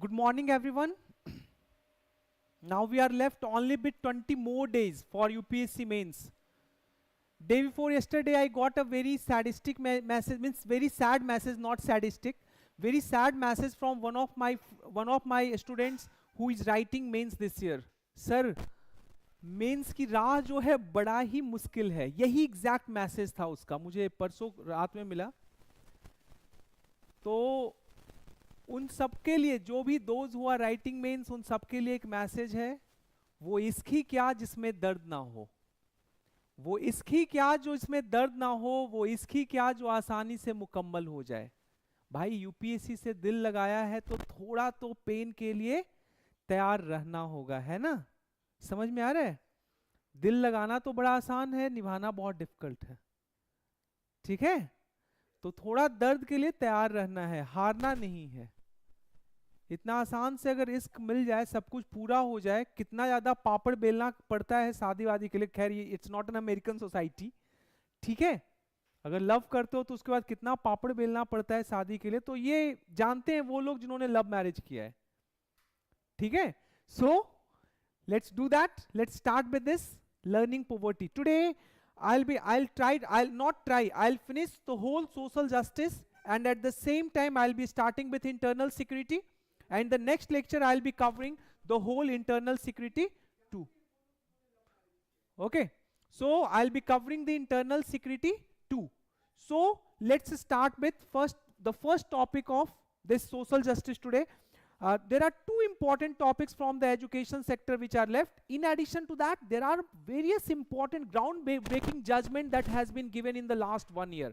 Good morning, everyone. Now we are left only with 20 more days for UPSC mains. Day before yesterday, I got a very sadistic message, means very sad message, not sadistic. Very sad message from one of my students who is writing mains this year. Sir, mains की राह जो है बड़ा ही मुश्किल है. यही exact message था उसका, मुझे परसों रात में मिला. तो उन सबके लिए, जो भी दोज हुआ राइटिंग मेंस, उन सबके लिए एक मैसेज है. वो इसकी क्या जिसमें दर्द ना हो, वो इसकी क्या जो इसमें दर्द ना हो, वो इसकी क्या जो आसानी से मुकम्मल हो जाए. भाई यूपीएससी से दिल लगाया है तो थोड़ा तो पेन के लिए तैयार रहना होगा, है ना. समझ में आ रहा है. दिल लगाना तो बड़ा आसान है, निभाना बहुत डिफिकल्ट है. ठीक है, तो थोड़ा दर्द के लिए तैयार रहना है, हारना नहीं है. इतना आसान से अगर इश्क मिल जाए, सब कुछ पूरा हो जाए, कितना ज्यादा पापड़ बेलना पड़ता है शादीवादी के लिए. खैर ये it's not an American society. ठीक है, अगर लव करते हो तो उसके बाद कितना पापड़ बेलना पड़ता है शादी के लिए, तो ये जानते हैं वो लोग जिन्होंने लव मैरिज किया है. ठीक है, सो let's do that. Let's start with this learning poverty. Today I'll finish the whole social justice, and at the same time I'll be starting with internal security, and the next lecture I'll be covering the whole internal security too. Okay, so I'll be covering the internal security too. So let's start with the first topic of this social justice today. There are two important topics from the education sector which are left. In addition to that, there are various important ground-breaking judgment that has been given in the last 1 year.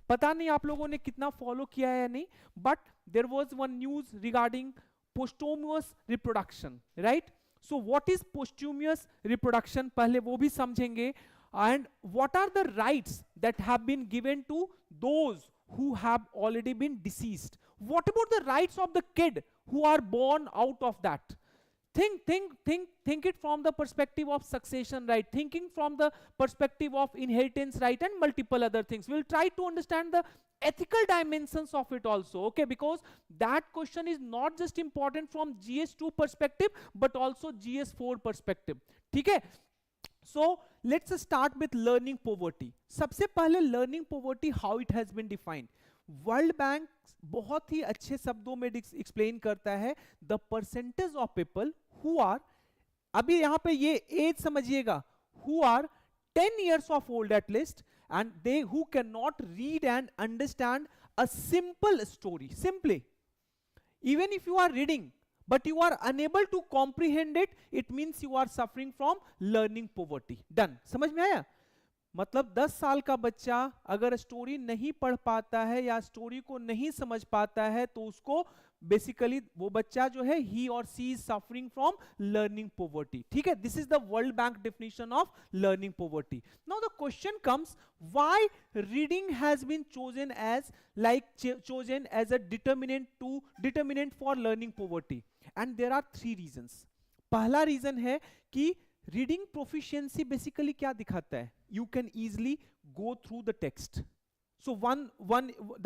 पता नहीं आप लोगों ने कितना follow किया है या नहीं, but there was one news regarding posthumous reproduction, right? So what is posthumous reproduction? पहले वो भी समझेंगे. And what are the rights that have been given to those who have already been deceased? What about the rights of the kid who are born out of that? Think it from the perspective of succession right, thinking from the perspective of inheritance right, and multiple other things. We'll try to understand the ethical dimensions of it also, okay, because that question is not just important from GS2 perspective but also GS4 perspective. ठीक है, so let's start with learning poverty. सबसे पहले learning poverty, how it has been defined. World Bank बहुत ही अच्छे शब्दों में explain करता है, the percentage of people who are, अभी यहां पे ये एज समझिएगा, who are 10 years of old at least, and they who cannot read and understand a simple story. Simply, even if you are reading but you are unable to comprehend it, it means you are suffering from learning poverty. Done. समझ में आया. मतलब 10 साल का बच्चा अगर story नहीं पढ़ पाता है या स्टोरी को नहीं समझ पाता है, तो उसको बेसिकली वो बच्चा जो है, ही और she is suffering from learning poverty. ठीक है, this is the World Bank definition of learning poverty. Now the question comes, why reading has been chosen as a determinant for learning poverty. And there are 3 reasons. पहला reason है कि reading proficiency basically क्या दिखाता है, you can easily go through the text. So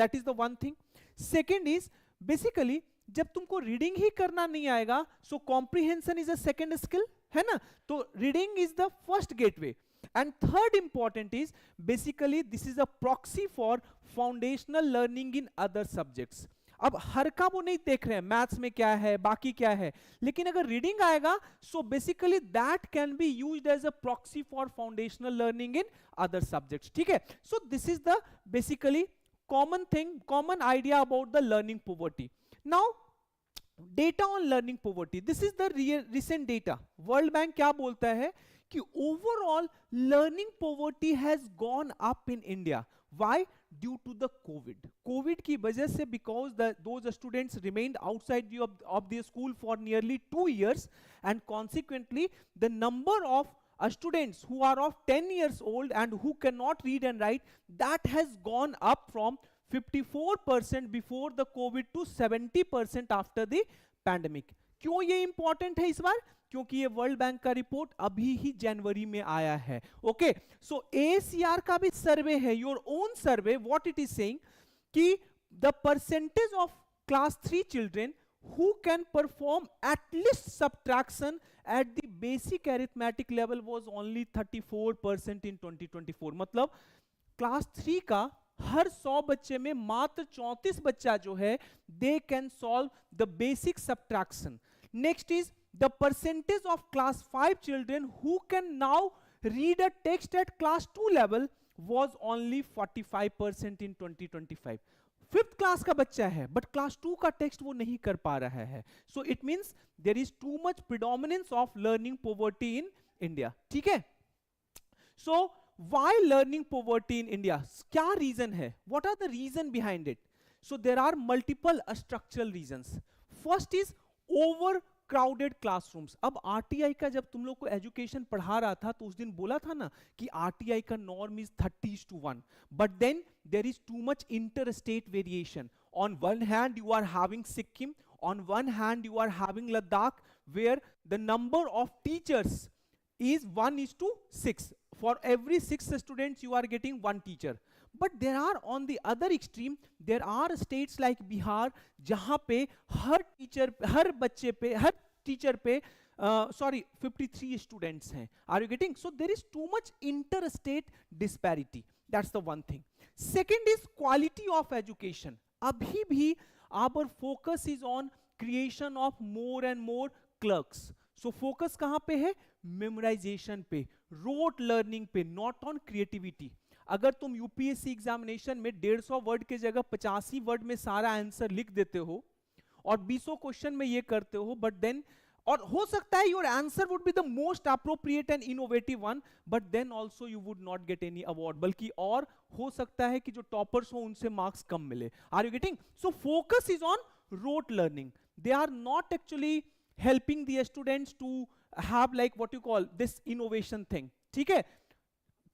that is the one thing. Second is basically जब तुमको reading ही करना नहीं आएगा, so comprehension is a second skill, है ना. तो reading is the first gateway. And third important is basically this is a proxy for foundational learning in other subjects. अब हर का वो नहीं देख रहे हैं मैथ्स में क्या है, बाकी क्या है, लेकिन अगर रीडिंग आएगा, so basically that can be used as a proxy for foundational learning in other subjects. ठीक है, so this is the basically common thing, common idea about the learning poverty. Now data on learning poverty, this is the recent data. World Bank क्या बोलता है कि overall learning poverty has gone up in India. Why? Due to the COVID की वजह से, because those students remained outside of the school for nearly 2 years, and consequently the number of students who are of 10 years old and who cannot read and write, that has gone up from 54% before the COVID to 70% after the pandemic. क्यों ये important है इस बार? क्योंकि ये world bank का report अभी ही जनवरी में आया है. ओके, सो एसीआर का भी सर्वे है, your own survey. What it is saying कि the percentage of class 3 children who can perform at least subtraction at the basic arithmetic level was only 34% in 2024. मतलब क्लास 3 का हर 100 बच्चे में मात्र 34 बच्चा जो है they can solve the basic subtraction. Next is the percentage of class 5 children who can now read a text at class 2 level was only 45% in 2025. Fifth class का बच्चा है बट क्लास 2 का टेक्स्ट वो नहीं कर पा रहा है. So it means there is too much predominance of learning poverty in India. ठीक है. So why learning poverty in India? क्या रीजन है? What are the reason behind it? So there are multiple structural reasons. First is over crowded classrooms. अब RTI का जब तुम लोग को एजुकेशन पढ़ा रहा था तो उस दिन बोला था ना कि आरटीआई का norm is 30:1, but then there is too much inter state variation. On one hand you are having Sikkim, on one hand you are having Ladakh, where the number of teachers is 1:6. For every 6 students you are getting 1 teacher. But there are on the other extreme, there are states like Bihar जहाँ पे हर teacher हर बच्चे पे हर teacher पे 53 students हैं. Are you getting? So there is too much interstate disparity. That's the one thing. Second is quality of education. अभी भी our focus is on creation of more and more clerks. So focus कहाँ पे है? Memorisation पे, rote learning पे, not on creativity. अगर तुम UPSC examination में 150 वर्ड के जगह 85 वर्ड में सारा आंसर लिख देते हो और 20 क्वेश्चन में ये करते हो, बट देन और हो सकता है your answer would be the most appropriate and innovative one, but then also you would not get any award. बल्कि और हो सकता है कि जो टॉपर्स हो उनसे मार्क्स कम मिले. Are you getting? So focus is on rote learning. They are not actually helping the students to have like what you call this innovation thing. ठीक है.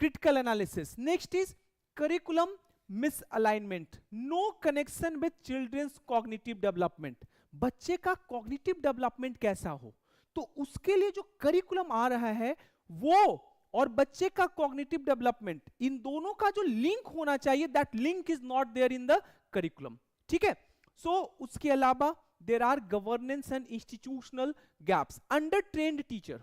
Critical analysis. Next is curriculum misalignment. No connection with children's cognitive development. बच्चे का cognitive development कैसा हो, तो उसके लिए जो curriculum आ रहा है वो और बच्चे का cognitive development, इन दोनों का जो link होना चाहिए, that link is not there in the curriculum. ठीक है. So उसके अलावा there are governance and institutional gaps. Under trained teacher,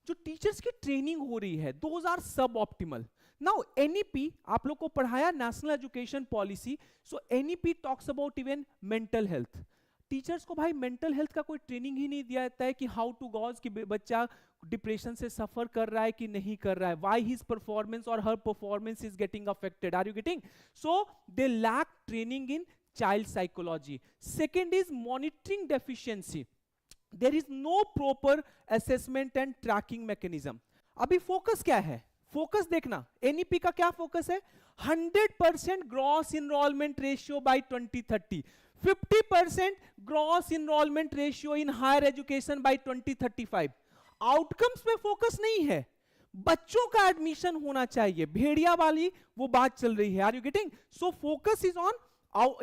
जो टीचर्स की ट्रेनिंग हो रही है, those are suboptimal. Now NEP आप लोग को पढ़ाया national education policy. So NEP talks about even mental health. Teachers को भाई मेंटल हेल्थ का कोई ट्रेनिंग ही नहीं दिया जाता है कि हाउ टू गॉज कि बच्चा डिप्रेशन से सफर कर रहा है कि नहीं कर रहा है, व्हाई हिज परफॉर्मेंस और her performance is getting affected. Are you getting? So they lack training in child psychology. Second is monitoring deficiency. There is no proper assessment and tracking mechanism. अभी फोकस क्या है? Focus देखना, NEP का क्या focus है? 100% gross enrolment ratio by 2030, 50% gross enrolment ratio in higher education by 2035. Outcomes पे focus नहीं है, बच्चों का एडमिशन होना चाहिए. भेड़िया वाली वो बात चल रही है. Are you getting? So focus is on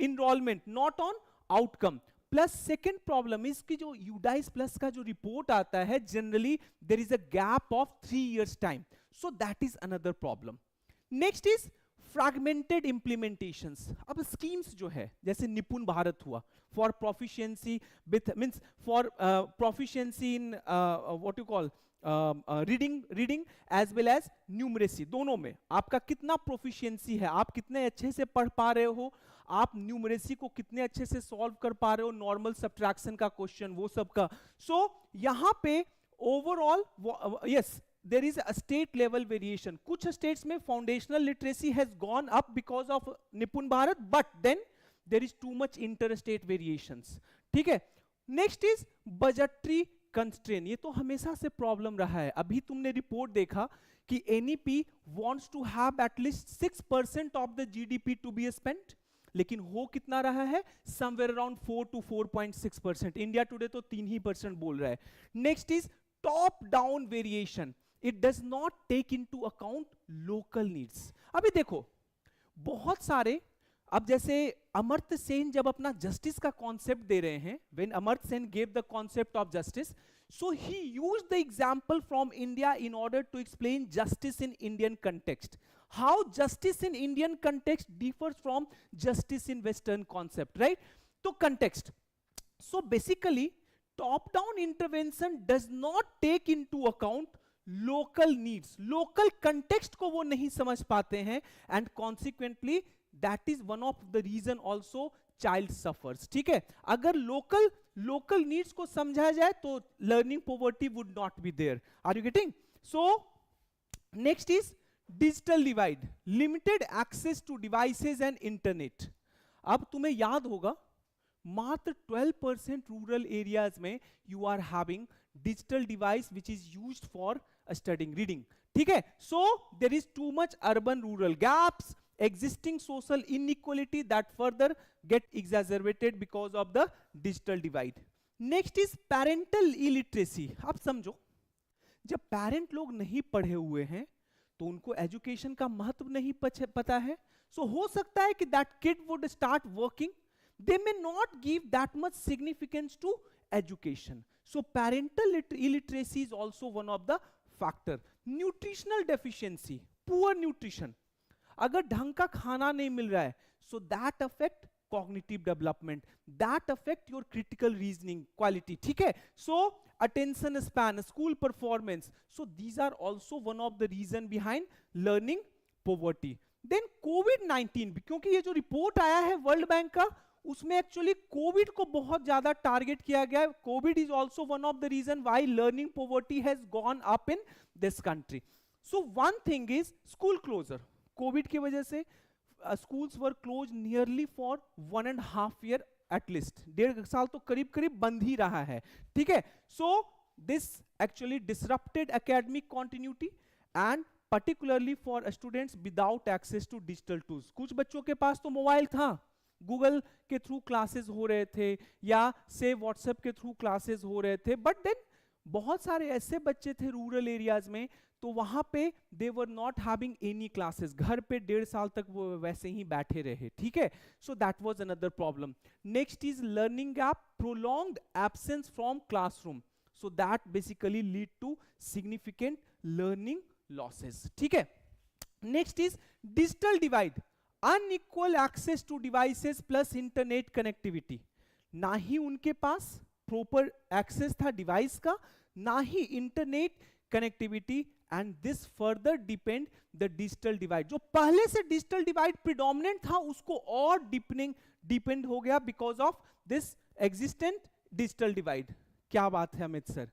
enrollment, not on outcome. Plus second problem is कि जो UDICE plus का जो रिपोर्ट आता है, generally there is a gap of 3 years time. So that is another problem. Next is fragmented implementations. अब schemes जो है जैसे निपुण भारत हुआ for proficiency with means for proficiency in what you call reading as well as numeracy. दोनों में आपका कितना प्रोफिशिएंसी है, आप कितने अच्छे से पढ़ पा रहे हो, आप न्यूमरेसी को कितने अच्छे से सॉल्व कर पा रहे हो, नॉर्मल सब्ट्रैक्शन का क्वेश्चन वो सब का. सो यहां पे overall yes there is a state level variation. कुछ स्टेट्स में foundational literacy has gone up because of Nipun Bharat, but then there is too much inter state variations. ठीक है. Next is budgetary constraint. ये तो हमेशा से प्रॉब्लम रहा है. अभी तुमने रिपोर्ट देखा कि NEP wants to have at least 6% of the GDP to be spent, लेकिन हो कितना रहा है? somewhere around 4 to 4.6%. India Today तो 3% बोल रहा है. Next is top down variation. It does not take into account local needs. अभी देखो बहुत सारे, अब जैसे अमर्त्य सेन जब अपना जस्टिस का कॉन्सेप्ट दे रहे हैं, when Amartya Sen gave the concept of justice, so he used the example from India in order to explain justice in Indian context. How justice in Indian context differs from justice in Western concept, right? तो context, So basically, top-down intervention does not take into account local needs, local context को वो नहीं समझ पाते हैं, and consequently that is one of the reason also child suffers. ठीक है, अगर local needs को समझा जाए तो learning poverty would not be there. Are you getting? So next is digital divide, limited access to devices and internet. अब तुम्हें याद होगा मात्र 12% रूरल एरियाज में you are having digital device which is used for studying reading. ठीक है, so there is too much urban rural gaps, existing social inequality that further get exacerbated because of the digital divide. Next is parental illiteracy. अब समझो, जब parent लोग नहीं पढ़े हुए हैं तो उनको एजुकेशन का महत्व नहीं पता है. सो हो सकता है कि that kid would start working, they may not give that much significance to education. So parental illiteracy is also one of the factor. Nutritional deficiency, poor nutrition, अगर ढंग का खाना नहीं मिल रहा है, so that affect cognitive development, that affect your critical reasoning quality. ठीक है, so attention span, school performance, so these are also one of the reason behind learning poverty. Then COVID-19, क्योंकि ये जो रिपोर्ट आया है वर्ल्ड बैंक का, उसमें actually Covid को बहुत ज्यादा टारगेट किया गया है. Covid is also one of the reason why learning poverty has gone up in this country. So one thing is school closure. Covid की वजह से schools were close nearly for 1.5 year at least, 1.5 साल तो करीब करीब बंद ही रहा है. ठीक है, so this actually disrupted academic continuity and particularly for students without access to digital tools. कुछ बच्चों के पास तो मोबाइल था, गूगल के थ्रू क्लासेस हो रहे थे या से व्हाट्सएप के थ्रू क्लासेस हो रहे थे, बट देन बहुत सारे ऐसे बच्चे थे रूरल एरियाज में तो वहां पे they were not having any classes, घर पे 1.5 साल तक वो वैसे ही बैठे रहे. ठीक है, so that was another problem. Next is learning gap, prolonged absence from classroom, so that basically lead to significant learning losses. ठीक है, next is digital divide, unequal access to devices plus internet connectivity. ना ही उनके पास proper access था device का, ना ही internet connectivity, and this further depend the digital divide. जो पहले से डिजिटल डिवाइड प्रिडोमिनेंट था उसको और डिपेंड हो गया because of this existent digital divide. क्या बात है Amit sir.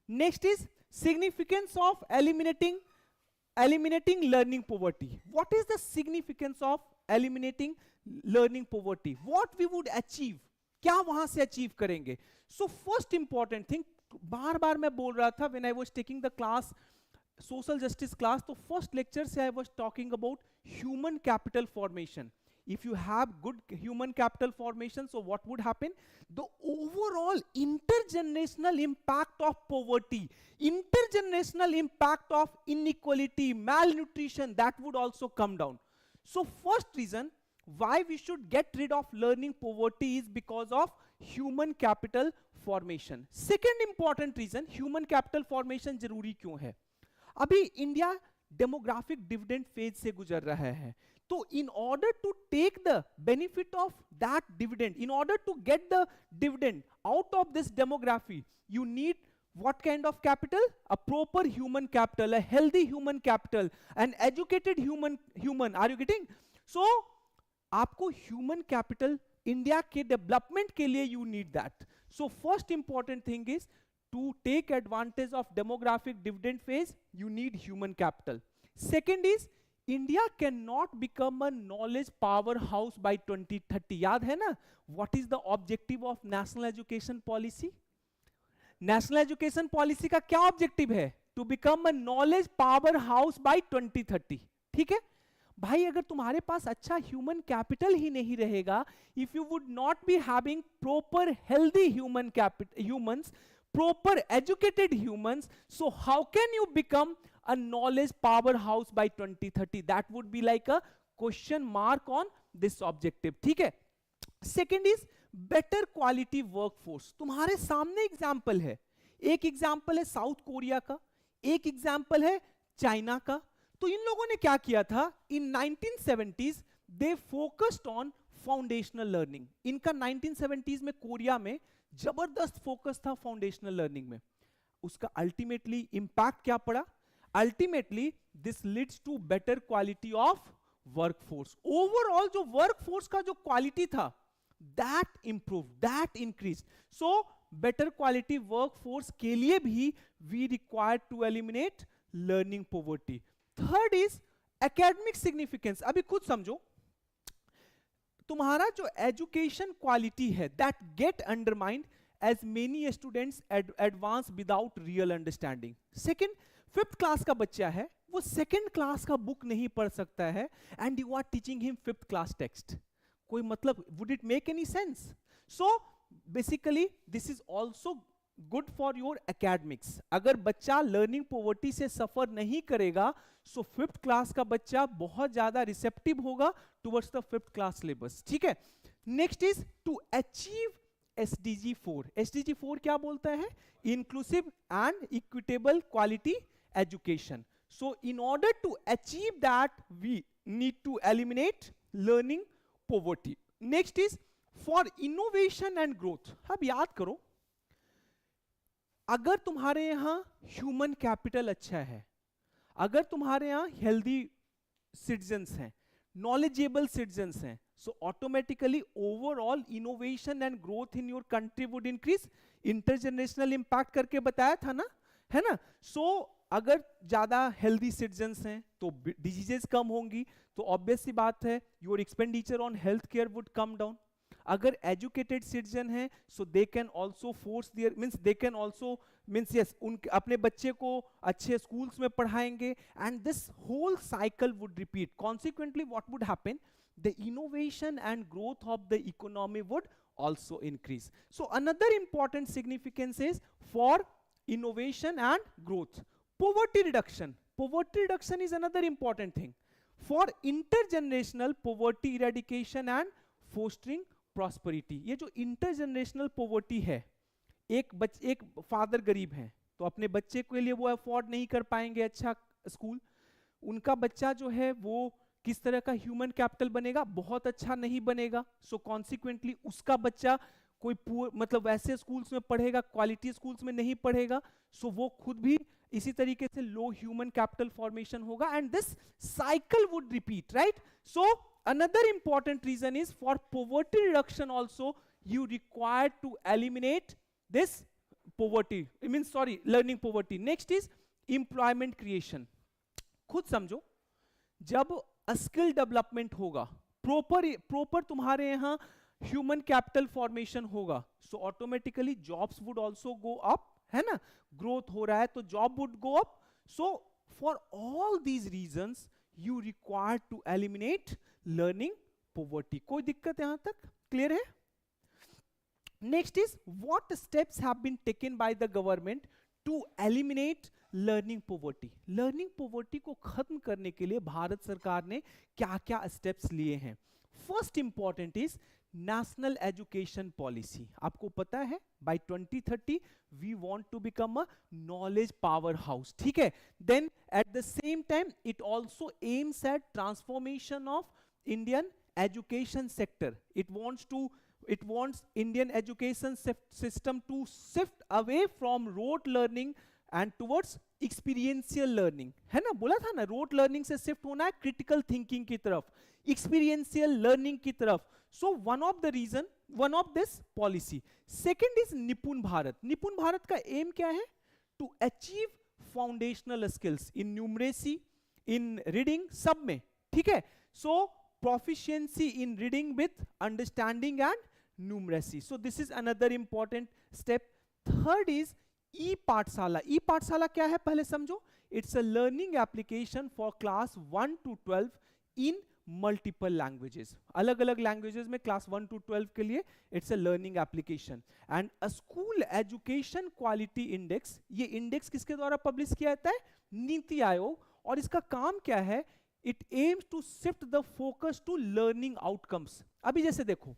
Next is significance of eliminating learning poverty. What is the significance of eliminating learning poverty? What we would achieve, क्या वहां से अचीव करेंगे? So first important thing, बार बार मैं बोल रहा था when I was taking the class social justice class, तो first lecture से I was talking about human capital formation. If you have good human capital formation, so what would happen? The overall intergenerational impact of poverty, intergenerational impact of inequality, malnutrition, that would also come down. So first reason why we should get rid of learning poverty is because of human capital formation. Second important reason, human capital formation जरूरी क्यों है? अभी India demographic dividend phase से गुजर रहा है, तो in order to take the benefit of that dividend, in order to get the dividend out of this demography, you need what kind of capital? A proper human capital, a healthy human capital, an educated human. Are you getting? So आपको human capital India के development के लिए you need that. So first important thing is to take advantage of demographic dividend phase, you need human capital. Second is India cannot become a knowledge powerhouse by 2030. याद है ना? What is the objective of national education policy? National education policy का क्या objective है? To become a knowledge powerhouse by 2030. ठीक है? भाई अगर तुम्हारे पास अच्छा human capital ही नहीं रहेगा, if you would not be having proper healthy humans, proper educated humans, so how can you become a knowledge powerhouse by 2030? That would be like a question mark on this objective. ठीक है? Second is better quality workforce. तुम्हारे सामने example है, एक example है south Korea का, एक example है चाइना का. तो इन लोगों ने क्या किया था? इन 1970s they focused on foundational learning. इनका 1970s में कोरिया में जबरदस्त फोकस था फाउंडेशनल लर्निंग में, उसका अल्टीमेटली इंपैक्ट क्या पड़ा? Ultimately this leads to better quality of workforce. Overall जो वर्कफोर्स का जो क्वालिटी था that improve, that increase. So better quality workforce के लिए भी we require to eliminate learning poverty. Third is academic significance. अभी खुद समझो, तुम्हारा जो एजुकेशन क्वालिटी है that get undermined as many students advance without real understanding. Second, fifth class का बच्चा है, वो सेकेंड क्लास का बुक नहीं पढ़ सकता है and you are teaching him fifth class text. कोई मतलब, would it make any sense? So basically this is also good for your academics. अगर बच्चा लर्निंग पॉवर्टी से सफर नहीं करेगा सो फिफ्थ क्लास का बच्चा बहुत ज्यादा रिसेप्टिव होगा towards the fifth class syllabus. ठीक है. Next is to achieve SDG 4. SDG 4 क्या बोलता है? Inclusive and equitable quality education. So in order to achieve that we need to eliminate learning poverty. Next is for innovation and growth. अब याद करो, अगर तुम्हारे यहां ह्यूमन कैपिटल अच्छा है, अगर तुम्हारे यहां हेल्दी सिटीजन्स हैं, knowledgeable citizens हैं, so automatically overall innovation and growth in your country would increase. intergenerational impact करके बताया था ना, है ना? so अगर ज्यादा healthy citizens हैं तो diseases कम होंगी, तो obvious सी बात है your expenditure on healthcare would come down. अगर educated citizen हैं so they can also force their means they can also means yes उनके अपने बच्चे को अच्छे schools में पढ़ाएंगे and this whole cycle would repeat. Consequently what would happen? The innovation and growth of the economy would also increase. So another important significance is for innovation and growth. Poverty reduction. Poverty reduction is another important thing. For intergenerational poverty eradication and fostering prosperity. ये जो intergenerational poverty है, एक father गरीब है तो अपने बच्चे के लिए वो अफोर्ड नहीं कर पाएंगे अच्छा स्कूल, उनका बच्चा जो है वो किस तरह का ह्यूमन कैपिटल बनेगा? बहुत अच्छा नहीं बनेगा. सो कॉन्सिक्वेंटली उसका बच्चा कोई पुअर मतलब वैसे स्कूल्स में पढ़ेगा, क्वालिटी स्कूल्स में नहीं पढ़ेगा, सो वो खुद भी इसी तरीके से लो ह्यूमन कैपिटल फॉर्मेशन होगा and this cycle would repeat, right? So another important reason is for poverty reduction also you require to eliminate this poverty, I mean sorry learning poverty. Next is employment creation. खुद समझो, जब skill development होगा, proper तुम्हारे यहाँ human capital formation होगा, so automatically jobs would also go up, है ना? Growth हो रहा है तो job would go up. So for all these reasons you require to eliminate learning poverty. कोई दिक्कत यहां तक क्लियर है? Next is what steps have been taken by the government to eliminate learning poverty. learning poverty को खत्म करने के लिए भारत सरकार ने क्या-क्या स्टेप्स लिए हैं? First important is national education policy. आपको पता है by 2030 we want to become a knowledge power house. ठीक है. Then at the same time it also aims at transformation of Indian education sector. it wants Indian education system to shift away from rote learning and towards experiential learning. है ना? बोला था ना, rote learning से shift होना है critical thinking की तरफ, experiential learning की तरफ. So one of this policy. Second is निपुण भारत. निपुण भारत का aim क्या है? To achieve foundational skills in numeracy, in reading, सब में. ठीक है? So proficiency in reading with understanding and numeracy. So this is another important step. Third is e-पाठशाला. e-पाठशाला क्या है पहले समझो. It's a learning application for class 1 to 12 in multiple languages. अलग अलग languages में class 1 to 12 के लिए it's a learning application. And a school education quality index, ये index किसके द्वारा publish किया जाता है? नीति आयोग. और इसका काम क्या है? It aims to shift the focus to learning outcomes. अभी जैसे देखो,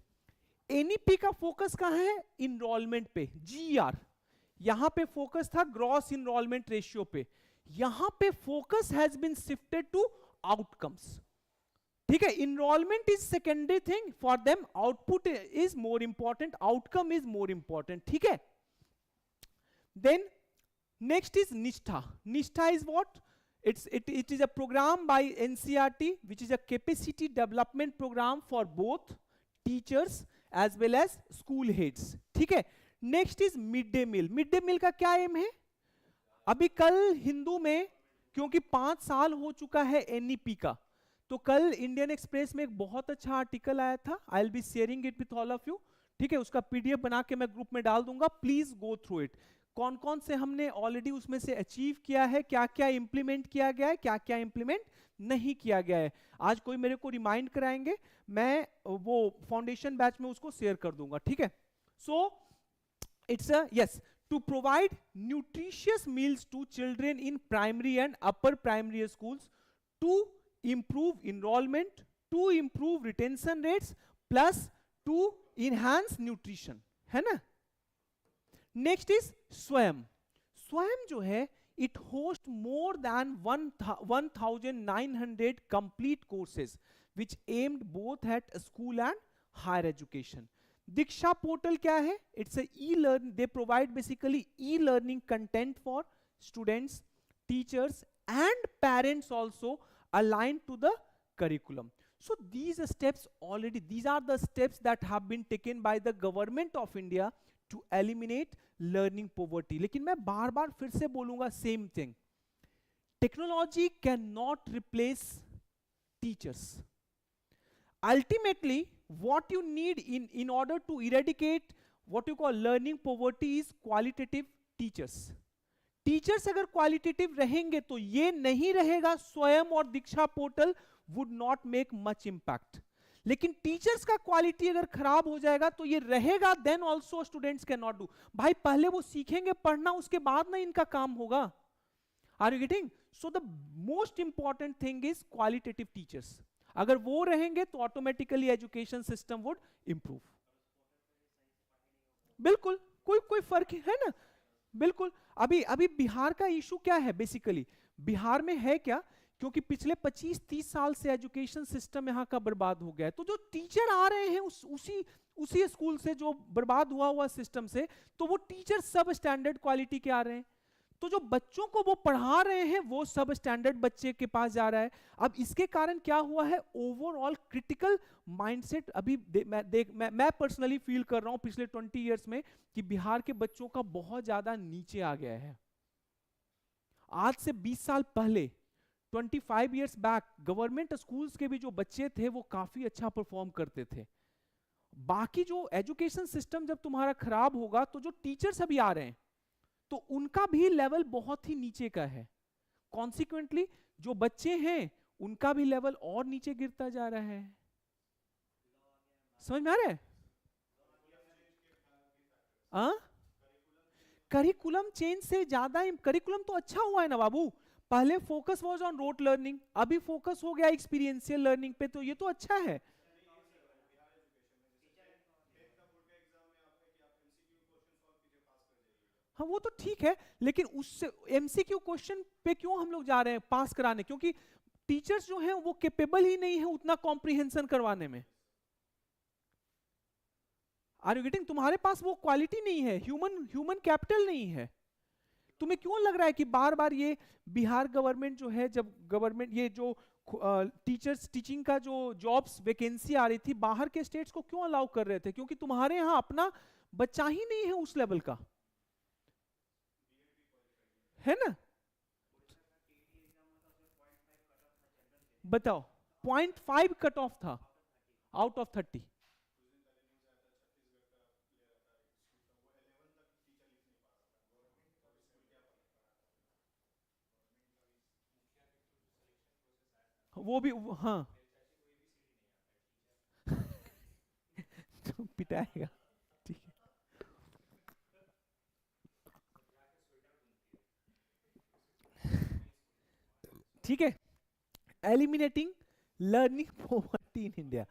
NEP का फोकस कहाँ है? इनरोलमेंट पे, GR. यहां पे फोकस था ग्रॉस इनरोलमेंट रेशियो पे. यहां पे focus has been shifted to outcomes. ठीक है, enrolment is secondary thing for them, output is more important, outcome is more important, ठीक है. Then next is Nishtha. Nishtha is what? It is a program by NCERT which is a capacity development program for both teachers as well as school heads. ठीक है. Next is mid day meal. Mid day meal का क्या M है? अभी कल हिंदू में, क्योंकि 5 साल हो चुका है एनईपी का, तो कल इंडियन एक्सप्रेस में एक बहुत अच्छा आर्टिकल आया था. I will be sharing it with all of you. ठीक है, उसका पीडीएफ बना के मैं ग्रुप में डाल दूंगा, प्लीज गो थ्रू इट. कौन कौन से हमने ऑलरेडी उसमें से अचीव किया है, क्या क्या इंप्लीमेंट किया गया है, क्या क्या इंप्लीमेंट नहीं किया गया है. आज कोई मेरे को रिमाइंड कराएंगे, मैं वो फाउंडेशन बैच में उसको शेयर कर दूंगा. ठीक है. So it's a yes, to provide nutritious meals to children in primary and upper primary schools, to improve enrollment, to improve retention rates, plus to enhance nutrition, है ना. नेक्स्ट इज स्वयं. स्वयं जो है, it host more than 1900 complete courses which aimed both at school and higher education. Diksha portal क्या है? It's a e-learning, they provide basically e-learning content for students, teachers and parents also aligned to the curriculum. So these steps already, these are the steps that have been taken by the government of India to eliminate learning poverty. लेकिन मैं बार बार फिर से बोलूंगा same thing. Technology cannot replace teachers. Ultimately, what you need in order to eradicate what you call learning poverty is qualitative teachers. Teachers अगर qualitative रहेंगे तो ये नहीं रहेगा स्वयं और Diksha portal would not make much impact. लेकिन टीचर्स का quality अगर खराब हो जाएगा तो ये रहेगा, then also students can not do. भाई पहले वो सीखेंगे पढ़ना, उसके बाद ना इनका काम होगा. Are you getting? So the most important thing is qualitative teachers. अगर वो रहेंगे तो automatically education system would improve. बिल्कुल, कोई फर्क है ना. बिल्कुल. अभी बिहार का इशू क्या है? बेसिकली बिहार में है क्या, क्योंकि पिछले 25-30 साल से एजुकेशन सिस्टम यहाँ का बर्बाद हो गया है. तो जो टीचर आ रहे हैं उसी स्कूल से, जो बर्बाद हुआ सिस्टम से, तो वो टीचर सब स्टैंडर्ड क्वालिटी के आ रहे हैं. तो जो बच्चों को वो पढ़ा रहे हैं वो सब स्टैंडर्ड बच्चे के पास जा रहा है. अब इसके कारण क्या हुआ है? ओवरऑल क्रिटिकल माइंडसेट अभी मैं पर्सनली फील कर रहा हूं पिछले 20 इयर्स में कि बिहार के बच्चों का बहुत ज्यादा नीचे आ गया है. आज से 20 साल पहले, 25 इयर्स बैक, गवर्नमेंट स्कूल्स के भी जो बच्चे थे वो काफी अच्छा परफॉर्म करते थे. बाकी जो एजुकेशन सिस्टम जब तुम्हारा खराब होगा तो जो टीचर्स अभी आ रहे हैं तो उनका भी लेवल बहुत ही नीचे का है. कॉन्सिक्वेंटली जो बच्चे हैं उनका भी लेवल और नीचे गिरता जा रहा है. समझ में आ रहा है? करिकुलम चेंज से ज्यादा, करिकुलम तो अच्छा हुआ है ना बाबू. पहले focus was on rote learning, अभी फोकस हो गया एक्सपीरियंशियल लर्निंग पे, तो ये तो अच्छा है. हाँ वो तो ठीक है, लेकिन उससे एमसीक्यू क्वेश्चन पे क्यों हम लोग जा रहे हैं पास कराने? क्योंकि टीचर्स जो हैं वो कैपेबल ही नहीं है उतना कॉम्प्रिहेंशन करवाने में. Are you getting? तुम्हारे पास वो क्वालिटी नहीं है, ह्यूमन कैपिटल नहीं है. तुम्हें क्यों लग रहा है कि बार बार ये बिहार गवर्नमेंट जो है, जब गवर्नमेंट ये जो टीचर्स टीचिंग का जो जॉब्स वैकेंसी आ रही थी, बाहर के स्टेट्स को क्यों अलाउ कर रहे थे? क्योंकि तुम्हारे यहाँ अपना बच्चा ही नहीं है उस लेवल का, है ना. बताओ, 0.5 कट ऑफ था आउट ऑफ 30. वो भी हाँ. तो पिटाएगा. ठीक है. ठीक है. Eliminating learning poverty in India.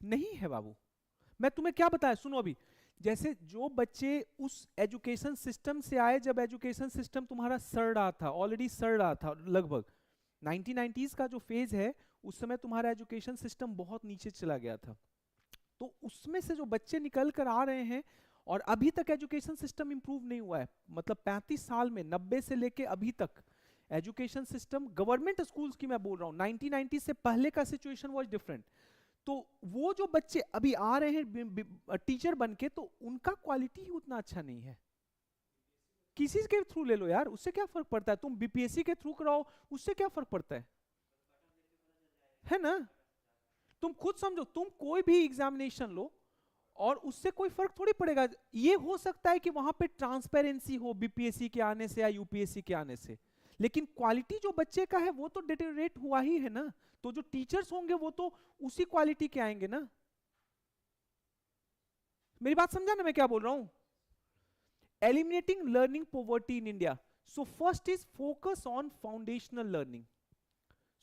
नहीं है बाबू. मैं तुम्हें क्या बताया, सुनो अभी, जैसे जो बच्चे उस एजुकेशन सिस्टम से आए जब एजुकेशन सिस्टम तुम्हारा सड़ रहा था, ऑलरेडी सड़ रहा था, लगभग 1990s का जो फेज है उस समय तुम्हारा एजुकेशन सिस्टम बहुत नीचे चला गया था, तो उसमें से जो बच्चे निकल कर आ रहे हैं और अभी तक एजुकेशन सिस्टम इंप्रूव नहीं हुआ है, मतलब 35 साल में 90 से लेके अभी तक एजुकेशन सिस्टम, गवर्नमेंट स्कूल्स की मैं बोल रहा हूँ, 1990 से पहले का सिचुएशन वाज डिफरेंट। तो वो जो बच्चे अभी आ रहे हैं टीचर बन के, तो उनका क्वालिटी ही उतना अच्छा नहीं है। किसी के थ्रू ले लो यार, उससे क्या फर्क पड़ता है, तुम बीपीएससी के थ्रू कराओ, उससे क्या फर्क पड़ता है ना? तुम खुद समझो, तुम कोई भी एग्जामिनेशन लो और उससे कोई फर्क थोड़ी पड़ेगा। ये हो सकता है कि वहां पे ट्रांसपेरेंसी हो बीपीएससी के आने से या यूपीएससी के आने से, लेकिन क्वालिटी जो बच्चे का है वो तो डिटेरियोरेट हुआ ही है ना, तो जो टीचर्स होंगे वो तो उसी क्वालिटी के आएंगे ना। मेरी बात समझा ना मैं क्या बोल रहा हूं? Eliminating learning poverty in India. So first is focus on foundational learning.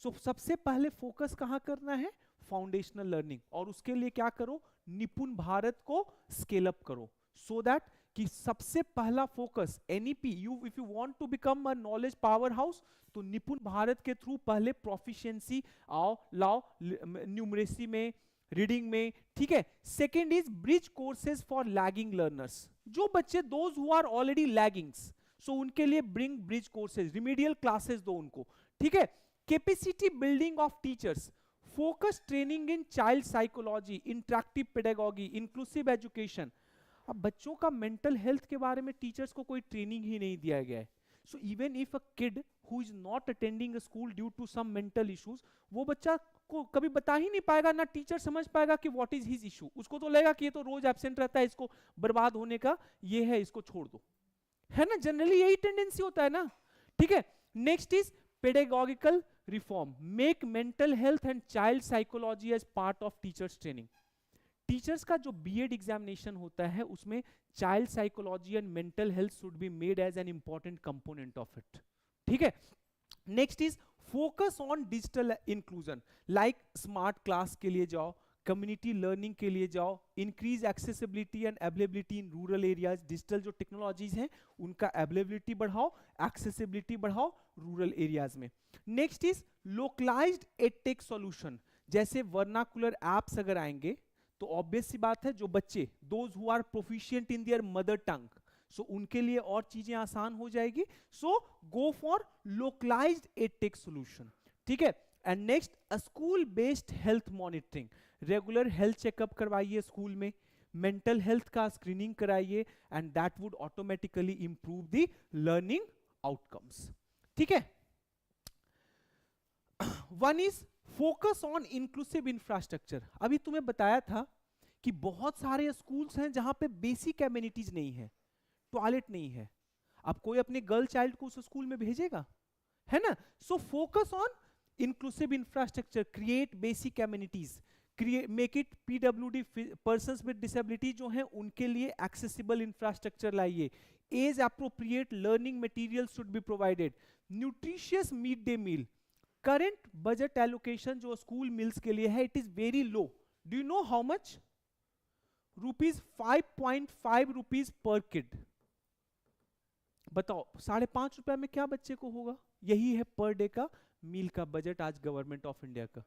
So सबसे पहले फोकस कहां करना है? फाउंडेशनल लर्निंग, और उसके लिए क्या करो? निपुण भारत को स्केल अप करो, सो दैट कि सबसे पहला focus NEP, you if you want to become a knowledge power house, तो निपुण भारत के थ्रू पहले प्रोफिशिएंसी आओ लाओ, न्यूमरेसी में, रीडिंग में, ठीक है। Second is bridge courses for lagging learners, जो बच्चे those who are already laggings, so उनके लिए bring bridge courses, remedial classes दो उनको, ठीक है। Capacity building of teachers, focus training in child psychology, interactive pedagogy, inclusive education. अब बच्चों का मेंटल हेल्थ के बारे में टीचर्स को कोई ट्रेनिंग ही नहीं दिया गया है। So even if a kid who is not attending school due to some mental issues, वो बच्चा को कभी बता ही नहीं पाएगा, ना टीचर समझ पाएगा कि व्हाट इज हिज इशू। उसको तो लगेगा कि ये तो रोज एब्सेंट रहता है, इसको बर्बाद होने का ये है, इसको छोड़ दो, है ना। जनरली यही टेंडेंसी होता है ना, ठीक है। Next is pedagogical reform, make mental health and child psychology as part of teachers training. Teachers का जो बीएड एग्जामिनेशन होता है उसमें child psychology and mental health should be made as an important component of it, ठीक है। Next is focus on digital inclusion, like smart class के लिए जाओ, कम्युनिटी लर्निंग के लिए जाओ, increase accessibility and availability in rural areas, digital जो technologies हैं उनका अवेलेबिलिटी बढ़ाओ, एक्सेसिबिलिटी बढ़ाओ रूरल एरियाज में। Next is localised edtech solution, जैसे वर्नाकुलर एप्स अगर आएंगे तो ऑब्वियस सी बात है जो बच्चे those who are proficient in their mother tongue, so उनके लिए और चीजें आसान हो जाएगी। So go for localised edtech solution, ठीक है। And next school based health monitoring, regular health checkup करवाइए स्कूल में, मेंटल हेल्थ का स्क्रीनिंग कराइए, and that would automatically improve the learning outcomes, ठीक है। One is focus on inclusive infrastructure. अभी तुम्हें बताया था कि बहुत सारे स्कूल्स हैं जहां पे बेसिक एमिनिटीज नहीं है, टॉयलेट नहीं है। अब कोई अपने गर्ल चाइल्ड को उस स्कूल में भेजेगा, है ना। So focus on inclusive infrastructure, create basic amenities, make it PWD, persons with disability जो हैं उनके लिए एक्सेसिबल इंफ्रास्ट्रक्चर लाइए, age appropriate learning material should be provided, nutritious mid day meal. Current budget allocation जो स्कूल मिल्स के लिए है, it is very low. Do you know how much? Rupees 5.5 rupees per kid. बताओ 5.5 रुपए में क्या बच्चे को होगा? यही है पर डे का मील का बजट आज गवर्नमेंट ऑफ इंडिया का।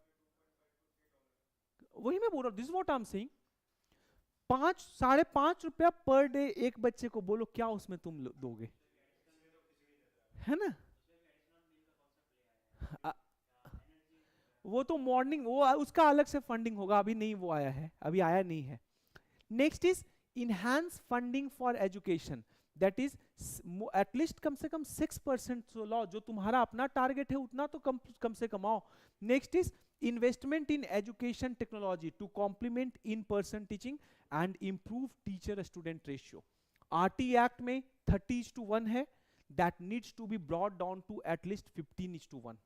वही मैं बोल रहा हूं, this what I am saying. 5.5 रुपया पर डे एक बच्चे को, बोलो क्या उसमें तुम दोगे, है ना। वो तो मॉर्निंग, वो उसका अलग से फंडिंग होगा, अभी नहीं वो आया है, अभी आया नहीं है। Next is enhance funding for education, that is at least कम से कम 6% तो लाओ, जो तुम्हारा अपना टारगेट है उतना तो कम से कमाओ। Next is investment in education technology to complement in person teaching and improve teacher student ratio. RT act में 30:1 है, that needs to be brought down to at least 15:1,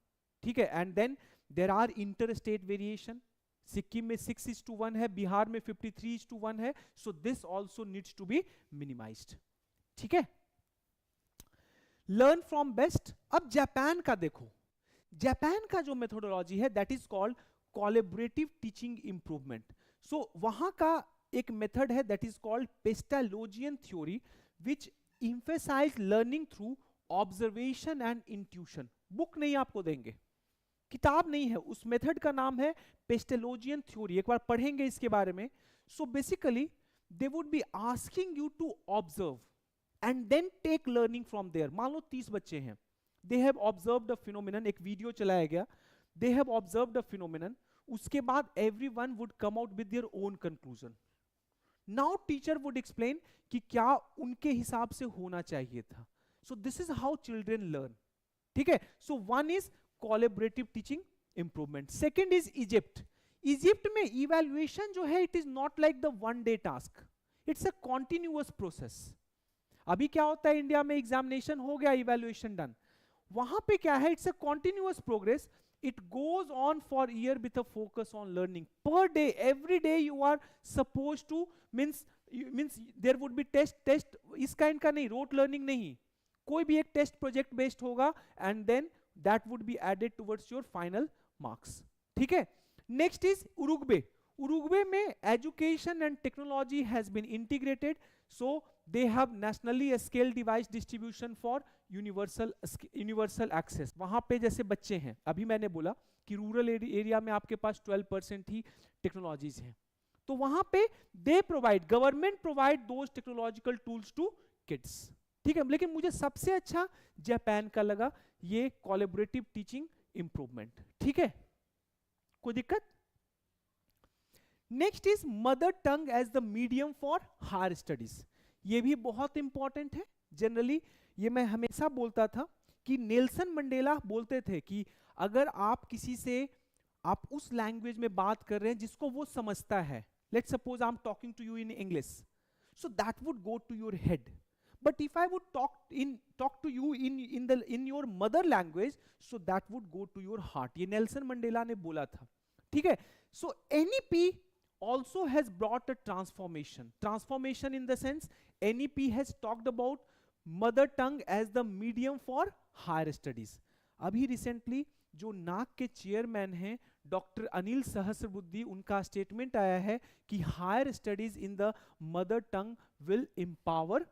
ठीक है। And then there are inter state variation, Sikkim में 6:1 है, बिहार में 53:1 है, so this also needs to be minimised, ठीक है। Learn from best. अब जापान का देखो, जापान का जो मेथोडोलॉजी है that is called collaborative teaching improvement. So वहां का एक मेथड है that is called Pestalozzian theory which emphasize learning through observation and intuition. Book नहीं आपको देंगे, किताब नहीं है, उस मेथड का नाम है पेस्टालोजियन थ्योरी. एक बार पढ़ेंगे इसके बारे में. So basically they would be asking you to observe and then take learning from there. मान लो 30 बच्चे हैं, they have observed a phenomenon, एक वीडियो चलाया गया, they have observed a phenomenon. उसके बाद everyone would come out with their own conclusion. Now teacher would explain कि क्या उनके हिसाब से होना चाहिए था. So this is how children learn. ठीक है. So one is collaborative teaching improvement. Second is Egypt. Egypt में इवैल्यूएशन जो है it is not like the one day task, it's a continuous process. अभी क्या होता है इंडिया में, एग्जामिनेशन हो गया, इवैल्यूएशन डन. वहां पे क्या है, it's a continuous progress. It goes on for year with a focus on learning. Per day, every day you are supposed to means there would be test इस kind का नहीं, rote learning नहीं, कोई भी एक test project based होगा and then that would be added towards your final marks. ठीक है. Next is Uruguay. Uruguay में education and technology has been integrated, so they have nationally a scale device distribution for universal access. वहां पे जैसे बच्चे हैं, अभी मैंने बोला कि रूरल एरिया में आपके पास 12% ही टेक्नोलॉजीज हैं, तो वहां पे they provide, government provide those technological tools to kids. ठीक है. लेकिन मुझे सबसे अच्छा जापान का लगा, ये कोलैबोरेटिव टीचिंग इंप्रूवमेंट. ठीक है, कोई दिक्कत. Next is mother tongue as the medium for higher studies. ये भी बहुत इंपॉर्टेंट है. जनरली ये मैं हमेशा बोलता था कि नेल्सन मंडेला बोलते थे कि अगर आप किसी से आप उस लैंग्वेज में बात कर रहे हैं जिसको वो समझता है, let's suppose I am talking to you in English, so that would go to your head. But if I would talk to you in your mother language, so that would go to your heart. ये Nelson Mandela ने बोला था. ठीक है. So NEP also has brought a transformation in the sense NEP has talked about mother tongue as the medium for higher studies. अभी recently जो नाक के चेयरमैन हैं डॉक्टर अनिल सहस्रबुद्धि, उनका स्टेटमेंट आया है कि higher studies in the mother tongue will empower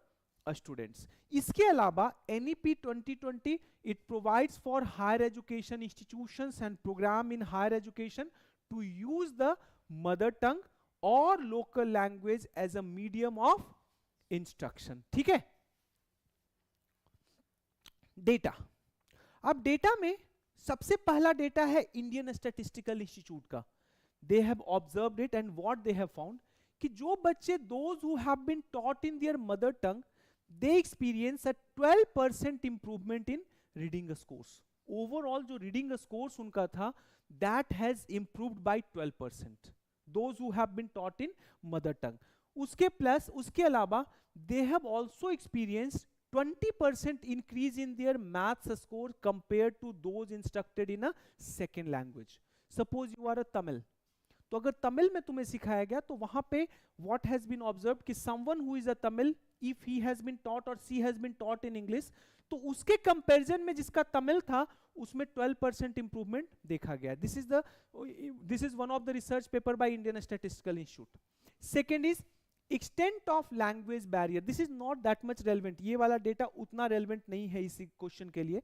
students. इसके अलावा NEP 2020 it provides for higher education institutions and programme in higher education to use the mother tongue और local language as a medium of instruction. ठीक है. Data. अब data में सबसे पहला data है इंडियन स्टैटिस्टिकल इंस्टीट्यूट का. They have observed it and what they have found कि जो बच्चे those who have been taught in their mother tongue, they experience a 12% improvement in reading scores. Overall जो reading scores उनका था that has improved by 12%, those who have been taught in mother tongue. उसके अलावा they have also experienced 20% increase in their maths score compared to those instructed in a second language. Suppose you are a Tamil, तो अगर तमिल में तुम्हें सिखाया गया तो वहां पे what has been observed कि someone who is a Tamil, if he has been taught or she has been taught in English, तो उसके कंपैरिजन में जिसका तमिल था उसमें 12% इंप्रूवमेंट देखा गया. This is one of the research paper by Indian statistical institute. Second is extent of language barrier. This is not that much relevant, ये वाला डेटा उतना रेलेवेंट नहीं है इस क्वेश्चन के लिए.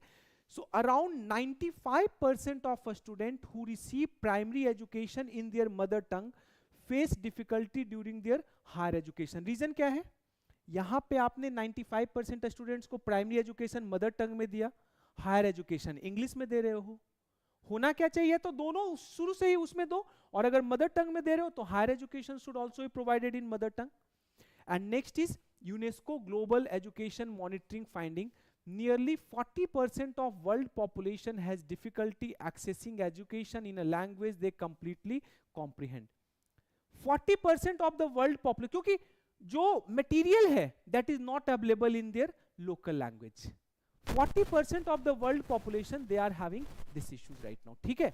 So around 95% of a student who receive primary education in their mother tongue face difficulty during their higher education. Reason क्या है? यहाँ पे आपने 95% स्टूडेंट्स को प्राइमरी एजुकेशन मदर टंग में दिया, हायर एजुकेशन इंग्लिश में दे रहे हो. होना क्या चाहिए? तो दोनों शुरू से ही उसमें दो, और अगर मदर टंग में दे रहे हो तो higher education should also be provided in mother tongue. And next is UNESCO global education monitoring finding. Nearly 40% of world population has difficulty accessing education in a language they completely comprehend. 40% of the world population, क्योंकि जो material है that is not available in their local language. 40% of the world population they are having this issues right now. ठीक है?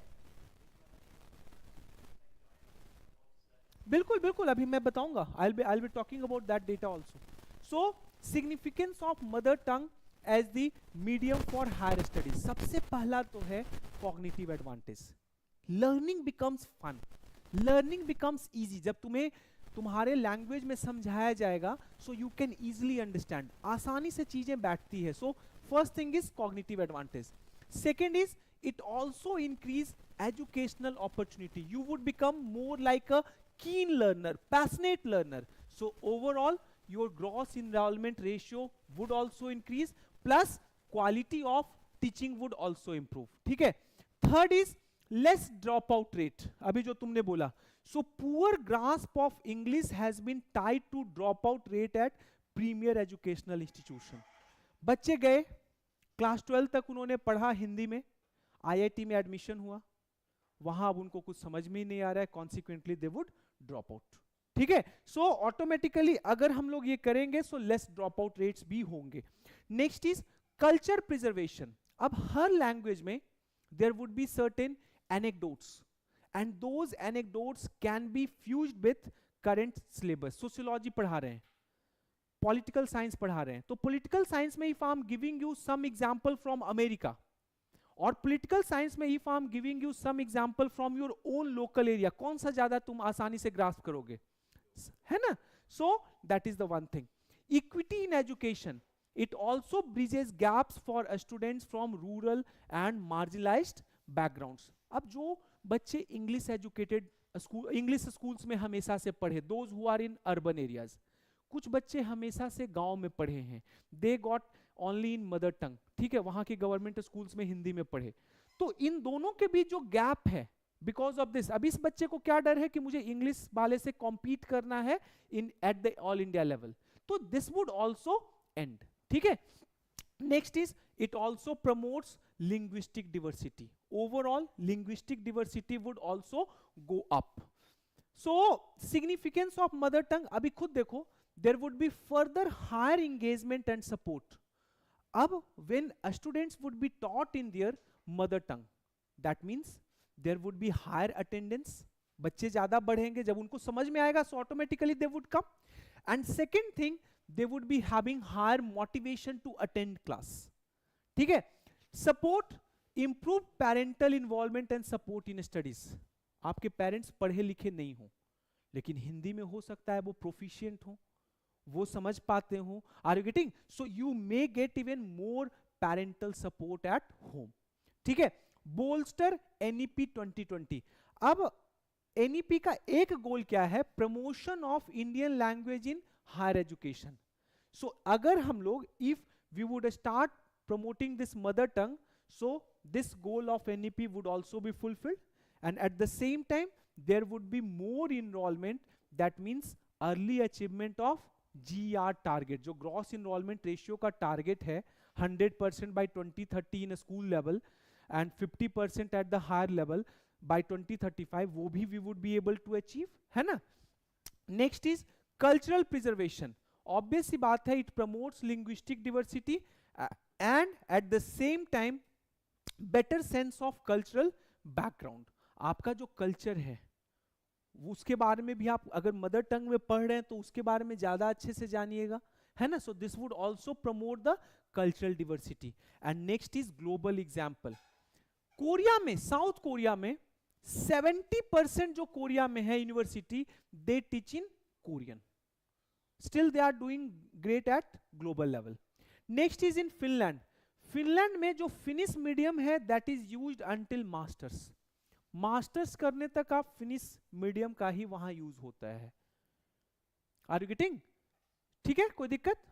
बिल्कुल बिल्कुल, अभी मैं बताऊंगा. I'll be talking about that data also. So significance of mother tongue as the medium for higher studies. सबसे पहला तो है cognitive advantage. Learning becomes fun, learning becomes easy. जब तुम्हें तुम्हारे लैंग्वेज में समझाया जाएगा, so you can easily understand, आसानी से चीजें बैठती है. So first thing is cognitive advantage. Second is it also increase educational opportunity. You would become more like a keen learner, passionate learner. So overall your gross enrollment ratio would also increase, plus quality of teaching would also improve. ठीक है. Third is less dropout rate. अभी जो तुमने बोला, so poor grasp of English has been tied to dropout rate at premier educational institution. बच्चे गए class 12 तक उन्होंने पढ़ा हिंदी में, आईआईटी में एडमिशन हुआ, वहां अब उनको कुछ समझ में ही नहीं आ रहा है, consequently they would drop out. ठीक है. सो ऑटोमेटिकली अगर हम लोग ये करेंगे so less drop out rates भी होंगे. Next is culture preservation. अब हर लैंग्वेज में there would be certain anecdotes, and those anecdotes can be fused with current syllabus. Sociology पढ़ा रहे हैं, पॉलिटिकल साइंस पढ़ा रहे हैं, तो पॉलिटिकल साइंस में if I am giving you some example from America, और पॉलिटिकल साइंस में if I am giving you some example from your own local area, कौन सा ज्यादा तुम आसानी से ग्रास्प करोगे, है ना. So that is the one thing. Equity in education, it also bridges gaps for students from rural and marginalised backgrounds. अब जो बच्चे English educated school, English schools में हमेशा से पढ़े, those who are in urban areas, कुछ बच्चे हमेशा से गांव में पढ़े हैं, they got only in mother tongue. ठीक है, वहां के गवर्नमेंट स्कूल्स में हिंदी में पढ़े. तो इन दोनों के बीच जो गैप है, बिकॉज ऑफ दिस, अब इस बच्चे को क्या डर है कि मुझे इंग्लिश वाले से कॉम्पीट करना है in at the all India level, तो दिस वुड ऑल्सो एंड. ठीक है. Next is it also promotes linguistic diversity. Overall linguistic diversity would also go up. So significance of mother tongue, अभी खुद देखो, there would be further higher engagement and support. अब when students would be taught in their mother tongue, that means there would be higher attendance. बच्चे ज्यादा बढ़ेंगे, जब उनको समझ में आएगा so automatically they would come. And second thing, they would be having higher motivation to attend class. ठीक है. Support, improve parental involvement and support in studies. आपके पेरेंट्स पढ़े लिखे नहीं हो, लेकिन हिंदी में हो सकता है वो प्रोफिशिएंट हो, वो समझ पाते हो. Are you getting? So you may get even more parental support at home. ठीक है. Bolster NEP 2020. अब एनईपी का एक गोल क्या है? Promotion of Indian language in higher education. So अगर हम लोग, if we would start promoting this mother tongue, so this goal of NEP would also be fulfilled, and at the same time there would be more enrollment. That means early achievement of GR target, जो gross enrollment ratio का target है 100% by 2030 in a school level and 50% at the higher level by 2035, वो भी we would be able to achieve, है ना. Next is cultural preservation. Obvious सी बात है, it promotes linguistic diversity and at the same time better sense of cultural background. आपका जो culture है उसके बारे में भी आप अगर मदर टंग में पढ़ रहे हैं तो उसके बारे में ज्यादा अच्छे से जानिएगा, है ना. So this would also promote the cultural diversity. And next is global example. Korea में, साउथ कोरिया में 70% जो कोरिया में है university, they teach in Korean. Still they are doing great at global level. Next is in Finland. Finland में जो Finnish medium है that is used until masters. Masters करने तक आप फिनिश मीडियम का ही वहां यूज होता है. Are you getting? ठीक है, कोई दिक्कत?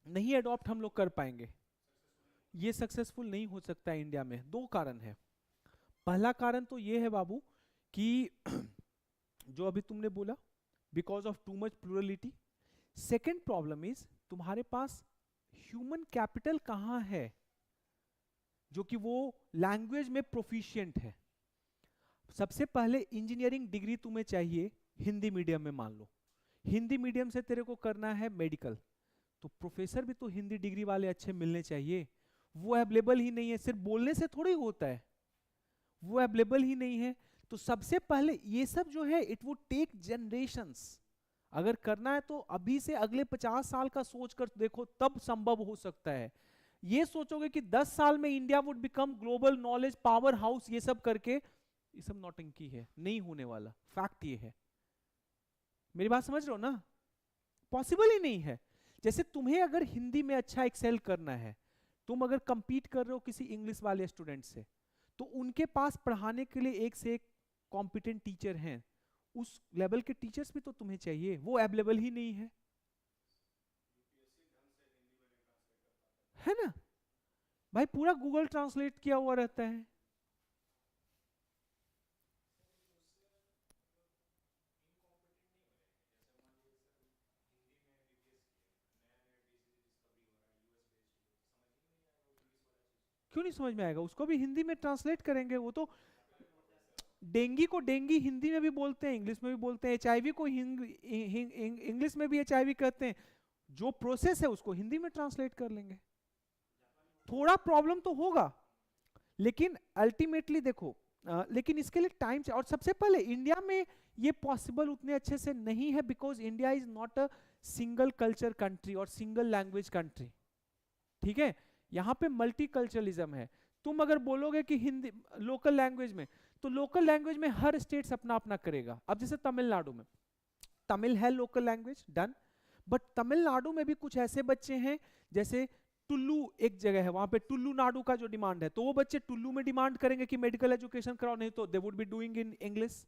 नहीं अडॉप्ट हम लोग कर पाएंगे, ये सक्सेसफुल नहीं हो सकता है इंडिया में. दो कारण है. पहला कारण तो ये है बाबू कि जो अभी तुमने बोला, because of too much plurality. Second problem is तुम्हारे पास ह्यूमन कैपिटल कहाँ है जो कि वो लैंग्वेज में प्रोफिशिएंट है. सबसे पहले इंजीनियरिंग डिग्री तुम्हें चाहिए हिंदी मीडियम में. मान लो हिंदी मीडियम से तेरे को करना है मेडिकल, तो प्रोफेसर भी तो हिंदी डिग्री वाले अच्छे मिलने चाहिए. वो अवेलेबल ही नहीं है. सिर्फ बोलने से थोड़ी होता है, वो अवेलेबल ही नहीं है। तो सबसे पहले ये सब जो है इट वुड टेक जनरेशंस, अगर करना है तो अभी से अगले 50 साल का सोच कर देखो, तब संभव हो सकता है। ये सोचोगे कि 10 साल में India would become global knowledge power house, ये सब करके, ये सब नौटंकी है, नहीं होने वाला, फैक्ट ये है। मेरी बात समझ रहे हो ना? पॉसिबल ही नहीं है। जैसे तुम्हें अगर हिंदी में अच्छा एक्सेल करना है, तुम अगर कंपीट कर रहे हो किसी इंग्लिश वाले स्टूडेंट से, तो उनके पास पढ़ाने के लिए एक से एक कॉम्पिटेंट टीचर हैं, उस लेवल के टीचर्स भी तो तुम्हें चाहिए, वो अवेलेबल ही नहीं है ना भाई? पूरा गूगल ट्रांसलेट किया हुआ रहता है। क्यों नहीं समझ में आएगा? उसको भी हिंदी में ट्रांसलेट करेंगे। वो तो डेंगी को डेंगी हिंदी में भी बोलते हैं, इंग्लिश में भी बोलते हैं, एचआईवी को इंग्लिश में भी एचआईवी कहते हैं। जो प्रोसेस है उसको हिंदी में ट्रांसलेट कर लेंगे। थोड़ा प्रॉब्लम तो होगा, लेकिन अल्टीमेटली देखो, लेकिन इसके लिए टाइम चाहिए। और सबसे पहले इंडिया में ये पॉसिबल उतने अच्छे से नहीं है, because India is not a single culture country और सिंगल लैंग्वेज कंट्री। ठीक है, यहाँ पे मल्टीकल्चरलिज्म है। तुम अगर बोलोगे कि हिंदी लोकल लैंग्वेज में, तो लोकल लैंग्वेज में हर स्टेट्स अपना अपना करेगा। अब जैसे तमिलनाडु में तमिल है local language, done, but Tamil Nadu में भी कुछ ऐसे बच्चे हैं, जैसे टुल्लू एक जगह है, वहां पे टुल्लू नाडु का जो डिमांड है, तो वो बच्चे टुल्लू में डिमांड करेंगे कि मेडिकल एजुकेशन कराओ, नहीं तो दे would be doing in English,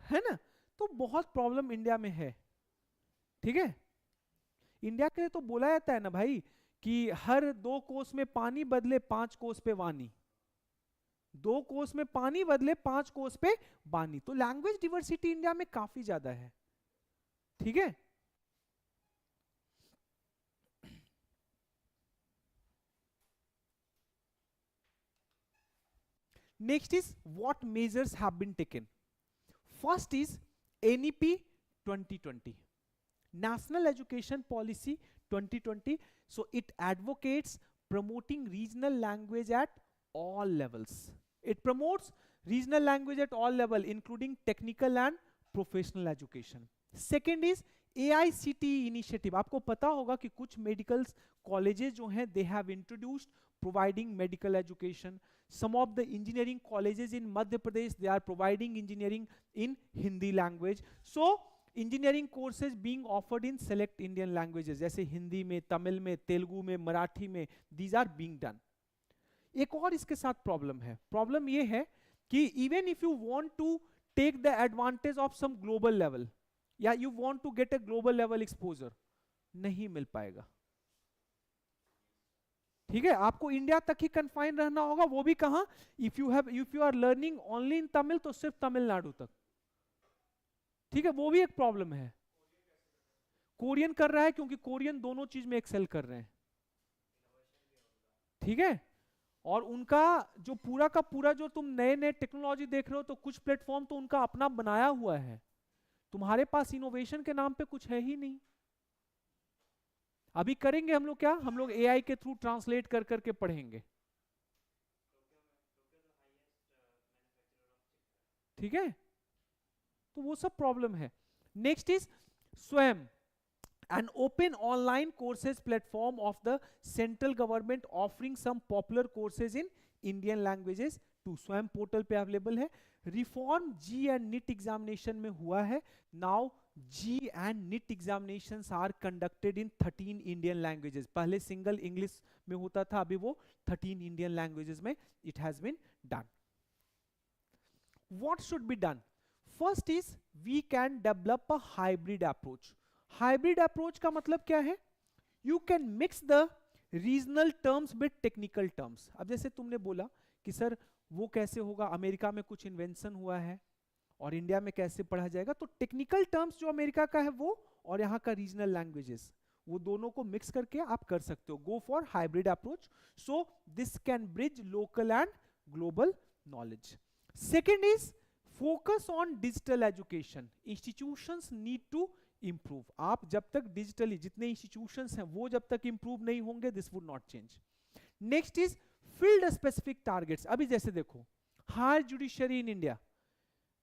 है ना? तो बहुत प्रॉब्लम इंडिया में है। ठीक है, इंडिया के लिए तो बोला जाता है ना भाई कि हर 2 कोस में पानी बदले 5 कोस पे वानी, 2 कोस में पानी बदले 5 कोस पे बानी। तो लैंग्वेज डिवर्सिटी इंडिया में काफी ज्यादा है। ठीक है, next is what measures have been taken. First is NEP 2020, National Education Policy 2020. So it advocates promoting regional language at all levels. It promotes regional language at all level, including technical and professional education. Second is AICTE initiative. आपको पता होगा कि कुछ medical colleges जो हैं they have introduced providing medical education. Some of the engineering colleges in Madhya Pradesh, they are providing engineering in Hindi language. So engineering courses being offered in select Indian languages, जैसे हिंदी में, तमिल में, तेलुगु में, मराठी में, these are being done. एक और इसके साथ problem है। प्रॉब्लम ये है कि even if you want to take the advantage of some global level, या you want to get a global level exposure, नहीं मिल पाएगा। ठीक है, आपको इंडिया तक ही कन्फाइन रहना होगा, वो भी कहां? If you are learning only in Tamil, तो सिर्फ तमिलनाडु तक। ठीक है, वो भी एक प्रॉब्लम है। कोरियन कर रहा है, क्योंकि कोरियन दोनों चीज में एक्सेल कर रहे हैं। ठीक है, और उनका जो पूरा का पूरा, जो तुम नए नए टेक्नोलॉजी देख रहे हो, तो कुछ प्लेटफॉर्म तो उनका अपना बनाया हुआ है, तुम्हारे पास इनोवेशन के नाम पे कुछ है ही नहीं। अभी करेंगे हम लोग क्या? हम लोग एआई के थ्रू ट्रांसलेट कर करके पढ़ेंगे। ठीक है, तो वो सब प्रॉब्लम है। नेक्स्ट इज स्वयं, an open online courses platform of the central government offering some popular courses in Indian languages to Swayam portal पे अवेलेबल है। Reform JEE and NEET examination में हुआ है। Now JEE and NEET examinations are conducted in 13 Indian languages. पहले single English में होता था, अभी वो 13 इंडियन लैंग्वेजेस में it has been done. What should be done? First is we can develop a hybrid approach. Hybrid approach का मतलब क्या है? You can mix the regional terms with technical terms. अब जैसे तुमने बोला कि सर वो कैसे होगा, अमेरिका में कुछ इन्वेंशन हुआ है और इंडिया में कैसे पढ़ा जाएगा, तो टेक्निकल टर्म्स जो अमेरिका का है वो, और यहाँ का रीजनल लैंग्वेजेस, वो दोनों को मिक्स करके आप कर सकते हो। Go for hybrid approach, so this can bridge local and global knowledge. Second is focus on digital education. Institutions need to improve. आप जब तक डिजिटली, जितने इंस्टीट्यूशंस हैं वो जब तक इंप्रूव नहीं होंगे, this would not change. Next is filled specific targets. अभी जैसे देखो, higher judiciary in India,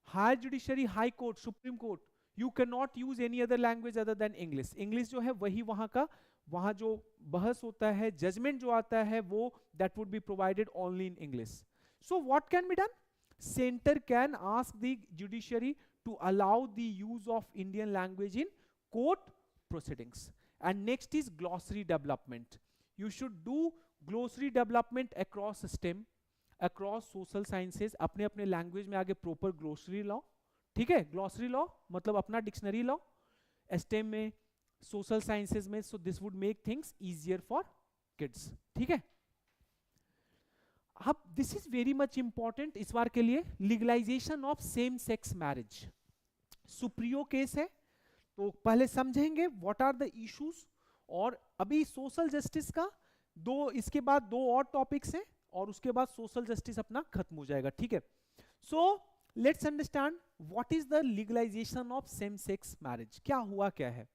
higher judiciary, high court, supreme court, you can not use any other language other than English. English जो है वही वहां का, वहां जो बहस होता है, जजमेंट जो आता है, वो that would be provided only in English. So what can be done? Centre can ask the judiciary to allow the use of Indian language in court proceedings. And next is glossary development. You should do glossary development across STEM, across social sciences. अपने अपने language में आगे proper glossary लाओ. ठीक है, glossary लाओ मतलब अपना डिक्शनरी लाओ, STEM में, सोशल साइंसेज में. सो this would make things easier for kids. ठीक है. अब this is very much important इस बार के लिए, legalisation of same sex marriage. Supriyo case है, तो पहले समझेंगे व्हाट आर द इश्यूज, और अभी सोशल जस्टिस का दो, इसके बाद दो और टॉपिक्स हैं, और उसके बाद सोशल जस्टिस अपना खत्म हो जाएगा. ठीक है. So let's understand what is the legalisation of same sex marriage. क्या हुआ क्या है?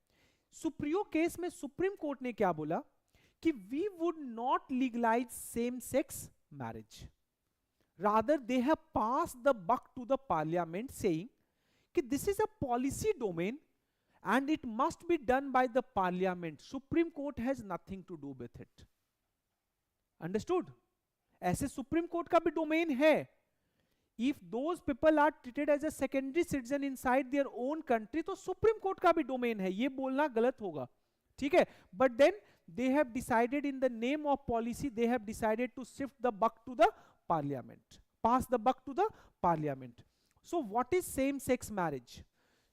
सुप्रियो केस में सुप्रीम कोर्ट ने क्या बोला कि we would not legalise same sex marriage. Rather, they have passed the buck to the parliament saying that this is a policy domain and it must be done by the parliament. Supreme Court has nothing to do with it. Understood? ऐसे Supreme Court का भी domain है. If those people are treated as a secondary citizen inside their own country, तो Supreme Court का भी domain है. ये बोलना गलत होगा. ठीक है. But then they have decided, in the name of policy, they have decided to shift the buck to the parliament, pass the buck to the parliament. So what is same sex marriage?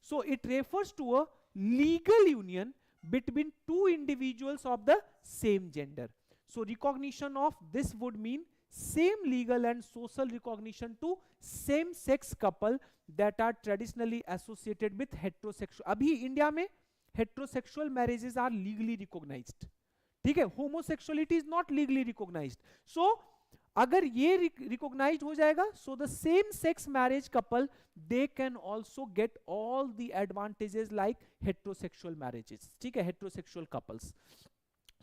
So it refers to a legal union between two individuals of the same gender. So recognition of this would mean same legal and social recognition to same sex couple that are traditionally associated with heterosexual. अभी India में heterosexual marriages are legally recognized. ठीक है, homosexuality is not legally recognised. सो अगर ये recognised हो जाएगा, so the same sex marriage couple they can also get all the advantages like heterosexual marriages. ठीक है, हेटेरोसेक्सुअल कपल्स.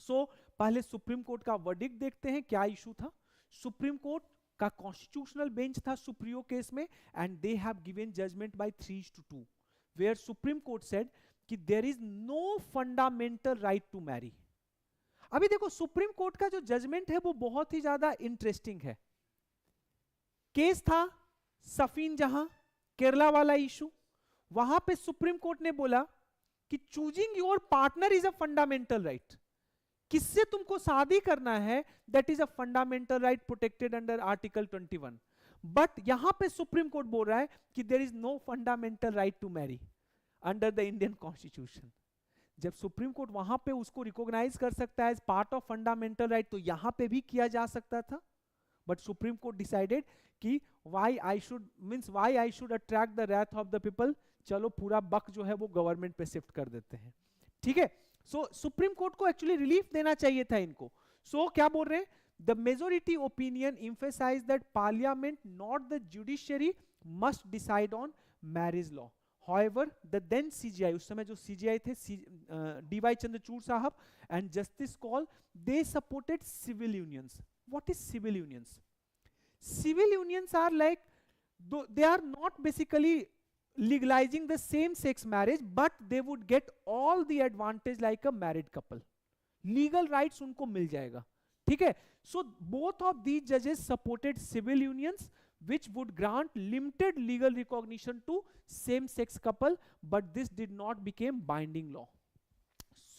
सो पहले सुप्रीम कोर्ट का वर्डिक्ट देखते हैं, क्या इशू था. सुप्रीम कोर्ट का कॉन्स्टिट्यूशनल बेंच था सुप्रियो केस में, and they have given judgement by 3-2, where Supreme court said कि there is no fundamental right to marry. अभी देखो, सुप्रीम कोर्ट का जो जजमेंट है वो बहुत ही ज्यादा इंटरेस्टिंग है. केस था सफीन जहां, केरला वाला इशू. वहां पे सुप्रीम कोर्ट ने बोला कि choosing your partner is a fundamental right. किससे तुमको शादी करना है, that is a fundamental right protected under article 21. But यहां पे सुप्रीम कोर्ट बोल रहा है कि there is no fundamental right to marry under the Indian constitution. जब सुप्रीम कोर्ट वहां पे उसको रिकॉग्नाइज कर सकता है as part of fundamental right, तो यहां पे भी किया जा सकता था. बट सुप्रीम कोर्ट डिसाइडेड कि why I should attract the wrath of the people. चलो पूरा बक जो है वो गवर्नमेंट पे शिफ्ट कर देते हैं. ठीक है. सो सुप्रीम कोर्ट को एक्चुअली रिलीफ देना चाहिए था इनको. सो क्या बोल रहे हैं, the majority opinion emphasized that parliament not the judiciary must decide on marriage law. However, the then CGI, उस समय जो CGI थे, D.Y. चंद्रचूड़ साहब and Justice Call, they supported civil unions. What is civil unions? Civil unions are like, they are not basically legalizing the same sex marriage, but they would get all the advantage like a married couple. Legal rights उनको मिल जाएगा. ठीक है. So both of these judges supported civil unions which would grant limited legal recognition to same sex couple, but this did not become binding law.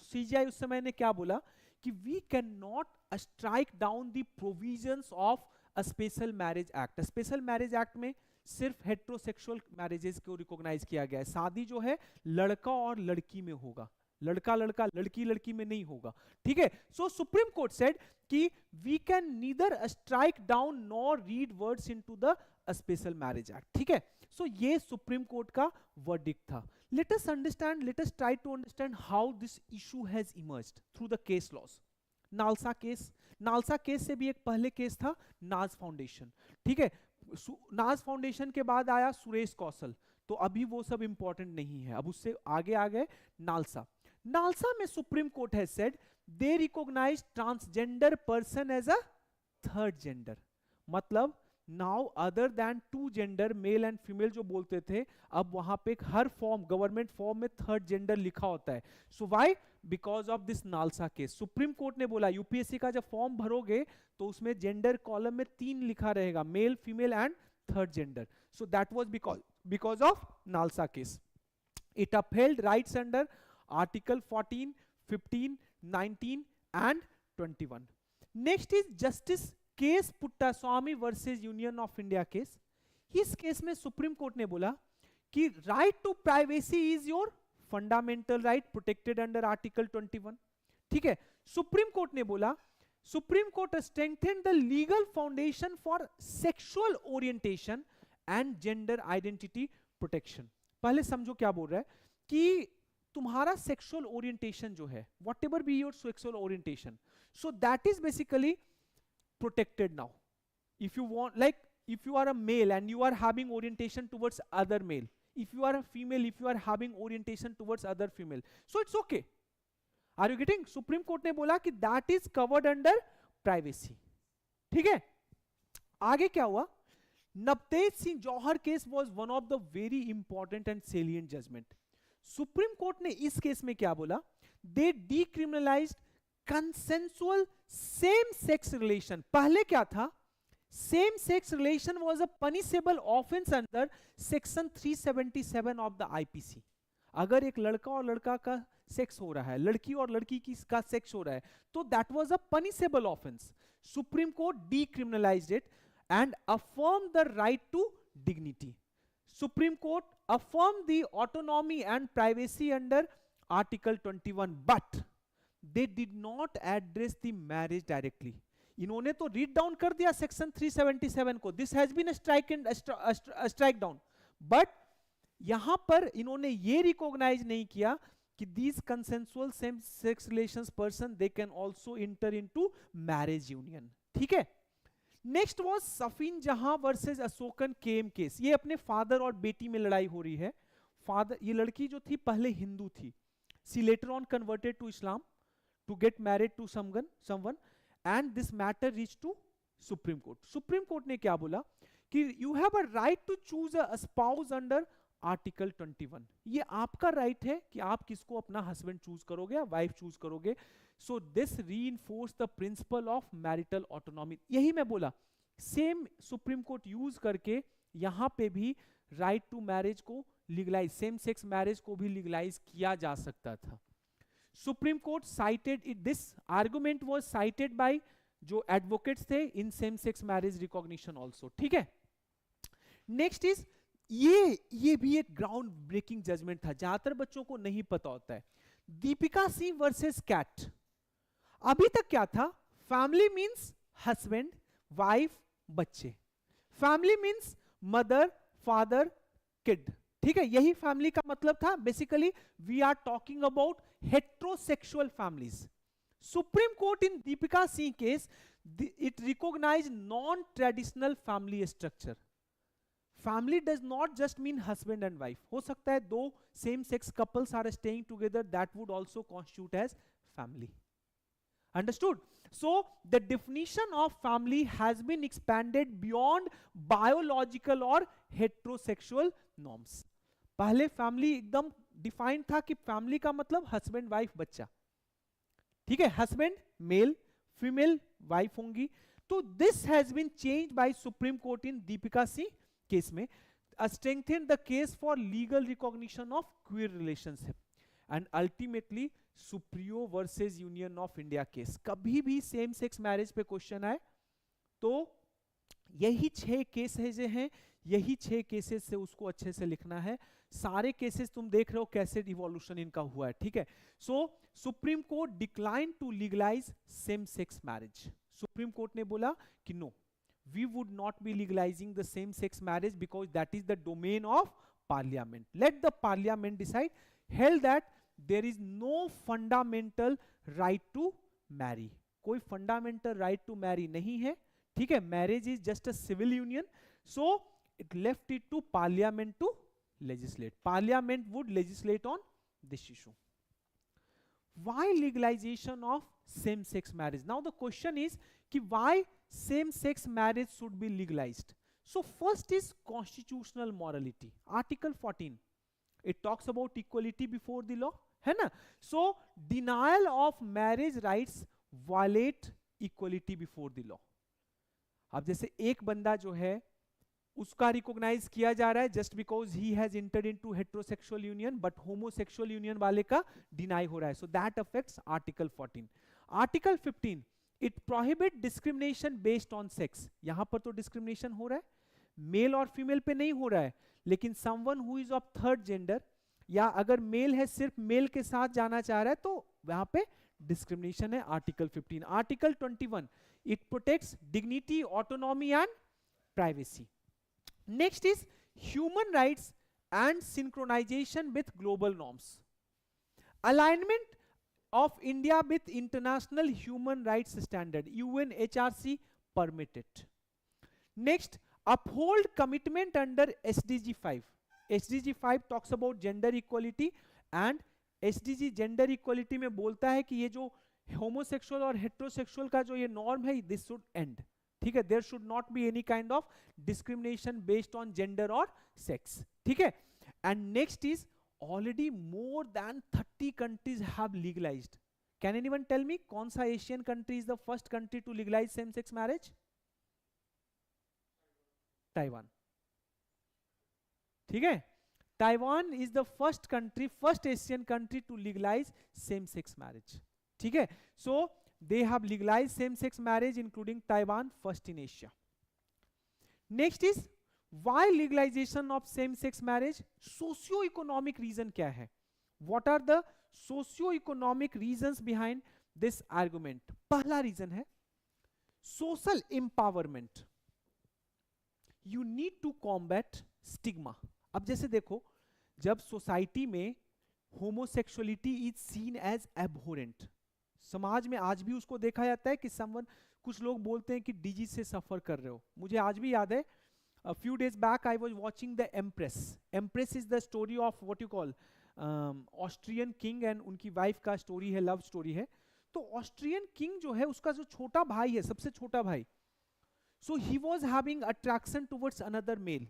CGI उस समय ने क्या बोला कि we cannot strike down the provisions of a special marriage act. A special marriage act में सिर्फ heterosexual marriages को recognise किया गया है. शादी जो है लड़का और लड़की में होगा, लड़का लड़का लड़की लड़की में नहीं होगा. ठीक है. सो सुप्रीम कोर्ट सेड कि we can neither strike down nor read words into the special marriage act. ठीक है. सो ये सुप्रीम कोर्ट का वर्डिक्ट था. Let us understand, let us try to understand how this issue has emerged through the case laws. NALSA case, NALSA case से भी एक पहले case था नाज फाउंडेशन. ठीक है. नाज फाउंडेशन के बाद आया सुरेश कौशल, तो अभी वो सब इंपॉर्टेंट नहीं है. अब उससे आगे आ गए नालसा. नालसा में supreme Court has said they recognise transgender person as a third gender, मतलब now other than two gender male and female जो बोलते थे, अब वहां पे हर फॉर्म गवर्नमेंट फॉर्म में थर्ड जेंडर लिखा होता है. So why? Because of this NALSA case. Supreme court ने बोला यूपीएससी का जब फॉर्म भरोगे तो उसमें जेंडर कॉलम में 3 लिखा रहेगा, male female and third gender. So that was because of NALSA case. It upheld rights under article 14, 15, 19 and 21. Next is justice case Puttaswamy versus union of India case. इस case में supreme court ने बोला कि right to privacy is your fundamental right protected under article 21. ठीक है, supreme court ने बोला, supreme court strengthened the legal foundation for sexual orientation and gender identity protection. पहले समझो क्या बोल रहा है कि तुम्हारा सेक्सुअल ओरिएंटेशन जो है, what ever be your sexual orientation, so that is basically protected now. If you want, like if you are a male and you are having orientation towards other male, if you are a female, if you are having orientation towards other female, so it's okay. Are you getting? Supreme Court ने बोला कि that is covered under privacy. ठीक है, आगे क्या हुआ? Navtej Singh Johar case was one of the very important and salient judgment. Supreme court ने इस केस में क्या बोला? They decriminalized consensual same sex relation. पहले क्या था? Same sex relation was a punishable offence under section 377 of the IPC. अगर एक लड़का और लड़का का सेक्स हो रहा है, लड़की और लड़की की का सेक्स हो रहा है, तो that was a punishable offence. Supreme court decriminalised it and affirm the right to dignity. Supreme court affirm the autonomy and privacy under article 21, but they did not address the marriage directly. इन्होंने तो read down कर दिया section 377 को, this has been strike down, but यहां पर इन्होंने ये recognise नहीं किया कि these consensual same sex relations person they can also enter into marriage union. ठीक है, नेक्स्ट वाज सफीन जहां वर्सेस अशोकन केम केस. ये अपने फादर और बेटी में लड़ाई हो रही है. फादर, ये लड़की जो थी पहले हिंदू थी, she later on converted to Islam to get married to someone and this matter reached to Supreme Court. Supreme Court ने क्या बोला कि you have a right to choose a spouse under Article 21. ये आपका राइट है कि आप किसको अपना हस्बैंड चूज करोगे या वाइफ चूज करोगे. So this reinforce the principle of marital autonomy. यही मैं बोला, सेम सुप्रीम कोर्ट यूज करके यहां पे भी राइट टू मैरिज को लीगलाइज, सेम सेक्स मैरिज को भी लीगलाइज किया जा सकता था. Supreme court cited it, this argument was cited by जो एडवोकेट्स थे in same sex marriage recognition also. ठीक है, नेक्स्ट इज ये भी एक ग्राउंड ब्रेकिंग जजमेंट था, ज्यादातर बच्चों को नहीं पता होता है. Deepika Singh versus CAT. अभी तक क्या था? फैमिली मींस हस्बैंड, वाइफ, बच्चे. Family means mother, father, kid. ठीक है, यही फैमिली का मतलब था. Basically we are talking about heterosexual families. Supreme court in Deepika Singh case it recognise non traditional family structure. Family does not just mean husband and wife. हो सकता है दो same sex couples are staying together, that would also constitute as family. Understood? So the definition of family has been expanded beyond biological or heterosexual norms. पहले family एकदम defined था कि family का मतलब हस्बैंड, वाइफ, बच्चा. ठीक है, husband mail, female wife होंगी. तो this has been changed by supreme court in Deepika Singh case में, strengthened the case for legal recognition of queer relationship. And ultimately Supriyo versus union of India case. कभी भी same sex marriage पे question आए तो यही 6 cases हैं, यही 6 केसेस से उसको अच्छे से लिखना है. सारे केसेस तुम देख रहे हो कैसे इवोल्यूशन इनका हुआ है. ठीक है, so supreme court decline to legalise same sex marriage. Supreme court ने बोला कि no, we would not be legalising the same sex marriage because that is the domain of parliament. Let the parliament decide. Held that there is no fundamental right to marry. कोई fundamental right to marry नहीं है. ठीक है, marriage is just a civil union. So it left it to parliament to legislate. Parliament would legislate on this issue. Why legalization of same sex marriage? Now the question is कि why same sex marriage should be legalized? So first is constitutional morality. Article 14, it talks about equality before the law, है ना? So denial of marriage rights violate equality before the law. अब जैसे एक बंदा जो है उसका रिकॉग्नाइज किया जा रहा है just because he has entered into heterosexual union, but homosexual union वाले का डिनाई हो रहा है. So that affects article 14. Article 15, it prohibit discrimination based on sex. यहां पर तो डिस्क्रिमिनेशन हो रहा है, मेल और फीमेल पे नहीं हो रहा है, लेकिन someone who is of third gender या अगर मेल है सिर्फ मेल के साथ जाना चाह रहा है तो वहां पे डिस्क्रिमिनेशन है. Article 15. Article 21, it protects dignity, autonomy and privacy. Next is human rights and synchronization with global norms. Alignment of India with international human rights standard, UNHRC permitted. Next, uphold commitment under SDG 5. SDG 5 talks about gender equality and SDG gender equality में बोलता है कि ये जो homosexual और heterosexual का जो ये norm है, this should end. ठीक है, there should not be any kind of discrimination based on gender और सेक्स. ठीक है. And next is already more than 30 countries have legalised. Can anyone tell me कौन सा Asian country is the first country to legalise same sex marriage? Taiwan. ठीक है, Taiwan is the first country, first Asian country to legalise same sex marriage. ठीक है. सो they have legalized same-sex marriage including Taiwan, first in Asia. Next is why legalization of same-sex marriage? Socio-economic reason क्या है? What are the socio-economic reasons behind this argument? पहला reason है social empowerment. You need to combat stigma. अब जैसे देखो, जब society में homosexuality is seen as abhorrent, समाज में आज भी उसको देखा जाता है कि समवन, कुछ लोग बोलते हैं कि डिजीज से सफर कर रहे हो. मुझे आज भी याद है, a few days back I was watching the Empress. Empress is the story of what you call Austrian king and उनकी वाइफ का स्टोरी है, लव स्टोरी है. तो ऑस्ट्रियन किंग जो है उसका जो छोटा भाई है, सबसे छोटा भाई, so he was having attraction towards another male.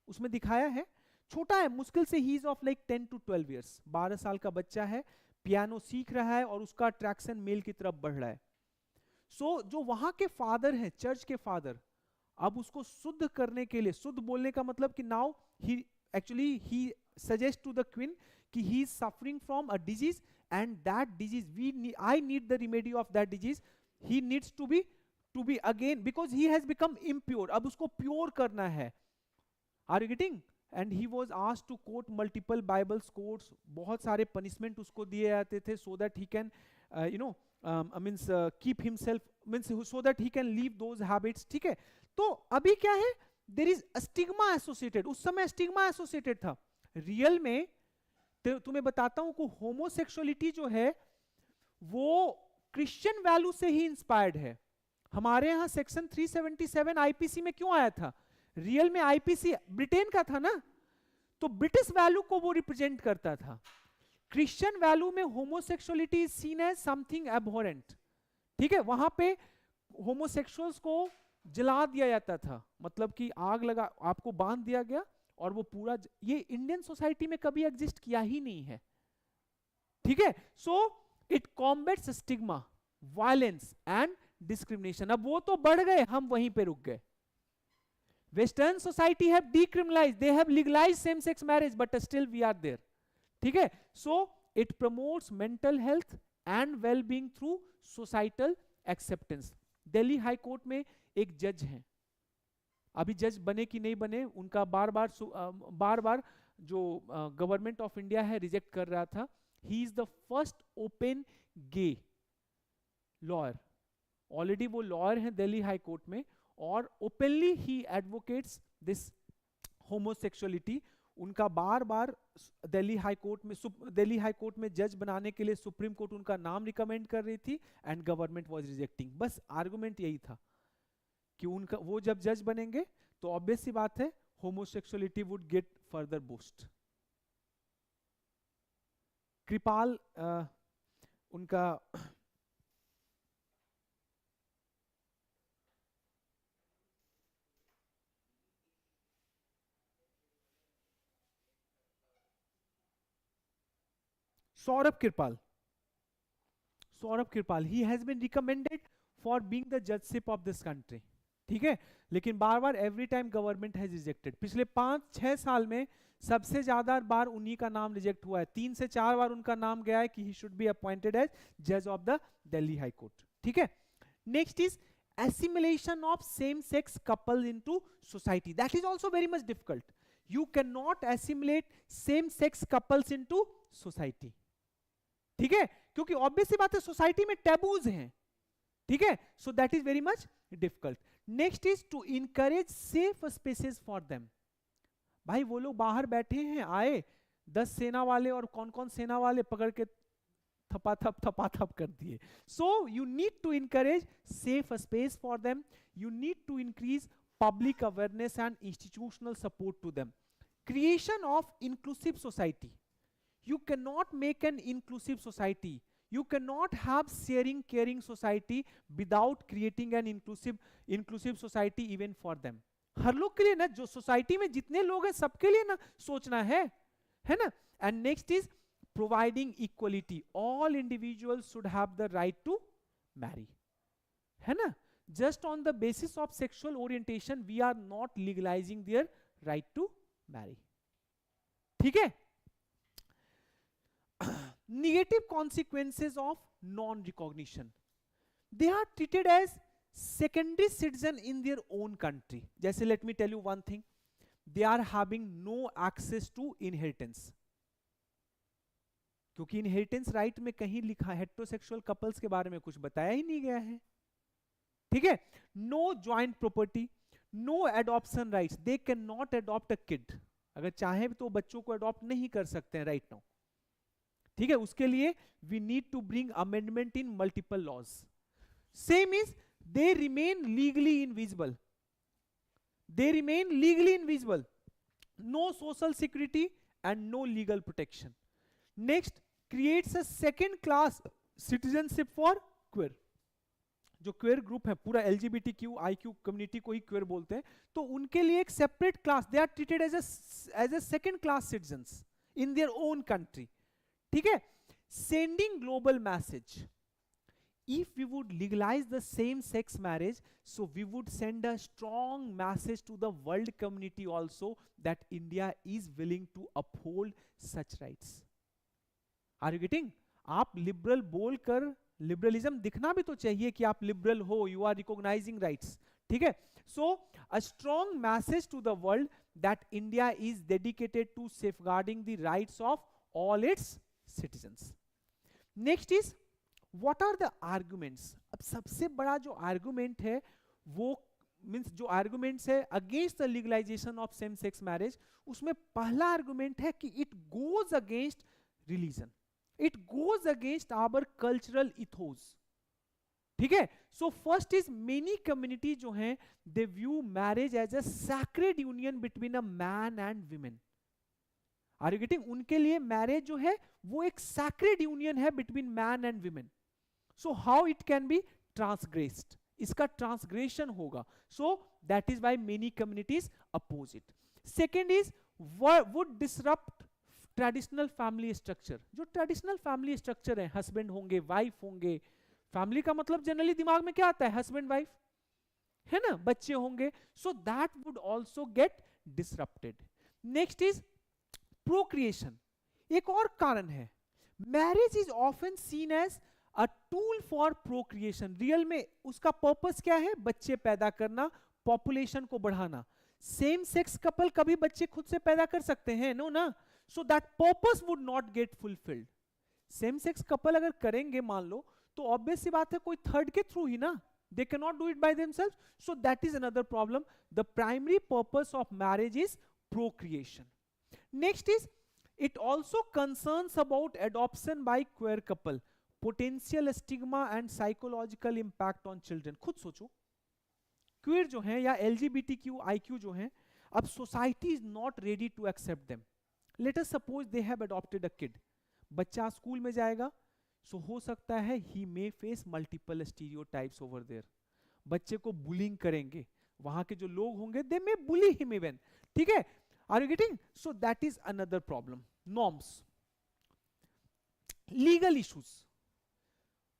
उसमें दिखाया है, छोटा है मुश्किल से, he is of like 10 to 12 years, 12 साल का बच्चा है, पियानो सीख रहा है और उसका अट्रैक्शन मेल की तरफ बढ़ रहा है. सो जो वहां के फादर हैं, चर्च के फादर, अब उसको शुद्ध करने के लिए, शुद्ध बोलने का मतलब कि now he suggest to the queen कि he is suffering from a disease and that disease I need the remedy of that disease. He needs to be again because he has become impure. अब उसको pure करना है. Are you getting? And he was asked to quote multiple Bibles quotes. बहुत सारे punishment उसको दिए जाते थे so that he can means keep himself, means so that he can leave those habits. ठीक है. तो अभी क्या है, देयर इज स्टिग्मा एसोसिएटेड. उस समय स्टिग्मा एसोसिएटेड था. रियल में तुम्हें बताता हूं कि होमोसेक्सुअलिटी जो है वो क्रिश्चियन वैल्यू से ही इंस्पायर्ड है. हमारे यहां सेक्शन 377 आईपीसी में क्यों आया था? रियल में आईपीसी ब्रिटेन का था ना, तो ब्रिटिश वैल्यू को वो रिप्रेजेंट करता था. क्रिश्चियन वैल्यू में homosexuality is seen as something abhorrent. ठीक है. वहां पे होमोसेक्सुअल्स को जला दिया जाता था, मतलब कि आग लगा, आपको बांध दिया गया और वो पूरा, ये इंडियन सोसाइटी में कभी एग्जिस्ट किया ही नहीं है. ठीक है. So it combats stigma, violence and discrimination. अब वो तो बढ़ गए, हम वहीं पे रुक गए. Western society have decriminalized, they have legalized same-sex marriage, but still we are there. ठीक है. So it promotes mental health and well-being through societal acceptance. Delhi high court में एक जज हैं, अभी जज बने कि नहीं बने, उनका बार बार जो गवर्नमेंट ऑफ इंडिया है रिजेक्ट कर रहा था. He is the first open gay lawyer. Already वो लॉयर हैं दिल्ली हाई कोर्ट में और openly he advocates this homosexuality. उनका बार बार दिल्ली हाई कोर्ट में जज बनाने के लिए सुप्रीम कोर्ट उनका नाम रिकमेंड कर रही थी एंड गवर्नमेंट वाज रिजेक्टिंग. बस आर्गुमेंट यही था कि उनका, वो जब जज बनेंगे तो ऑब्वियस सी बात है homosexuality would get further boost. Kirpal उनका Saurabh Kirpal, Saurabh Kirpal, he has been recommended for being the judgeship of this country, ठीक है, लेकिन बार बार every time government has rejected. पिछले 5-6 साल में सबसे ज्यादा बार उन्हीं का नाम रिजेक्ट हुआ है, 3 से 4 बार उनका नाम गया है कि he should be appointed as जज of the Delhi high court, ठीक है। Next is assimilation of same sex couples into society, that is also very much difficult. You cannot assimilate same sex couples into society, ठीक है, क्योंकि obvious सी बात है society में टैबूज हैं, ठीक है, so that is very much difficult. Next is to encourage safe spaces for them. भाई वो लोग बाहर बैठे हैं, आए 10 सेना वाले और कौन कौन सेना वाले पकड़ के थपाथप कर दिए। So you need to encourage safe space for them, you need to increase public awareness and institutional support to them. Creation of inclusive society. You cannot make an inclusive society, you cannot have sharing caring society without creating an inclusive society even for them. हर लोग के लिए ना, जो society में जितने लोग हैं सबके लिए ना सोचना है ना। And next is providing equality, all individuals should have the right to marry, है ना। Just on the basis of sexual orientation we are not legalizing their right to marry, ठीक है। Negative consequences of non recognition, they are treated as secondary citizen in their own country. जैसे let me tell you one thing, they are having no access to inheritance, क्योंकि inheritance right में कहीं लिखा heterosexual couples के बारे में कुछ बताया ही नहीं गया है, ठीक है। No joint property, no adoption rights, they can not adopt a kid, अगर चाहे तो बच्चों को एडॉप्ट नहीं कर सकते हैं राइट नाउ, ठीक है। उसके लिए we need to bring amendment in multiple laws. Same is they remain legally invisible, they remain legally invisible, no social security and no legal protection. Next, creates a second class citizenship for queer, जो queer group है, पूरा LGBTQIQ community को ही क्वेर बोलते हैं, तो उनके लिए एक separate class, they are treated as a second class citizens in their own country, ठीक है। Sending global message, if we would legalise the same sex marriage, so we would send a strong message to the world community also that India is willing to uphold such rights. Are you getting? आप liberal बोलकर liberalism दिखना भी तो चाहिए कि आप liberal हो, you are recognising rights, ठीक है। So a strong message to the world that India is dedicated to safeguarding the rights of all its citizens. Next is what are the arguments. अब सबसे बड़ा जो आर्गुमेंट है वो means जो arguments है against the legalisation of same sex marriage, उसमें पहला आर्गुमेंट है कि it goes against religion, it goes against our cultural ethos, ठीक है। so first is many community जो हैं they view marriage as a sacred union between a man and women. are you getting? उनके लिए marriage जो है वो एक sacred union है between man and women. so how it can be transgressed, इसका transgression होगा, so that is why many communities oppose it. second is would disrupt traditional family structure, जो ट्रेडिशनल फैमिली स्ट्रक्चर है, husband होंगे, wife होंगे, family का मतलब generally दिमाग में क्या आता है, हस्बैंड वाइफ, है ना, बच्चे होंगे, so that would also get disrupted. Next is procreation. एक और कारण है, marriage is often seen as a tool for procreation. Real में उसका पर्पस क्या है, बच्चे पैदा करना, पॉपुलेशन को बढ़ाना. सेम सेक्स कपल कभी बच्चे खुद से पैदा कर सकते हैं, नो ना, so that purpose would not gate fulfilled. Same sex couple अगर करेंगे मान लो, तो ऑब्वियस सी बात है कोई थर्ड के थ्रू ही ना, they cannot do it by themselves, so that is another problem. The primary purpose of marriage is procreation. Next is it also concerns about adoption by queer couple, potential stigma and psychological impact on children. खुद सोचो, क्वेर जो हैं या LGBTQIQ जो हैं, अब society is not ready to accept them. Let us suppose they have adopted a kid. बच्चा school में जाएगा, सो हो सकता है he may face multiple stereotypes over there. बच्चे को बुलिंग करेंगे, वहां के जो लोग होंगे दे मे बुली हिम इवन, ठीक है. Are you getting? So that is another problem. Norms. Legal issues,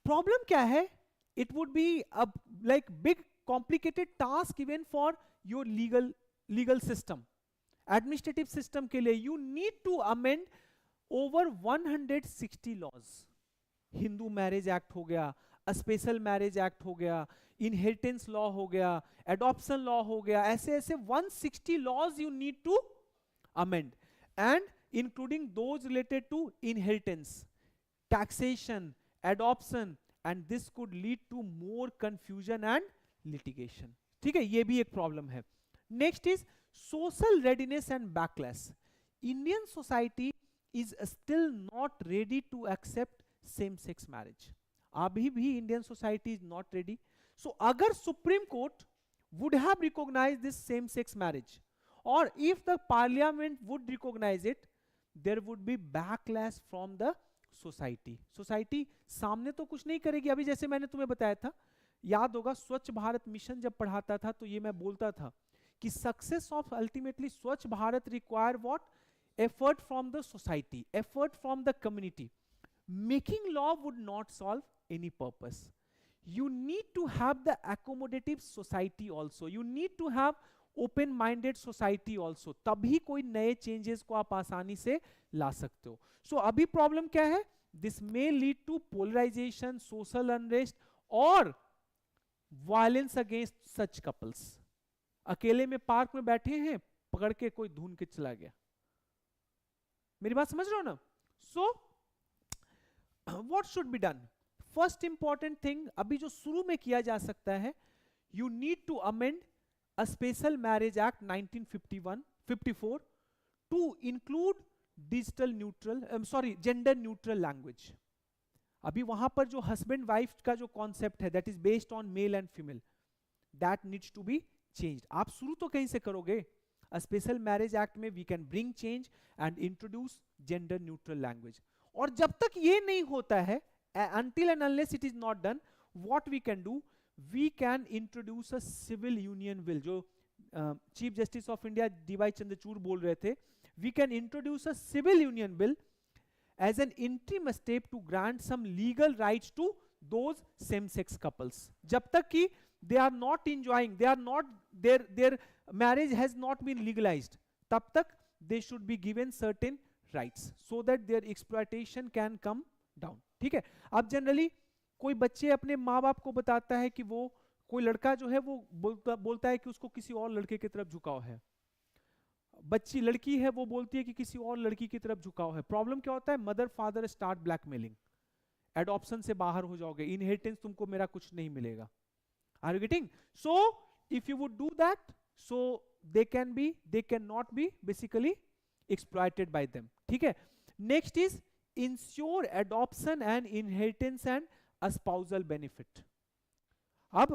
problem क्या है, it would be a like big complicated task even for your legal system, administrative system के लिए you need to amend over 160 laws. Hindu marriage act हो गया, special marriage act हो गया, inheritance law हो गया, एडॉप्शन लॉ हो गया, ऐसे ऐसे 160 laws you need to amend, and including those related to inheritance, taxation, adoption, and this could lead to more confusion and litigation. ठीक है, ये भी एक प्रॉब्लम है। Next is social readiness and backlash. Indian society is still not ready to accept same sex marriage. अभी भी Indian society is not ready. So अगर supreme court would have recognised this same sex marriage, और if the parliament would recognise it, there would be backlash from the society. Society सामने तो कुछ नहीं करेगी। अभी जैसे मैंने तुम्हें बताया था, याद होगा स्वच्छ भारत मिशन जब पढ़ाता था तो ये मैं बोलता था कि सक्सेस ऑफ अल्टीमेटली स्वच्छ Bharat require what, effort from the society, effort from the community. Making law would not solve any purpose. You need to have the accommodative society also, you need to have open minded society also, तभी कोई नए changes को आप आसानी से ला सकते हो। सो अभी प्रॉब्लम क्या है, this may lead to polarisation, social unrest और वायलेंस अगेंस्ट सच कपल्स। अकेले में पार्क में बैठे हैं, पकड़ के कोई धून के चला गया। मेरी बात समझ रहे हो ना? So what should be done? First important thing अभी जो शुरू में किया जा सकता है, you need to amend a special marriage act 1954 to include digital neutral gender neutral language. अभी वहां पर जो हस्बैंड वाइफ का जो कॉन्सेप्ट है, that is based on male and female, that needs to be changed. आप शुरू तो कहीं से करोगे, अ स्पेशल मैरिज एक्ट में we can bring change and introduce gender neutral language. और जब तक ये नहीं होता है, until and unless it is not done, what we can do, we can introduce a civil union bill, जो chief justice of India D.Y.. Chandrachud बोल रहे थे, we can introduce a civil union bill as an interim step to grant some legal rights to those same sex couples. जब तक कि they are not enjoying, they are not, their marriage has not been legalized, तब तक they should be given certain rights so that their exploitation can come down. ठीक है, अब generally कोई बच्चे अपने माँ बाप को बताता है कि वो कोई लड़का जो है वो बोलता है कि उसको किसी और लड़के की तरफ झुकाव है, बच्ची लड़की है वो बोलती है कि किसी और लड़की की तरफ झुकाव है। प्रॉब्लम क्या होता है, mother father start blackmailing, adoption से बाहर हो जाओगे, इनहेरिटेंस तुमको मेरा कुछ नहीं मिलेगा। Are you getting? So if you would do that, so they can not be basically exploited by them. ठीक है, next is ensure adoption and inheritance and a spousal benefit. अब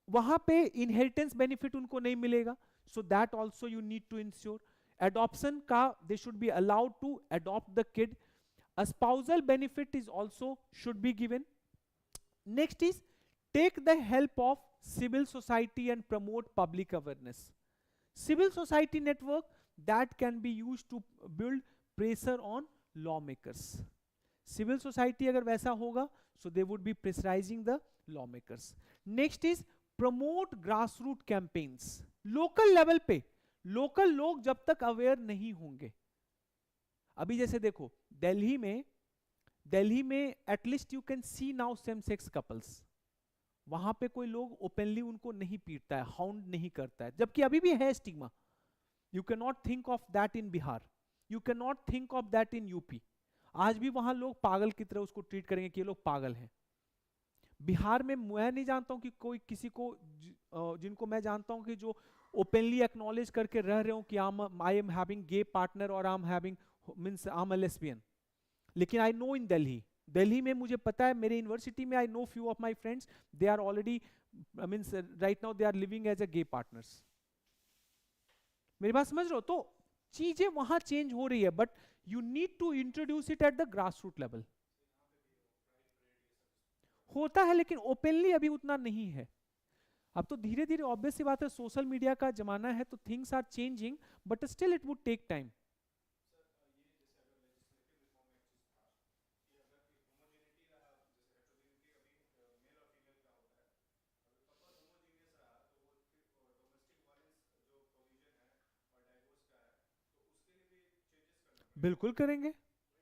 वहां पे inheritance benefit उनको नहीं मिलेगा, so that also you need to ensure. Adoption का they should be allowed to adopt the kid. A spousal benefit is also should be given. Next is take the help of civil society and promote public awareness. Civil society network that can be used to build pressure on law makers. Civil society अगर वैसा होगा, so they would be pressurising the law makers. Next is promote grass root campaigns. Local level पे local लोग जब तक aware नहीं होंगे, अभी जैसे देखो दिल्ली में at least you can see now same sex couples, वहां पे कोई लोग ओपनली उनको नहीं पीटता है, हाउंड नहीं करता है, जबकि अभी भी है stigma. You can not think of that in Bihar, you can not think of that in UP. आज भी वहां लोग पागल की तरह उसको ट्रीट करेंगे कि ये लोग पागल हैं। बिहार में मैं नहीं जानता हूं कि कोई किसी को, जिनको मैं जानता हूं कि जो ओपनली एक्नॉलेज करके रह रहे हो कि I am having gay partner और I am having means I am a lesbian. लेकिन आई नो इन दिल्ली में मुझे पता है, मेरे यूनिवर्सिटी में I know few of my friends, they are already means right now they are living as a gay partners. मेरी बात समझ रहे हो? तो चीजें वहां चेंज हो रही है, but you need to introduce it at the grass root level. होता है लेकिन ओपनली अभी उतना नहीं है। अब तो धीरे धीरे ऑब्वियस सी बात है, सोशल मीडिया का जमाना है, तो things are changing, but still it would take time. बिल्कुल करेंगे,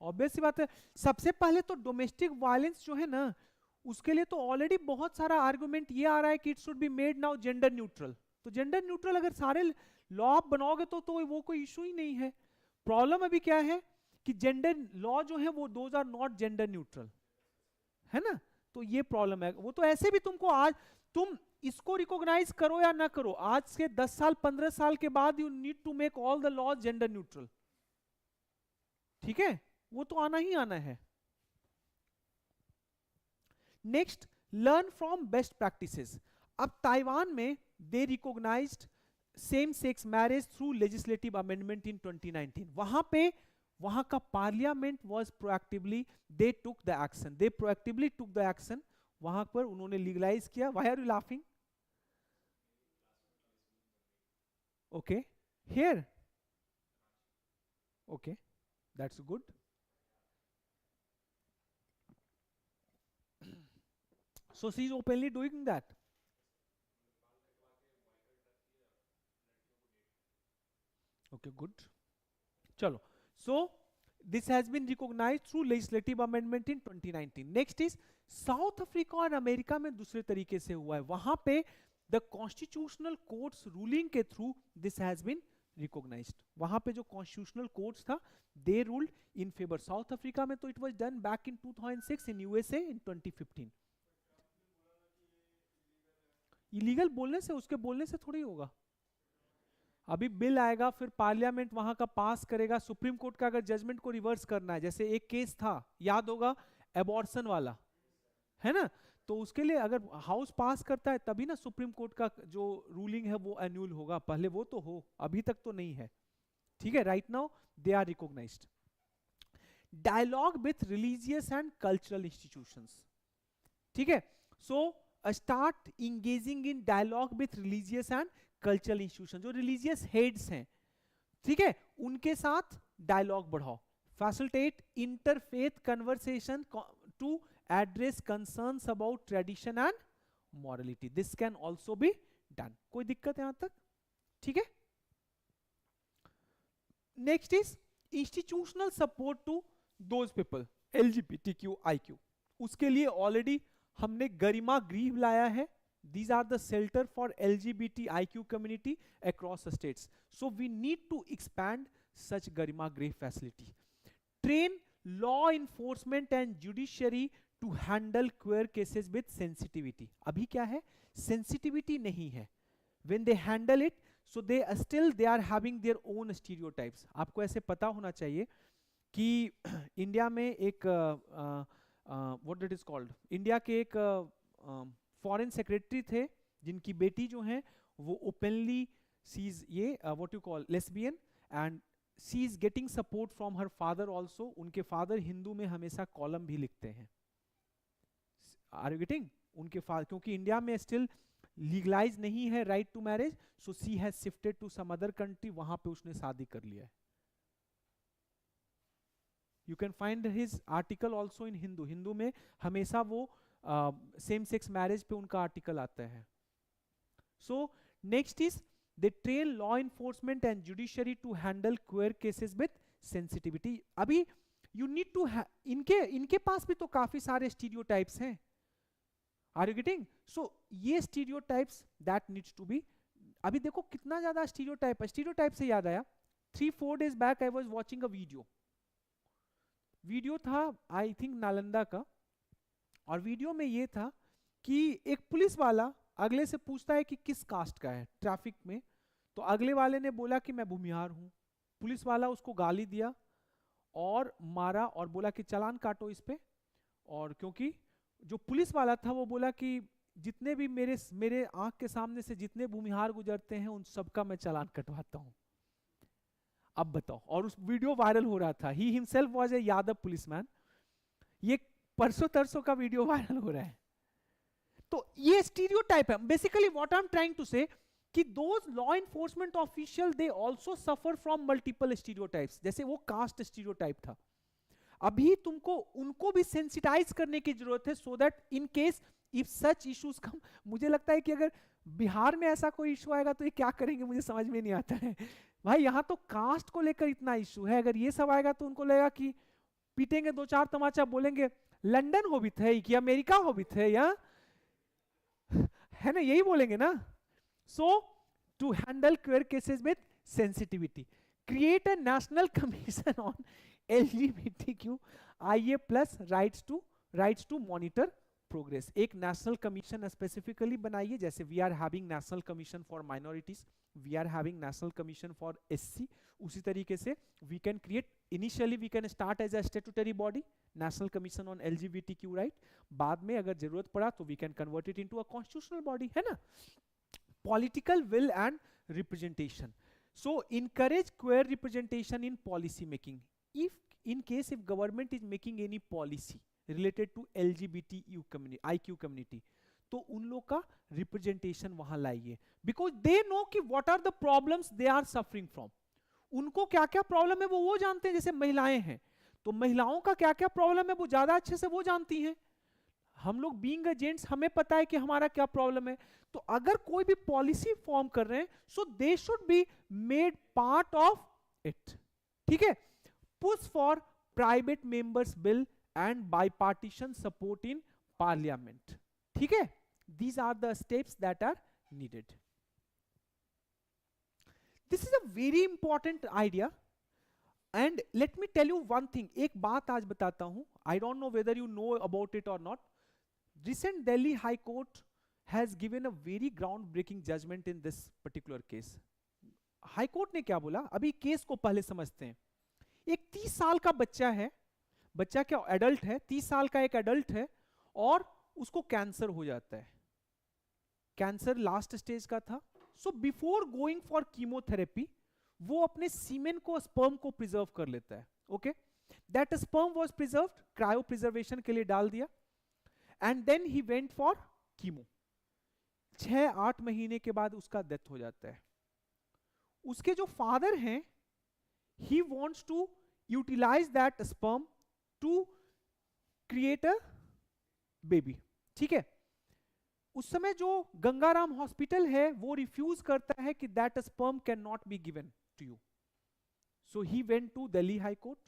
ऑब्वियस सी बात है। सबसे पहले तो डोमेस्टिक वायलेंस जो है ना, उसके लिए तो ऑलरेडी बहुत सारा आर्गुमेंट ये आ रहा है कि it should be made now gender neutral. तो जेंडर न्यूट्रल अगर सारे लॉ आप बनाओगे तो वो कोई इशू ही नहीं है। प्रॉब्लम अभी क्या है कि जेंडर लॉ जो है वो those are not gender neutral, है ना। तो ये प्रॉब्लम है। वो तो ऐसे भी तुमको आज, तुम इसको रिकॉग्नाइज करो या ना करो, आज से 10 साल 15 साल के बाद you need to make all the laws gender neutral, ठीक है, वो तो आना ही आना है। Next, learn from best practices. अब ताइवान में they recognised same sex marriage through legislative amendment in 2019। वहां का parliament was proactively, they took the action, they proactively took the action, वहां पर उन्होंने लीगलाइज किया। Why are you laughing? Okay, here, okay, that's good. So she is openly doing that. Okay, good. Chalo. So this has been recognized through legislative amendment in 2019. Next is South Africa और America में दूसरे तरीके से हुआ है। वहां पे the constitutional courts ruling के through this has been recognised. वहां पे जो कॉन्स्टिट्यूशनल कोर्ट्स था, they ruled in favour. South Africa में तो it was done back in 2006, in USA in 2015। Illegal बोलने से, उसके बोलने से थोड़ी होगा। अभी बिल आएगा, फिर पार्लियामेंट वहां का पास करेगा, सुप्रीम कोर्ट का अगर जजमेंट को रिवर्स करना है, जैसे एक केस था याद होगा एबॉर्शन वाला, है ना, तो उसके लिए अगर हाउस पास करता है तभी ना सुप्रीम कोर्ट का जो रूलिंग है वो एन्यूल होगा। पहले वो तो हो, अभी तक तो नहीं है, ठीक है। Right now they are recognised. Dialogue with religious and cultural institutions, ठीक है। So start engaging in dialogue with religious and cultural institution. जो रिलीजियस हेड्स हैं, ठीक है, उनके साथ डायलॉग बढ़ाओ। Facilitate interfaith conversation to address concerns about tradition and morality. This can also be done. कोई दिक्कत है यहां तक? ठीक है। Next is institutional support to those people LGBTQIQ. उसके लिए ऑलरेडी हमने गरिमा गृह लाया है। These are the shelter for LGBTIQ community across the states. So we need to expand such गरिमा गृह facility. Train law enforcement and judiciary to handle queer cases with sensitivity. अभी क्या है, sensitivity नहीं है। When they handle it, so they are having their own stereotypes. आपको ऐसे पता होना चाहिए कि इंडिया में एक what it is called, India के एक फॉरेन सेक्रेटरी थे जिनकी बेटी जो है वो ओपनली सीज ये what you call lesbian and she is getting support from her father also. उनके फादर हिंदू में हमेशा कॉलम भी लिखते हैं। Are you getting? उनके फादर, क्योंकि इंडिया में स्टिल लीगलाइज नहीं है right to marriage, so she has shifted to some other country, वहां पे उसने शादी कर लिया है। You can find his article also in Hindu. Hindu में हमेशा वो सेम सेक्स मैरिज पे उनका आर्टिकल आता है। So next is they train law enforcement and judiciary to handle queer cases with sensitivity. अभी यू नीड टू, इनके पास भी तो काफी सारे स्टीरियोटाइप्स हैं। Are you getting? So ये stereotypes that needs to be, अभी देखो कितना ज्यादा stereotype है। stereotype से याद आया, 3-4 days back I was watching a video था I think नालंदा का, और वीडियो में ये था कि एक पुलिस वाला अगले से पूछता है कि किस कास्ट का है ट्रैफिक में, तो अगले वाले ने बोला कि मैं भूमिहार हूँ। पुलिस वाला उसको गाली दिया और मारा और बोला कि चालान काटो इस पे। और क्योंकि जो पुलिस वाला था वो बोला कि जितने भी मेरे आंख के सामने से जितने भूमिहार गुजरते हैं उन सबका मैं चालान कटवाता हूं। अब बताओ, और उस वीडियो वायरल हो रहा था। He himself was a Yadav policeman. ये परसों तरसों का वीडियो वायरल हो रहा है। तो ये स्टीरियोटाइप है basically. What I am trying to say कि those law enforcement official they also suffer from multiple stereotypes. जैसे वो कास्ट स्टीरियोटाइप था, अभी तुमको उनको भी सेंसिटाइज करने की जरूरत है, so that in case if such issues come. मुझे लगता है कि अगर बिहार में ऐसा कोई इशू आएगा तो ये क्या करेंगे मुझे समझ में नहीं आता है। भाई यहाँ तो कास्ट को लेकर इतना इशू है, अगर ये सब आएगा तो उनको लगेगा कि पीटेंगे दो चार तमाचा, बोलेंगे लंदन होबित है कि अमेरिका होबित है या है ना, यही बोलेंगे ना. So to handle queer cases with sensitivity, create a national commission on LGBTQIA plus rights to monitor progress. एक नेशनल कमीशन स्पेसिफिकली बनाइए, जैसे we are having national commission for minorities, we are having national commission for SC. उसी तरीके से we can create, initially we can start as a statutory body national commission on LGBTQ right, बाद में अगर जरूरत पड़ा तो we can convert it into a constitutional body, है ना. Political will and representation, so encourage queer representation in policy making. If in case if government is making any policy related to LGBTQ community, IQ community, तो उन लोग का representation वहां लाइए, because they know कि what are the problems they are suffering from. उनको क्या क्या प्रॉब्लम है वो जानते हैं. जैसे महिलाएं हैं तो महिलाओं का क्या क्या प्रॉब्लम है वो ज्यादा अच्छे से वो जानती हैं. हम लोग बीइंग अ जेंट्स हमें पता है कि हमारा क्या प्रॉब्लम है. तो अगर कोई भी पॉलिसी फॉर्म कर रहे हैं so they should be made part of it. ठीक है. Push for private members bill and bipartisan support in parliament. ठीक है. These are the steps that are needed. This is a very important idea. And let me tell you one thing. एक बात आज बताता हूं. I don't know whether you know about it or not. Recent Delhi High Court has given a very groundbreaking judgment in this particular case. High Court ने क्या बोला, अभी case को पहले समझते हैं. एक 30 साल का बच्चा है, बच्चा क्या एडल्ट है, 30 साल का एक एडल्ट है और उसको कैंसर हो जाता है. कैंसर लास्ट स्टेज का था. So before going for chemotherapy वो अपने सीमेन को, स्पर्म को प्रिजर्व कर लेता है. Okay, that sperm was preserved, cryopreservation के लिए डाल दिया. And then he went for chemo. 6-8 महीने के बाद उसका डेथ हो जाता है. उसके जो फादर हैं, he wants to utilize that sperm to create a baby. ठीक है. उस समय जो गंगाराम हॉस्पिटल है वो रिफ्यूज करता है कि that sperm cannot be given to you. So he went to Delhi High Court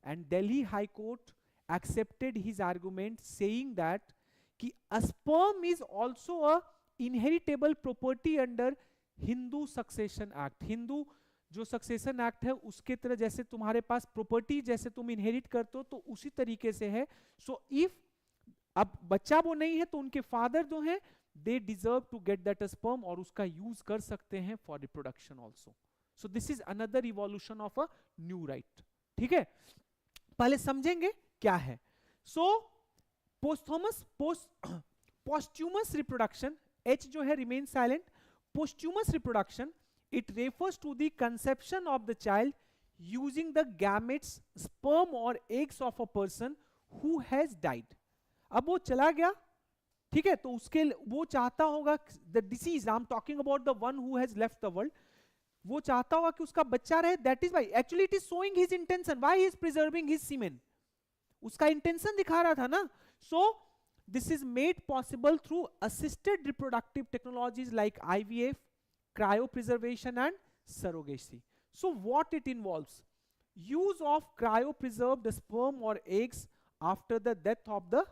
and Delhi High Court accepted his argument saying that कि sperm is also a inheritable property under Hindu Succession Act. Hindu जो succession act है उसके तरह, जैसे तुम्हारे पास property जैसे तुम inherit करते हो तो उसी तरीके से है. सो इफ अब बच्चा वो नहीं है तो उनके फादर जो हैं they deserve to get that sperm और उसका यूज कर सकते हैं for reproduction also. So this is another evolution of a new right. ठीक है. पहले समझेंगे क्या है. सो पोस्ट्यूमस रिप्रोडक्शन, H जो है remain silent. Posthumous reproduction, it refers to the conception of the child using the gametes, sperm or eggs of a person who has died. अब वो चला गया, ठीक है, तो उसके वो चाहता होगा the deceased, I'm talking about the one who has left the world, वो चाहता होगा कि उसका बच्चा रहे. that is why actually it is showing his intention, why he is preserving his semen. उसका इंटेंशन दिखा रहा था ना. so this is made possible through assisted reproductive technologies like IVF, cryopreservation and surrogacy. So what it involves? Use of cryopreserved sperm or eggs after the death of the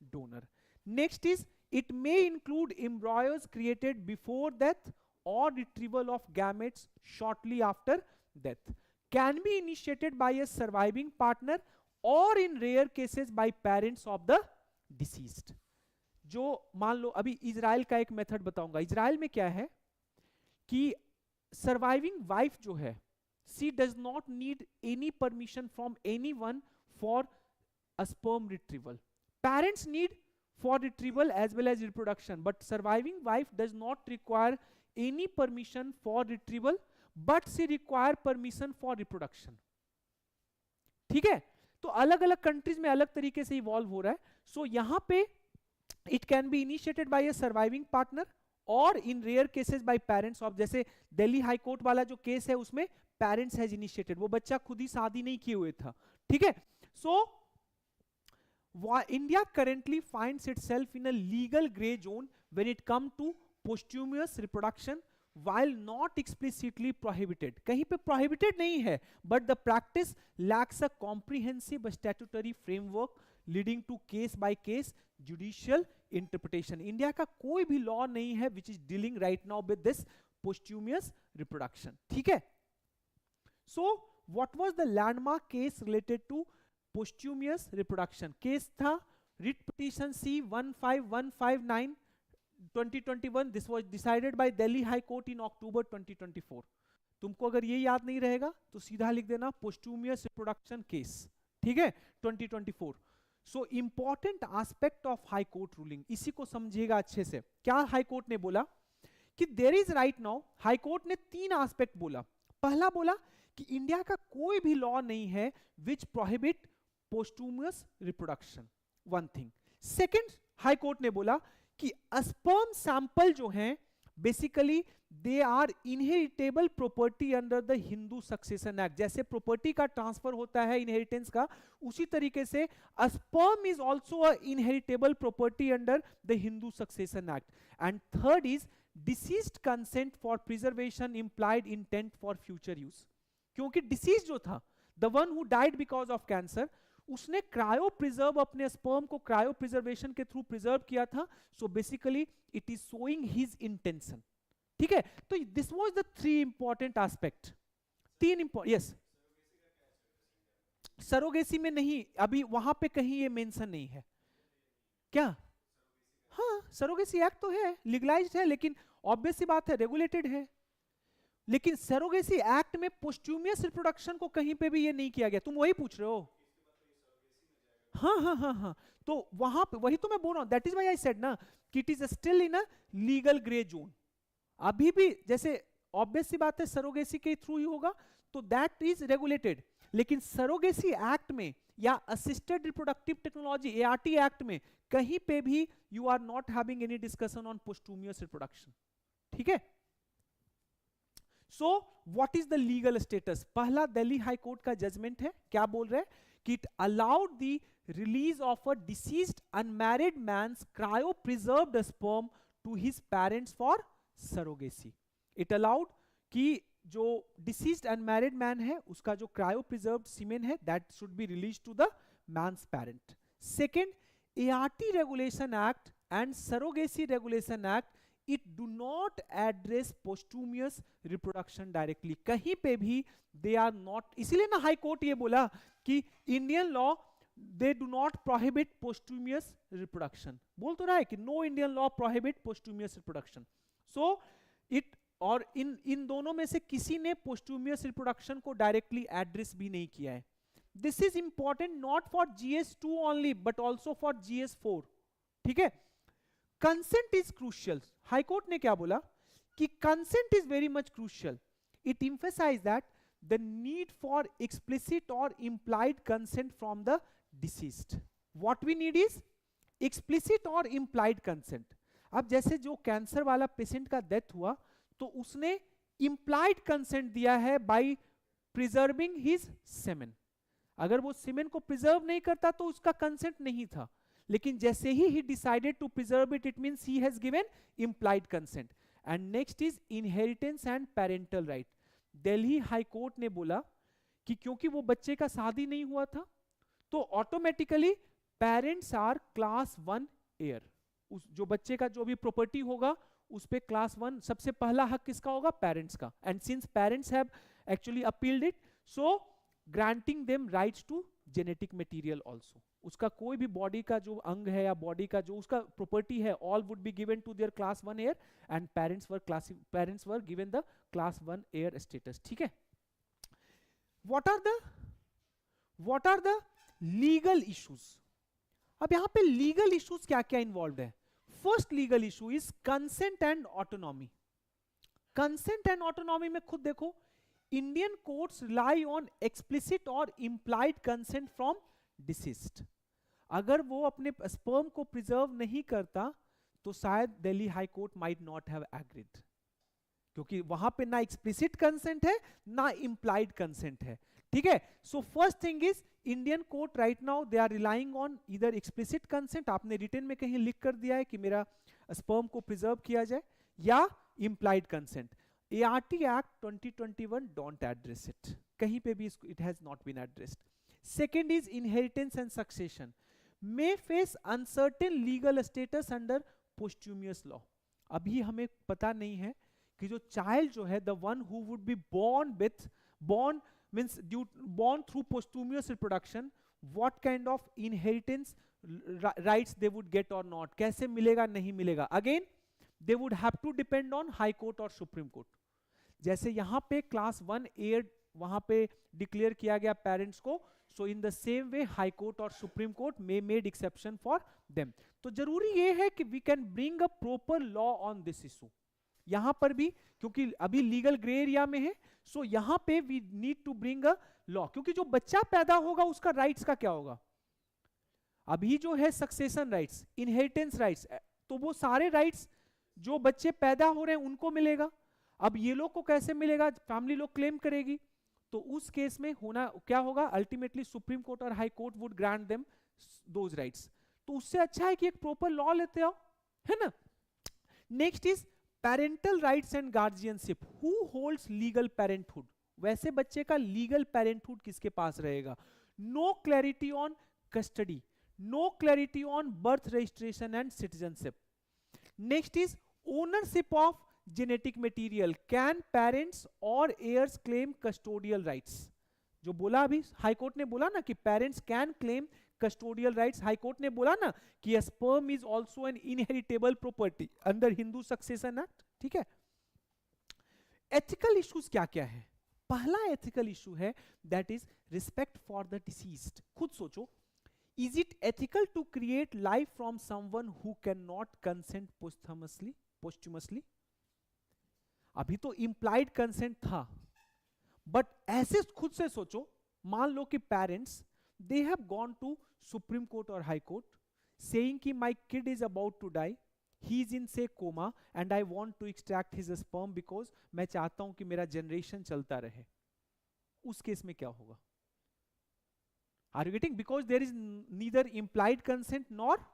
donor. Next is, it may include embryos created before death or retrieval of gametes shortly after death. Can be initiated by a surviving partner or in rare cases by parents of the deceased. जो मान लो अभी Israel का एक method बताऊंगा. Israel में क्या है कि सर्वाइविंग वाइफ जो है, she does not need any permission from anyone for a sperm retrieval. Parents need for retrieval as well as reproduction, but surviving wife does not require any permission for retrieval, but she require permission for reproduction. ठीक है. तो अलग अलग countries में अलग तरीके से evolve हो रहा है. सो यहां पे it can be initiated by a surviving partner और in rare cases by parents of, जैसे दिल्ली हाई कोर्ट वाला जो केस है उसमें पेरेंट्स हैज इनिशिएटेड, वो बच्चा खुद ही शादी नहीं किए हुए था. ठीक है. So India currently finds itself in a legal grey zone when it come to posthumous reproduction. while not explicitly prohibited, कहीं पे prohibited नहीं है, but the practice lacks a comprehensive statutory framework leading to case by case judicial interpretation. India का कोई भी law नहीं है which is dealing right now with this posthumous reproduction. ठीक है? So what was the landmark case related to posthumous reproduction? Case था writ petition C15159 2021. This was decided by Delhi High Court in October 2024. तुमको अगर ये याद नहीं रहेगा तो सीधा लिख देना posthumous reproduction case. ठीक है? 2024. So important aspect of High Court ruling, इसी को समझिएगा अच्छे से. क्या हाई कोर्ट ने बोला कि there is right now, high court ने 3 एस्पेक्ट बोला. पहला बोला कि इंडिया का कोई भी लॉ नहीं है which prohibit posthumous reproduction. One thing. Second, high court ने बोला कि स्पर्म सैंपल जो हैं basically they are inheritable property under the Hindu succession act. जैसे प्रॉपर्टी का ट्रांसफर होता है इनहेरिटेंस का, उसी तरीके से sperm is also a inheritable property under the Hindu succession act. And third is deceased consent for preservation implied intent for future use. क्योंकि deceased जो था, the one who died because of cancer, उसने cryo preserve अपने sperm को cryo preservation के through preserve किया था. So basically it is showing his intention. ठीक है? तो this was the 3 important aspect. 3 important. Yes, surrogacy में नहीं, अभी वहां पे कहीं ये मेंशन नहीं है. क्या? हाँ, सरोगेसी एक्ट तो है, लीगलाइज्ड है, लेकिन ऑब्वियस सी बात है रेगुलेटेड है. लेकिन सरोगेसी एक्ट में पोस्ट्यूमियस रिप्रोडक्शन को कहीं पे भी ये नहीं किया गया. तुम वही पूछ रहे हो? हाँ. तो वहां पे वही तो मैं बोल रहा हूं. That is why I said ना कि it is still in a legal grey zone. अभी भी जैसे ऑब्वियस सी बात है सरोगेसी के थ्रू ही होगा, तो दैट इज रेगुलेटेड. लेकिन सरोगेसी एक्ट में या assisted reproductive technology ART act में कहीं पे भी you are not having any discussion on posthumous reproduction. ठीक है? So what is the legal status? पहला दिल्ली हाई कोर्ट का जजमेंट है. क्या बोल रहे हैं कि it allowed the release of a deceased unmarried man's cryopreserved sperm to his parents for surrogacy. It allowed कि जो डिसीज्ड अनमैरिड मैन है उसका जो क्रायो प्रिजर्व्ड सीमेन है that should be release to the man's parent. Second, ART regulation act and surrogacy regulation act it do not address posthumous reproduction directly. कहीं पे भी दे are not. इसीलिए ना high court ये बोला कि Indian law they do not prohibit posthumous reproduction. बोल तो रहा है कि no Indian law prohibit posthumous reproduction. So it और इन दोनों में से किसी ने पोस्ट्यूमियस रिप्रोडक्शन को डायरेक्टली एड्रेस भी नहीं किया है. This is important not for GS2 only but also for GS4. ठीक है? Consent is crucial. High court ने क्या बोला कि consent is very much crucial. It emphasized that the need for explicit और implied consent from the deceased. What we need is explicit और implied consent. अब जैसे जो कैंसर वाला पेशेंट का डेथ हुआ तो उसने implied consent दिया है by preserving his semen. अगर वो सीमेन को प्रिजर्व नहीं करता तो उसका कंसेंट नहीं था. लेकिन जैसे ही he decided to preserve it, it means he has given implied consent. And next is inheritance and parental right. Delhi high court ने बोला कि क्योंकि वो बच्चे का शादी नहीं हुआ था तो automatically parents are class 1 heir. उस जो बच्चे का जो भी प्रॉपर्टी होगा उस पे क्लास 1 सबसे पहला हक किसका होगा? पेरेंट्स का. And since parents have actually appealed it, so granting them rights to genetic material also. उसका कोई भी बॉडी का जो अंग है या बॉडी का जो उसका प्रॉपर्टी है all would be given to their class 1 heir and parents were given the class 1 heir status. ठीक है? What are the legal issues? अब यहां पे लीगल इश्यूज क्या क्या इन्वॉल्व है? First legal issue is consent and autonomy. Consent and autonomy में खुद देखो, Indian courts rely on explicit और इंप्लाइड कंसेंट फ्रॉम डिसीज्ड. अगर वो अपने स्पर्म को प्रिजर्व नहीं करता तो शायद Delhi high court might not have agreed, क्योंकि वहां पे ना एक्सप्लिसिट कंसेंट है ना इंप्लाइड कंसेंट है. ठीक है? So first thing is Indian court right now they are relying on इधर एक्सप्लिसिट कंसेंट, आपने रिटन में कहीं लिख कर दिया है कि मेरा स्पर्म को प्रिजर्व किया जाए, या implied consent. ART Act 2021 don't address it, कहीं पे भी it has not been addressed. Second is inheritance and succession may face uncertain legal status under posthumous law. अभी हमें पता नहीं है कि जो चाइल्ड जो है, the one who would be born means born through posthumous reproduction, what kind of inheritance rights they would get or not, कैसे मिलेगा नहीं मिलेगा. Again they would have to depend on high court और supreme court. जैसे यहाँ पे class 1 air वहां पे डिक्लेयर किया गया पेरेंट्स को, so in the same way high court और supreme court may made exception for them. तो जरूरी ये है कि we can bring a proper law on this issue. यहां पर भी क्योंकि अभी लीगल ग्रे एरिया में है, सो यहां पे we need to bring a law, क्योंकि जो बच्चा पैदा होगा उसका राइट्स का क्या होगा. अभी जो है सक्सेशन राइट्स, इनहेरिटेंस राइट्स, तो वो सारे राइट्स जो बच्चे पैदा हो रहे हैं उनको मिलेगा. अब ये लोग को कैसे मिलेगा, फैमिली लोग क्लेम करेगी. तो उस केस में होना क्या होगा, अल्टीमेटली सुप्रीम कोर्ट और high court would grant them those rights. तो उससे अच्छा है कि एक प्रॉपर लॉ लेते आओ, है ना. Next is parental rights and guardianship. Who holds legal parenthood. वैसे बच्चे का लीगल पेरेंटहुड किसके पास रहेगा. No clarity on custody, no clarity on birth registration and citizenship. Next is ownership of genetic material. Can parents और heirs claim custodial rights. जो बोला अभी हाई कोर्ट ने बोला ना कि parents can claim custodial rights. High court ने बोला ना कि sperm is also N inheritable property under Hindu succession act. ठीक है. एथिकल इश्यूज क्या क्या है. पहला एथिकल इशू है that is respect for the deceased. खुद सोचो, is it ethical to create life from someone who can not consent posthumously. अभी तो इंप्लाइड कंसेंट था, बट ऐसे खुद से सोचो, मान लो कि parents they have gone to supreme court और हाई कोर्ट सेइंग कि my kid is about to die, he is in say coma and I want to extract his sperm because मैं चाहता हूं कि मेरा जनरेशन चलता रहे. उस केस में क्या होगा. Are you getting. Because there is neither implied consent nor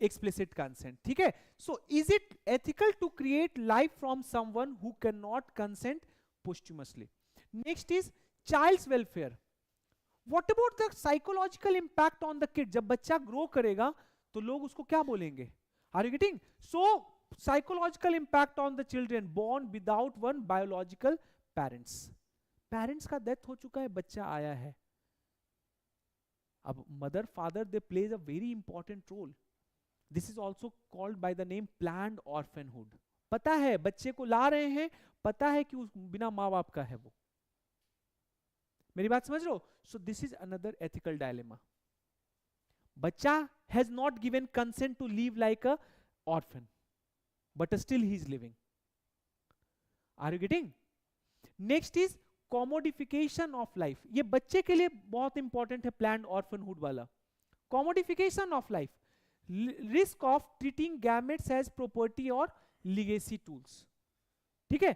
explicit consent. ठीक है. So is it ethical to create life from someone who cannot consent posthumously? Next is child's welfare. What about the psychological impact on the kid? जब बच्चा grow करेगा तो लोग उसको क्या बोलेंगे. Are you getting? So psychological impact on the children born without one biological parents. Parents का death हो चुका है, बच्चा आया है. अब mother father they plays a very important role. This is also called by the name planned orphanhood. पता है बच्चे को ला रहे हैं, पता है कि उस बिना माँ बाप का है वो. मेरी बात समझ रहे हो. So this is another ethical dilemma. बच्चा has not given consent to live like a orphan, but still he is living. Are you getting? Next is commodification of life. ये बच्चे के लिए बहुत इंपॉर्टेंट है planned orphanhood वाला. Commodification of life. Risk of treating gametes as property और legacy tools. ठीक है.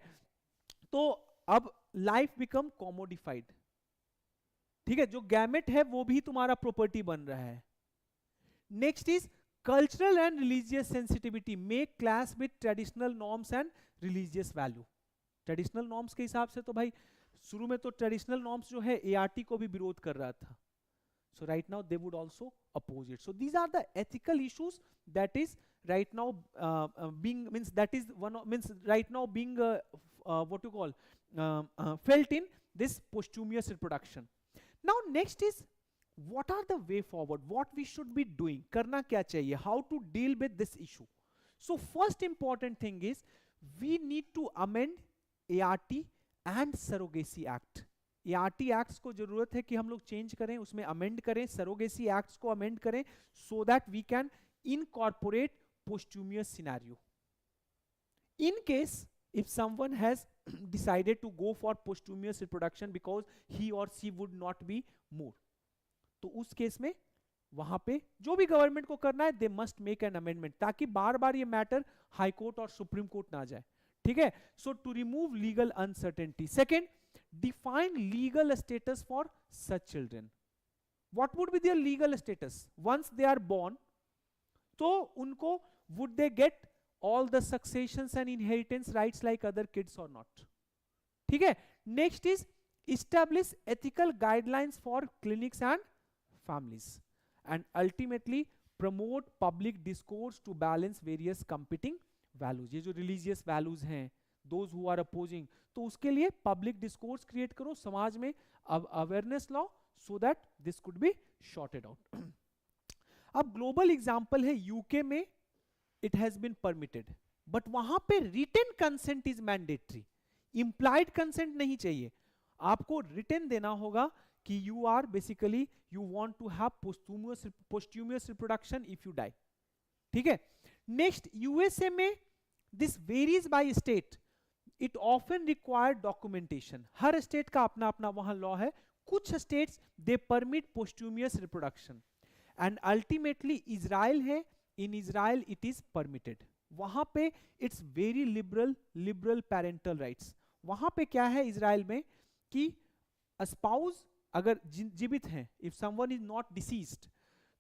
तो अब लाइफ बिकम कॉमोडिफाइड. ठीक है. जो गैमेट है वो भी तुम्हारा प्रॉपर्टी बन रहा है. Next is cultural and religious sensitivity may clash with traditional norms and religious value. Traditional norms के हिसाब से तो भाई शुरू में तो ट्रेडिशनल नॉर्म्स जो है एआरटी को भी विरोध कर रहा था. So right now they would also oppose it. So these are the ethical issues that is right now being right now being what you call felt in this posthumous reproduction. Now next is what are the way forward, what we should be doing, करना क्या चाहिए, how to deal with this issue. So first important thing is we need to amend ART and Surrogacy Act. ART acts को जरूरत है कि हम लोग change करें, उसमें अमेंड करें, सरोगेसी एक्ट्स को अमेंड करें so that we can incorporate posthumous scenario. In case if someone has decided to go for posthumous reproduction because he और she would not be more, तो उस केस में वहां पे जो भी गवर्नमेंट को करना है they must make an amendment, ताकि बार बार ये मैटर हाई कोर्ट और सुप्रीम कोर्ट ना जाए. ठीक है. So to remove legal uncertainty. Second, define legal status for such children. What would be their legal status once they are born? तो उनको would they get all the successions and inheritance rights like other kids or not. ठीक है. Next is establish ethical guidelines for clinics and families, and ultimately promote public discourse to balance various competing values. ये जो religious values हैं, those who are opposing, तो उसके लिए public discourse create करो समाज में, awareness law, so that this could be sorted out. अब global example है UK में it has been permitted, but वहां पे written consent is mandatory, implied consent नहीं चाहिए. आपको written देना होगा कि you are basically you want to have posthumous reproduction if you die. ठीक है. Next, USA में this varies by state. It often require documentation. Her state का अपना अपना वहां लॉ है. कुछ states they permit posthumous reproduction, and ultimately Israel है, in Israel it is permitted. वहां पे it's very liberal parental rights. वहां पे क्या है इजराइल में कि स्पाउस अगर जीवित हैं, if someone is not deceased,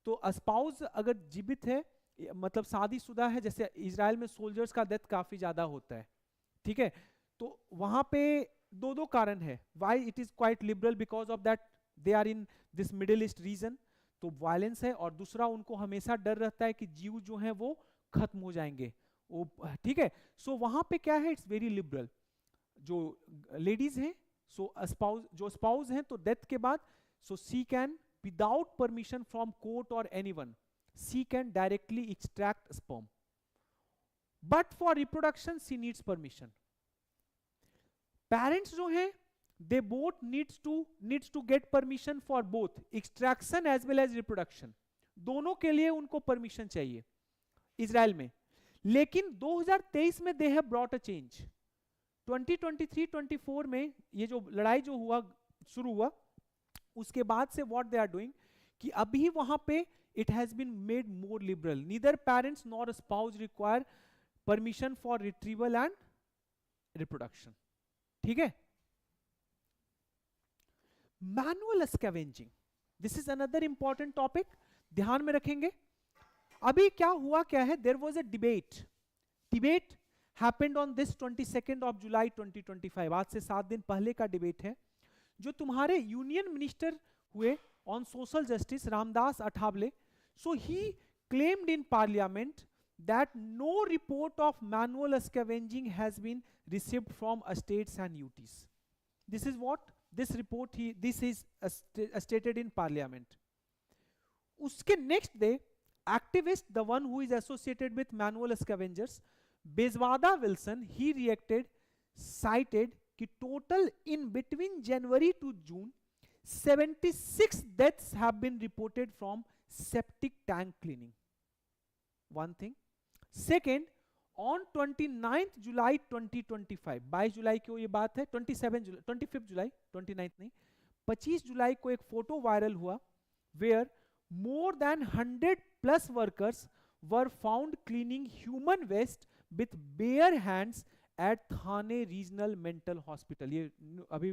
तो स्पाउस अगर जीवित है मतलब शादीशुदा है, जैसे इजराइल में सोल्जर्स का डेथ काफी ज्यादा होता है, ठीक है, तो वहां पे दो कारण है why it is quite liberal, because of that they are in this middle east region, तो वायलेंस है, और दूसरा उनको हमेशा डर रहता है कि जीव जो है वो खत्म हो जाएंगे वो, ठीक है. सो वहां पे क्या है, इट्स वेरी लिबरल. जो लेडीज हैं, सो स्पाउस, जो स्पाउस हैं, तो डेथ के बाद so she can without permission from court और anyone, she can directly extract sperm, but for reproduction she needs permission. Parents जो हैं they both needs to get permission for both extraction as well as reproduction. दोनों के लिए उनको permission चाहिए Israel में. लेकिन 2023 में they have brought a change. 2023-24 में ये जो लड़ाई जो हुआ शुरू हुआ उसके बाद से what they are doing कि अभी वहां पे it has been made more liberal. Neither parents nor a spouse require permission for retrieval and reproduction. ठीक है. Manual scavenging, this is another important topic, ध्यान में रखेंगे. अभी क्या हुआ क्या है, there was a debate happened on this 22 of July 2025, आज से 7 दिन पहले का डिबेट है, जो तुम्हारे यूनियन मिनिस्टर हुए on social justice Ramdas Athawale. So he claimed in parliament that no report of manual scavenging has been received from states and UTs. This is what this report this is stated in parliament. Uske next day activist, the one who is associated with manual scavengers, Bezwada Wilson, he reacted, cited ki total in between January to June 76 deaths have been reported from septic tank cleaning. One thing. Second, on 29th July 2025, 22 जुलाई को ये बात है, 25 जुलाई 29th नहीं, 25 जुलाई को एक photo viral हुआ where more than 100+ workers were found cleaning human waste with bare hands at Thane regional mental hospital. ये अभी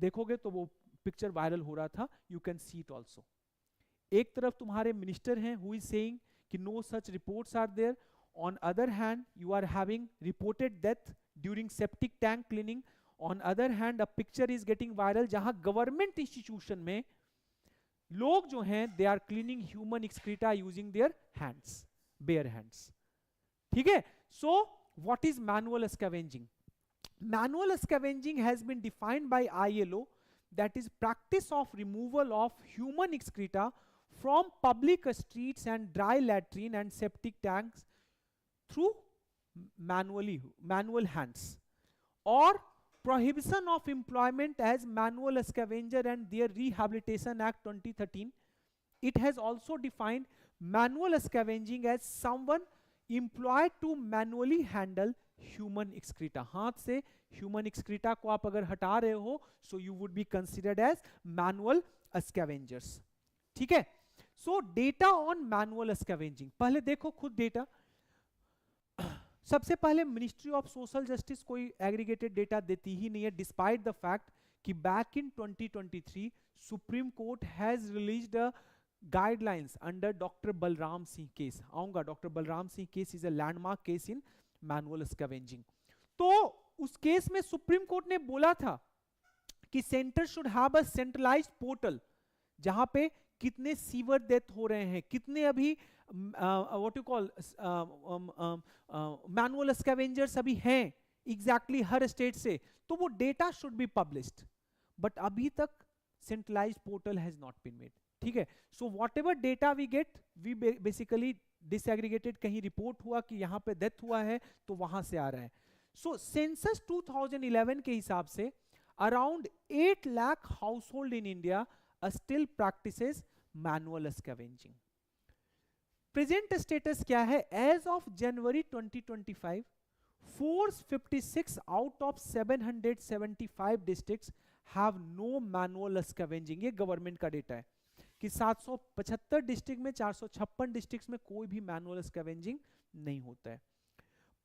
देखोगे तो वो पिक्चर वायरल हो रहा था, you can see it also. एक तरफ तुम्हारे मिनिस्टर हैं who is saying कि no such reports are there. On other hand, you are having reported death during septic tank cleaning. On other hand, a picture is getting viral जहां government institution में लोग जो हैं they are cleaning human excreta using their hands, bare hands. ठीक है. So what is manual scavenging? Manual scavenging has been defined by ILO, that is practice of removal of human excreta from public streets and dry latrine and septic tanks through manual hands, or prohibition of employment as manual scavenger and their Rehabilitation Act 2013. It has also defined manual scavenging as someone employed to manually handle human excreta. हाथ से human excreta को आप अगर हटा रहे हो, so you would be considered as manual scavengers. ठीक है. So data on manual scavenging, पहले देखो खुद डेटा. सबसे पहले मिनिस्ट्री ऑफ सोशल जस्टिस कोई एग्रीगेटेड डेटा देती ही नहीं है, डिस्पाइट द फैक्ट कि back in 2023 supreme Court has released a guidelines under Dr. Balram Singh case. आऊंगा, Dr. Balram Singh case is a landmark case in manual scavenging. तो उस case में supreme court ने बोला था कि centre should have a centralized portal जहां पे कितने सीवर डेथ हो रहे हैं, कितने अभी what you call manual scavengers अभी हैं एग्जैक्टली हर स्टेट से, तो वो data should be published. But अभी तक centralised portal has not been made. ठीक है, so whatever data we get we basically disaggregated, कहीं रिपोर्ट हुआ कि यहाँ पे डेथ हुआ है तो वहां से आ रहा है. सो सेंसस 2011 के हिसाब से around 8 lakh household in India still practices manual scavenging. Present status क्या है? As of January 2025 456 out of 775 districts have no manual scavenging. ये गवर्नमेंट का डेटा है कि 775 डिस्ट्रिक्ट में 456 डिस्ट्रिक्ट्स में कोई भी मैनुअल स्कैवेंजिंग नहीं होता है.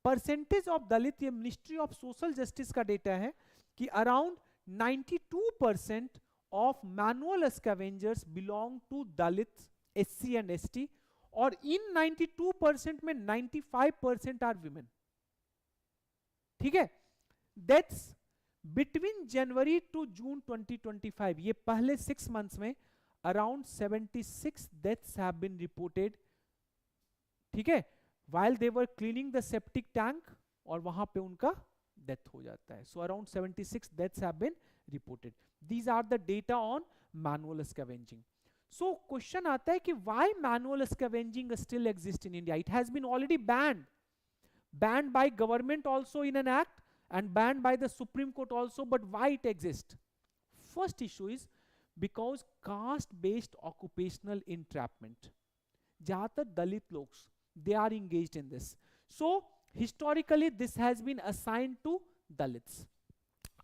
परसेंटेज ऑफ दलित, ये मिनिस्ट्री ऑफ सोशल जस्टिस का डेटा है कि around 92% of manual scavengers belong to Dalit, SC and ST, और इन 92% में 95% आर विमेन. ठीक है, deaths between January to June 2025, ये पहले 6 मंथ्स में around 76 deaths have been reported. ठीक है, while they were cleaning the septic tank, और वहां पे उनका डेथ हो जाता है. So around 76 deaths have been reported. These are the data on manual scavenging. So question आता है कि why manual scavenging still exists in India? It has been already banned by government also in an act and banned by the Supreme Court also, but why it exists? First issue is because caste-based occupational entrapment. ज्यादातर दलित लोग they are engaged in this. So historically this has been assigned to Dalits.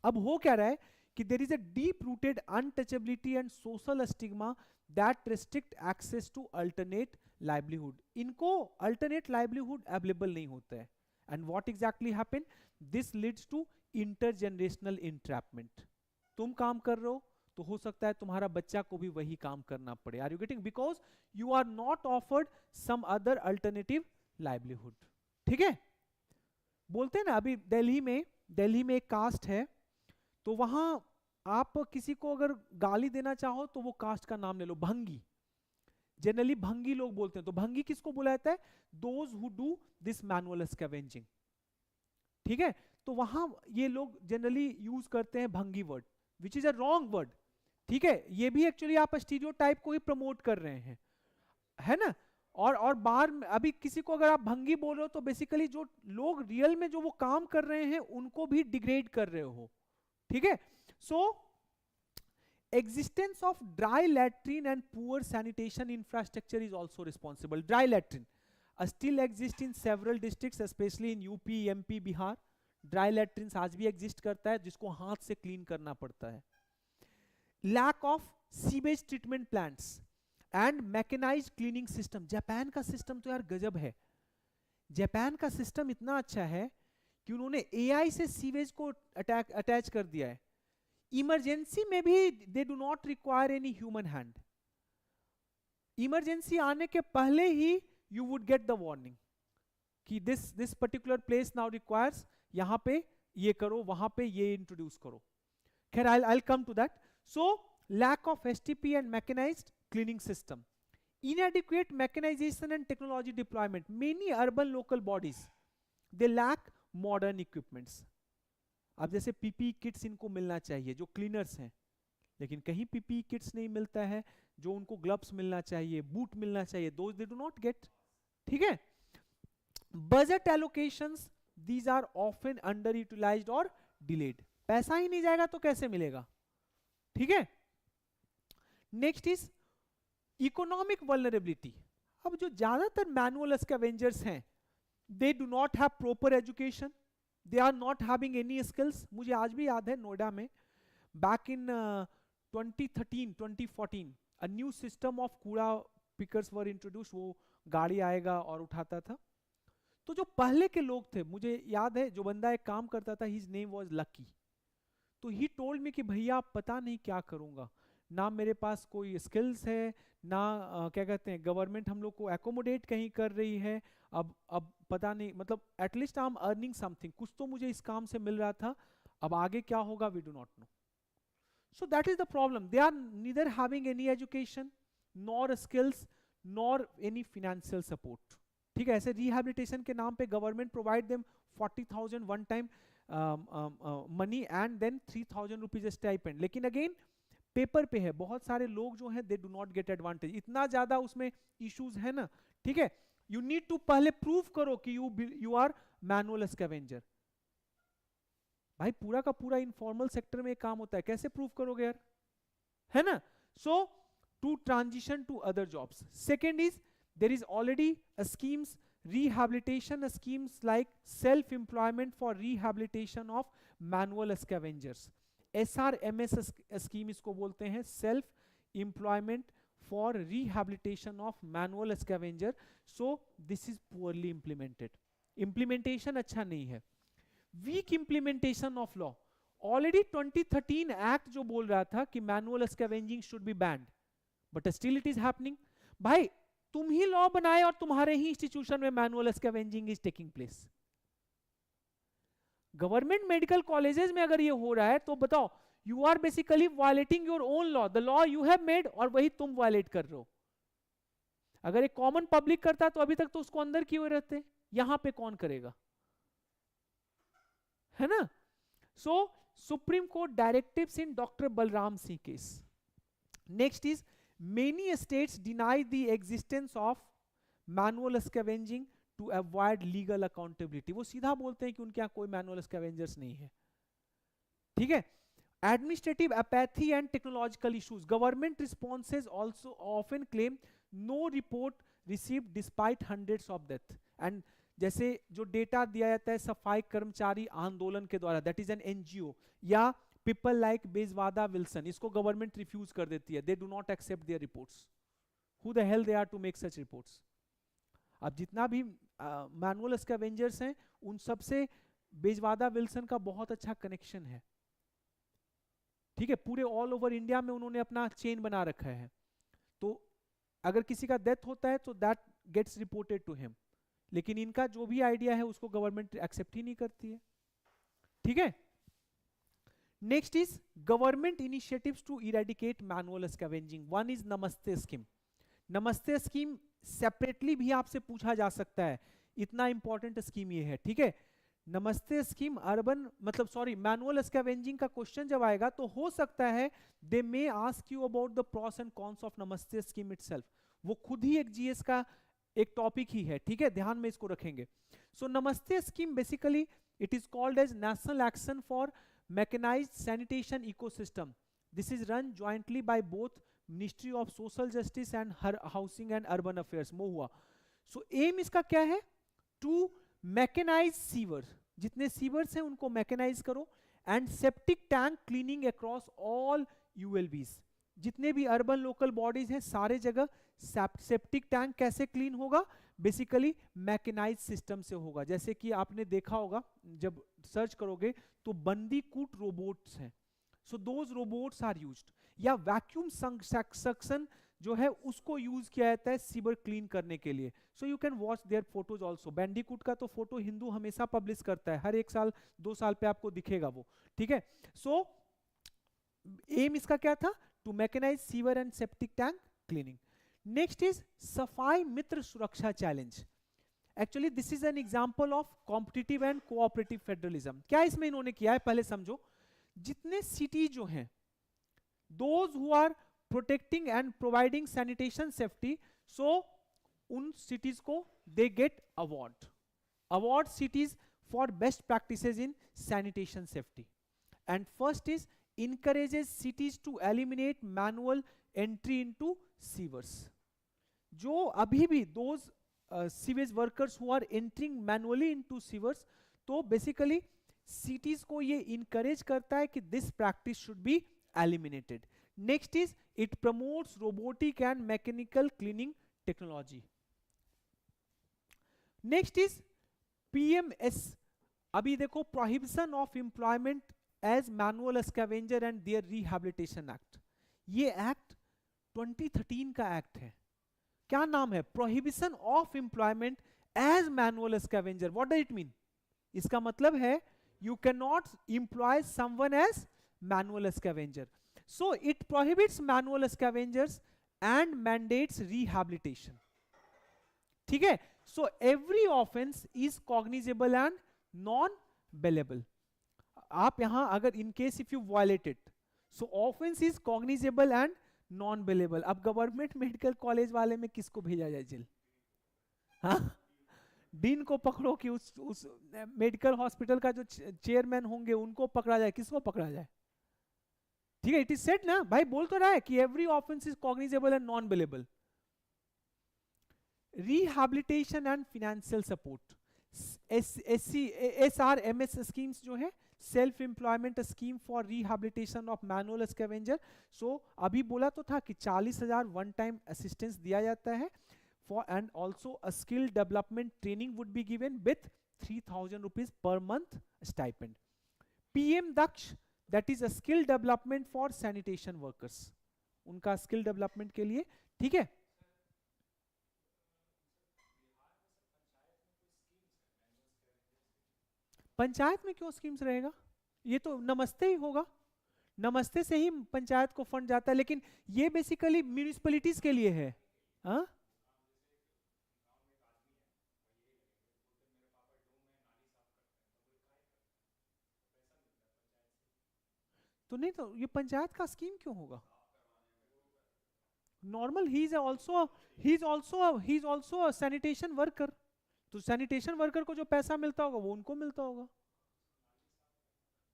अब हो क्या रहा है कि there is a deep rooted untouchability and social stigma that restrict access to alternate livelihood. इनको alternate livelihood available नहीं होता है. And what exactly happen? This leads to intergenerational entrapment. तुम काम कर रहे हो तो हो सकता है तुम्हारा बच्चा को भी वही काम करना पड़े. Are you getting? Because you are not offered some other alternative livelihood. ठीक है, बोलते हैं ना अभी दिल्ली में एक कास्ट है, तो वहां आप किसी को अगर गाली देना चाहो तो वो कास्ट का नाम ले लो, भंगी. जनरली भंगी लोग बोलते हैं, तो भंगी किसको बुलाया जाता है? Those who do this manual scavenging. ठीक है, तो वहां ये लोग जनरली यूज करते हैं भंगी word, which is a wrong word. ठीक है, ये भी एक्चुअली आप स्टीरियोटाइप को ही प्रमोट कर रहे हैं, है ना. और बाहर अभी किसी को अगर आप भंगी बोल रहे हो तो बेसिकली जो लोग रियल में जो वो काम कर रहे हैं उनको भी डिग्रेड कर रहे हो. ठीक है, सो existence of dry latrine and poor sanitation infrastructure is also responsible. Dry latrine still exists in several districts, especially in UP, MP, Bihar. Dry latrines आज भी एग्जिस्ट करता है जिसको हाथ से क्लीन करना पड़ता है. Lack of sewage treatment plants and mechanised cleaning system. Japan का सिस्टम तो यार गजब है. जापान का सिस्टम इतना अच्छा है कि उन्होंने एआई से सीवेज को अटैच कर दिया है. इमरजेंसी में भी they do not require any human hand. Emergency आने के पहले ही you would get the warning कि this particular place now requires, यहां पे ये करो, वहां पे ये इंट्रोड्यूस करो. खैर I come to that. So lack of STP and mechanised cleaning system, inadequate mechanization and technology deployment. Many urban local bodies they lack modern equipments. अब जैसे पीपी किट्स इनको मिलना चाहिए जो क्लीनर्स हैं, लेकिन कहीं पीपी किट्स नहीं मिलता है. जो उनको ग्लव्स मिलना चाहिए, बूट मिलना चाहिए, those they do not gate. ठीक है, budget allocations these are often underutilized or delayed. पैसा ही नहीं जाएगा तो कैसे मिलेगा. ठीक है, नेक्स्ट इज इकोनॉमिक वल्नरेबिलिटी. अब जो ज्यादातर मैनुअल स्कैवेंजर्स हैं they do not have proper education, they are not having any skills. मुझे आज भी याद है नोएडा में back in 2013-2014 a new system of कूड़ा पिकर्स वर इंट्रोड्यूस. वो गाड़ी आएगा और उठाता था. तो जो पहले के लोग थे, मुझे याद है जो बंदा एक काम करता था, हिज नेम वाज लकी. तो ही टोल्ड मी कि भैया पता नहीं क्या करूंगा, ना मेरे पास कोई स्किल्स है, ना क्या कहते हैं गवर्नमेंट हम लोग को एकोमोडेट कहीं कर रही है। अब पता नहीं, मतलब at least I am earning something, कुछ तो मुझे इस काम से मिल रहा था, अब आगे क्या होगा we do not know. So that is the problem, they are neither having any education nor skills nor any financial support. ठीक है, ऐसे रिहैबिलिटेशन के नाम पे government provide them 40,000 one time money and then 3,000 rupees stipend, लेकिन again paper पे है, बहुत सारे लोग जो हैं they do not get advantage, इतना ज्यादा उसमें इश्यूज है ना। ठीक है, यू नीड टू पहले प्रूव करो कि यू आर मैनुअल स्कैवेंजर। भाई पूरा का पूरा इनफॉर्मल सेक्टर में काम होता है, कैसे प्रूव करोगे यार, है ना। So to transition to other jobs, second is there is already a schemes, rehabilitation schemes like self employment for rehabilitation of manual scavengers, SRMS scheme इसको बोलते हैं, self employment for rehabilitation of manual scavenger. So this is poorly implemented, implementation अच्छा नहीं है, weak implementation of law. Already 2013 act जो बोल रहा था कि manual scavenging should be banned, but still it is happening. भाई तुम ही लॉ बनाए और तुम्हारे ही इंस्टीट्यूशन में manual scavenging is taking place. Government medical colleges में अगर ये हो रहा है तो बताओ, you are basically violating your own law, the law you have made, और वही तुम वायलेट कर रहे हो। अगर एक कॉमन पब्लिक करता तो अभी तक तो उसको अंदर किए हुए रहते, यहां पे कौन करेगा, है ना। So supreme Court directives in doctor Balram Singh case. Next is many states deny the existence of manual scavenging to avoid legal accountability. वो सीधा बोलते हैं कि उनके यहाँ कोई manual scavengers नहीं है। ठीक है, administrative apathy and technological issues, government responses also often claim no report received despite hundreds of death. And जैसे जो डेटा दिया जाता है सफाई कर्मचारी आंदोलन के द्वारा, दैट इज एन एनजीओ, या पीपल लाइक बेजवादा विल्सन, इसको गवर्नमेंट रिफ्यूज कर देती है, they do not accept their reports, who the hell they are to make such reports. अब जितना भी मैनुअल स्कैवेंजर्स हैं उन सब से बेजवादा विल्सन का बहुत अच्छा कनेक्शन है। ठीक है, पूरे ऑल ओवर इंडिया में उन्होंने अपना चेन बना रखा है, तो अगर किसी का डेथ होता है तो that gets reported to him, लेकिन इनका जो भी आइडिया है उसको गवर्नमेंट एक्सेप्ट ही नहीं करती है। ठीक है, next is government initiatives to eradicate manual scavenging. One is Namaste scheme. Namaste scheme separately भी आपसे पूछा जा सकता है, इतना इंपॉर्टेंट स्कीम ये है। ठीक है, नमस्ते स्कीम अर्बन मतलब सॉरी मैनुअल स्कैवेंजिंग का क्वेश्चन जब आएगा तो हो सकता है they may ask you about the pros and cons of Namaste scheme itself, वो खुद ही एक जीएस का एक टॉपिक ही है। ठीक है, ध्यान में इसको रखेंगे। So Namaste scheme basically it is called as national action for mechanized sanitation ecosystem. This is run jointly by both Ministry of Social Justice and Housing and Urban Affairs, MOHUA. So aim इसका क्या है? To mechanize sewer, जितने sewers हैं उनको mechanise करो, and septic tank cleaning across all ULBs, जितने भी urban local bodies हैं सारे जगह सेप्टिक टैंक कैसे क्लीन होगा, बेसिकली मैकेनाइज सिस्टम से होगा। जैसे कि आपने देखा होगा जब सर्च करोगे तो बंदीकूट रोबोट्स हैं, so those robots are used, या वैक्यूम सक्शन जो है उसको यूज किया जाता है सीवर क्लीन करने के लिए। So you can watch their photos also. Bandicoot का तो फोटो हिंदू हमेशा पब्लिश करता है, हर एक साल 2 साल पे आपको दिखेगा वो। ठीक है, सो एम इसका क्या था? To mechanize sewer and septic tank cleaning. Next is Safai Mitra Suraksha challenge. Actually this is an example of competitive and cooperative federalism. क्या इसमें इन्होंने किया है पहले समझो। जितने सिटी जो हैं those who are protecting and providing sanitation safety, so उन सिटीज को they get award cities for best practices in sanitation safety. And first is encourages cities to eliminate manual entry into sewers. जो अभी भी those sewage workers who are entering manually into sewers, तो basically cities को ये encourage करता है कि this practice should be eliminated. Next is it promotes robotic and mechanical cleaning technology. Next is PMS. अभी देखो prohibition of employment as manual scavenger and their rehabilitation act, ये act 2013 का act है। क्या नाम है? Prohibition of employment as manual scavenger. What does it mean? इसका मतलब है you cannot employ someone as manual scavenger. So it prohibits manual scavengers and mandates rehabilitation. ठीक है? So every offense is cognizable and non-bailable. आप यहां अगर in case if you violate it, so offense is cognizable and non-bailable. अब government medical college वाले में किसको भेजा जाए जेल? हाँ, डीन को पकड़ो कि उस मेडिकल हॉस्पिटल का जो चेयरमैन होंगे उनको पकड़ा जाए? किसको पकड़ा जाए? ठीक है, इट इज सेट ना भाई, बोल तो रहा है कि every offence is cognizable and non bailable. Rehabilitation and financial support, SRMS schemes जो है, self employment scheme for rehabilitation of manual scavenger. So अभी बोला तो था कि 40,000 वन टाइम असिस्टेंस दिया जाता है for, and also a skill development training would be given with 3,000 rupees per month stipend. PM Daksh, that is a skill development for sanitation workers, उनका skill development के लिए। ठीक है, पंचायत में क्यों स्कीम्स रहेगा? ये तो नमस्ते ही होगा, नमस्ते से ही पंचायत को फंड जाता है, लेकिन ये बेसिकली म्यूनिसिपैलिटीज के लिए है। हाँ, तो नहीं, तो ये पंचायत का स्कीम क्यों होगा? Normal, he is also sanitation worker, तो सैनिटेशन वर्कर को जो पैसा मिलता होगा वो उनको मिलता होगा।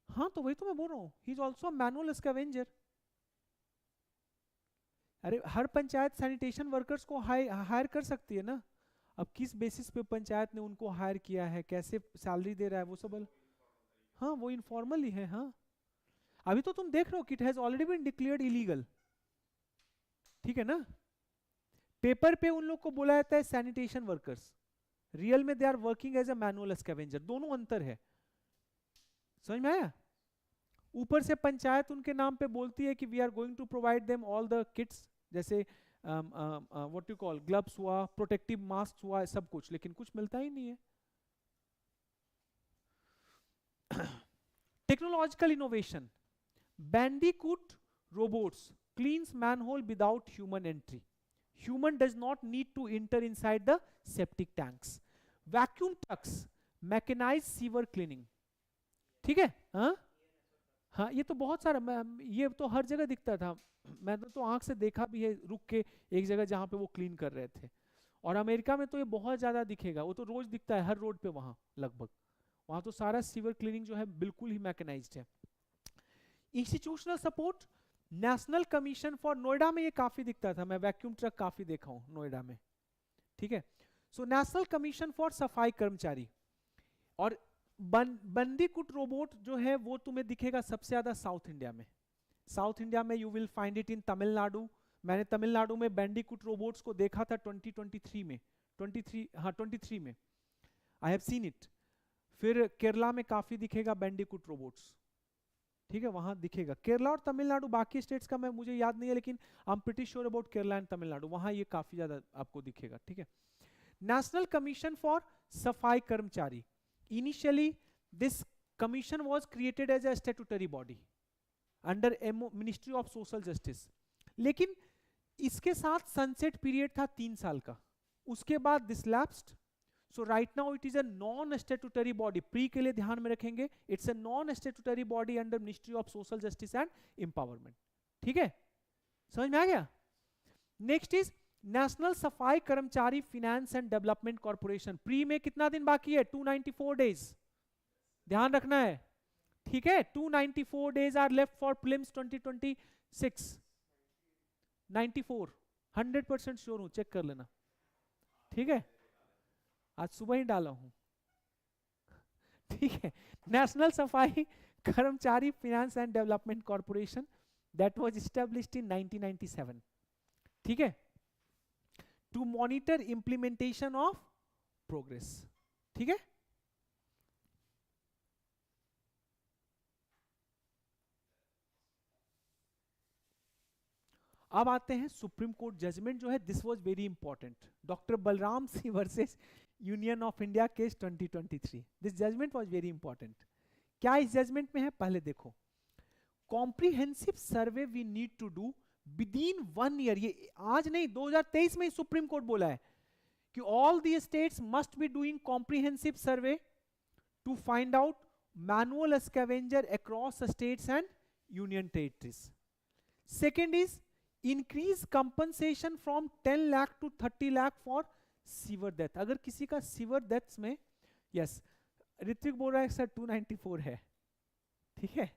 हाँ, तो वही तो मैं बोल रहा हूँ, he is also manual scavenger. अरे हर पंचायत सैनिटेशन वर्कर्स को हायर कर सकती है ना। अब किस बेसिस पे पंचायत ने उनको हायर किया है, कैसे सैलरी दे रहा है, वो सब हाँ वो इनफॉर्मल ही है। हाँ, अभी तो तुम देख रहे हो कि it has already been declared illegal. ठीक है ना, पेपर पे उन लोग को बोला जाता है सैनिटेशन वर्कर्स, रियल में they are working as a manual scavenger, दोनों अंतर है। समझ में आया? ऊपर से पंचायत उनके नाम पे बोलती है कि we are going to provide them all the kits, जैसे व्हाट यू कॉल ग्लव्स हुआ, प्रोटेक्टिव मास्क हुआ, सब कुछ, लेकिन कुछ मिलता ही नहीं है। Technological innovation, Bandicoot robots cleans manhole without human entry. Human does not need to enter inside the septic tanks. Vacuum trucks mechanized sewer cleaning. ठीक है? हाँ हाँ, ये तो बहुत सारा, ये तो हर जगह दिखता था, मैंने तो आंख से देखा भी है, रुक के एक जगह जहाँ पे वो क्लीन कर रहे थे। और अमेरिका में तो ये बहुत ज्यादा दिखेगा, वो तो रोज दिखता है हर रोड पे, वहाँ लगभग, वहाँ तो सारा सीवर क्लीनिंग जो है बिल्कुल ही मैकेनाइज्ड है। Institutional support, national commission for, Noida में ये काफी दिखता था, मैं वैक्यूम ट्रक काफी देखा हूं नोएडा में। ठीक है, so national commission for Safai कर्मचारी। और बंदीकुट रोबोट जो है वो तुम्हें दिखेगा सबसे ज्यादा साउथ इंडिया में। साउथ इंडिया में you will find it in Tamil Nadu. मैंने तमिलनाडु में बैंडिकुट रोबोट्स को देखा था 2023 में, 23 में आई हैव सीन इट। फिर केरला में काफी दिखेगा बैंडिकुट रोबोट्स। ठीक है, वहां दिखेगा, केरला और तमिलनाडु, बाकी स्टेट्स का मैं मुझे याद नहीं है, लेकिन I am pretty sure about Kerala and Tamil Nadu, वहां ये काफी ज्यादा आपको दिखेगा। ठीक है, national commission for Safai Karmachari, initially this commission was created as a statutory body under ministry of social justice, लेकिन इसके साथ सनसेट पीरियड था 3 साल का, उसके बाद this lapsed. So right now it is a non-statutory body, pre के लिए ध्यान में रखेंगे, it's a non-statutory body under Ministry of Social Justice and Empowerment। ठीक है, समझ में आ गया? Next is national Safai Karmachari finance and development corporation. Pre में कितना दिन बाकी है? 294 डेज, ध्यान रखना है। ठीक है, 294 days are left for prelims 2026। 94, 100% sure हूं, चेक कर लेना। ठीक है, आज सुबह ही डाला हूं। ठीक है, national Safai Karmachari finance and development corporation that was established in 1997। ठीक है, to monitor implementation of progress. ठीक है, अब आते हैं सुप्रीम कोर्ट जजमेंट जो है, this was very important, doctor Balram Singh versus union of India case 2023, this judgement was very important. क्या इस जजमेंट में है, पहले देखो, comprehensive survey we need to do within 1 year, ये आज नहीं 2023 में सुप्रीम कोर्ट बोला है कि all the states must be doing comprehensive survey to find out manual scavenger across states and union territories. Second is increase compensation from 10 lakh to 30 lakh for sewer death. अगर किसी का सीवर डेथ्स में, yes Ritvik बोल रहा है सर 294 है, ठीक है।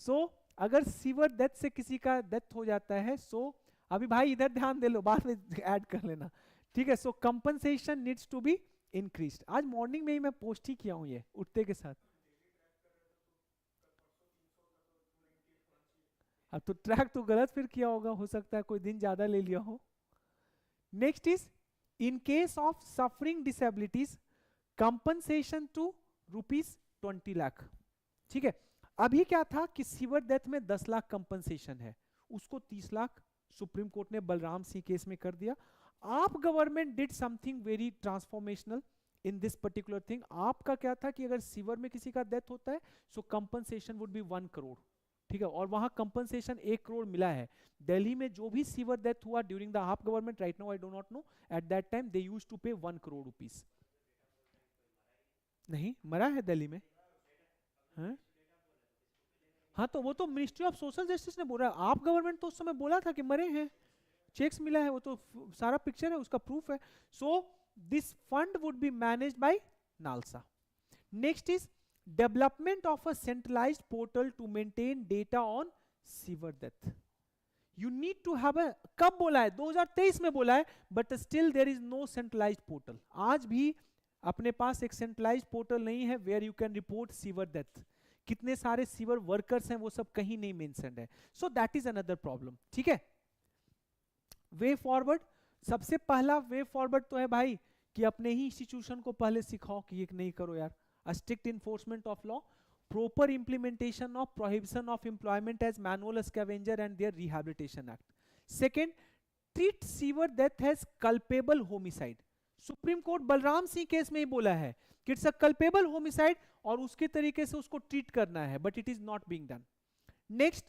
सो अगर सीवर डेथ से किसी का डेथ हो जाता है, सो अभी भाई इधर ध्यान दे लो, बाद में ऐड कर लेना, ठीक है। So compensation needs to be increased. आज मॉर्निंग में ही मैं पोस्ट ही किया हूं ये उठते के साथ। अब तो ट्रैक तो गलत फिर किया होगा, हो सकता है कोई दिन ज्यादा ले लिया हो। Next is in case of suffering disabilities compensation to ₹20 lakh, ठीक है। अभी क्या था कि सीवर डेथ में 10 लाख कंपनसेशन है, उसको 30 लाख सुप्रीम कोर्ट ने बलराम सिंह केस में कर दिया। आप government did something very transformational in this particular thing. आपका क्या था कि अगर सीवर में किसी का डेथ होता है so compensation would be 1 crore, ठीक है, और वहां कंपनसेशन 1 करोड़ मिला है। दिल्ली में जो भी सीवर डेथ हुआ during the AAP government, right now I do not know, at that time they used to pay 1 crore rupees. नहीं मरा है दिल्ली में, हाँ तो वो तो मिनिस्ट्री ऑफ सोशल जस्टिस ने बोला, आप गवर्नमेंट तो उस समय बोला था कि मरे हैं, चेक्स मिला है, वो तो सारा पिक्चर है, उसका प्रूफ है। So this fund would be managed by NALSA. Next is development of a centralized portal to maintain data on sewer death. You need to have a, कब बोला है, 2023 में बोला है, but still there is no centralized portal. आज भी अपने पास एक सेंट्रलाइज्ड पोर्टल नहीं है where you can report sewer death. कितने सारे सीवर वर्कर्स हैं वो सब कहीं नहीं मेंशन्ड है, so that is another problem, ठीक है। वे फॉरवर्ड, सबसे पहला वे फॉरवर्ड तो है भाई कि अपने ही इंस्टीट्यूशन को पहले सिखाओ कि ये नहीं करो यार। A strict enforcement of law, proper implementation of prohibition of employment as manual scavenger and their rehabilitation act. Second, treat sewer death as culpable homicide. Supreme court Balram Singh case में ही बोला है कि इट्स अ कल्पेबल होमिसाइड और उसके तरीके से उसको treat करना है, but it is not being done. Next,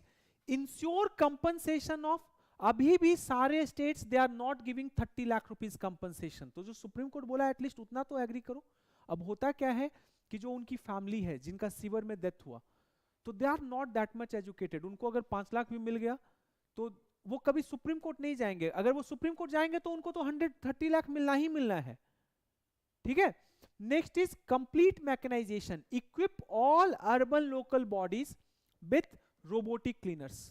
ensure compensation of, अभी भी सारे states they are not giving 30 lakh rupees compensation. तो जो सुप्रीम कोर्ट बोला एटलीस्ट उतना तो एग्री करो। अब होता क्या है कि जो उनकी फैमिली है जिनका सीवर में डेथ हुआ, तो they are not that much educated, उनको अगर 5 लाख भी मिल गया तो वो कभी सुप्रीम कोर्ट नहीं जाएंगे। अगर वो सुप्रीम कोर्ट जाएंगे तो उनको तो 130 लाख मिलना ही मिलना है, ठीक है। Next is complete mechanization, equip all urban local bodies with robotic cleaners.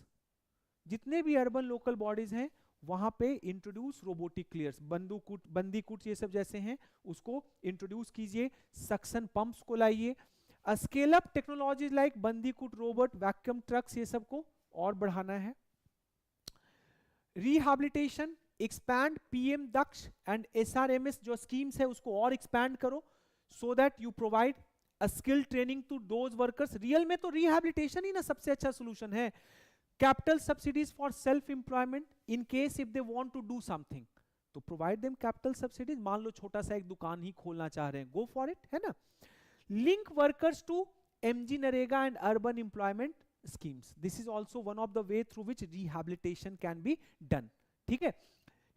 जितने भी अर्बन लोकल बॉडीज हैं वहां पे इंट्रोड्यूस रोबोटिक क्लियर्स, बंदीकूट ये सब जैसे हैं उसको इंट्रोड्यूस कीजिए। सक्शन पंप्स को लाइए। Scale up technologies like bandicoot robot, vacuum trucks, ये सब को और बढ़ाना है। Rehabilitation, expand PM Daksh and SRMS जो स्कीम्स है उसको और एक्सपैंड करो, so that you provide a skill training to those workers. Real में तो रिहैबिलिटेशन ही ना सबसे अच्छा सोल्यूशन है। Capital subsidies for self-employment in case if they want to do something, तो provide them capital subsidies। मान लो छोटा सा एक दुकान ही खोलना चाह रहे हैं, go for it, है ना। Link workers to MG Narega and urban employment schemes. This is also one of the way through which rehabilitation can be done, ठीक है।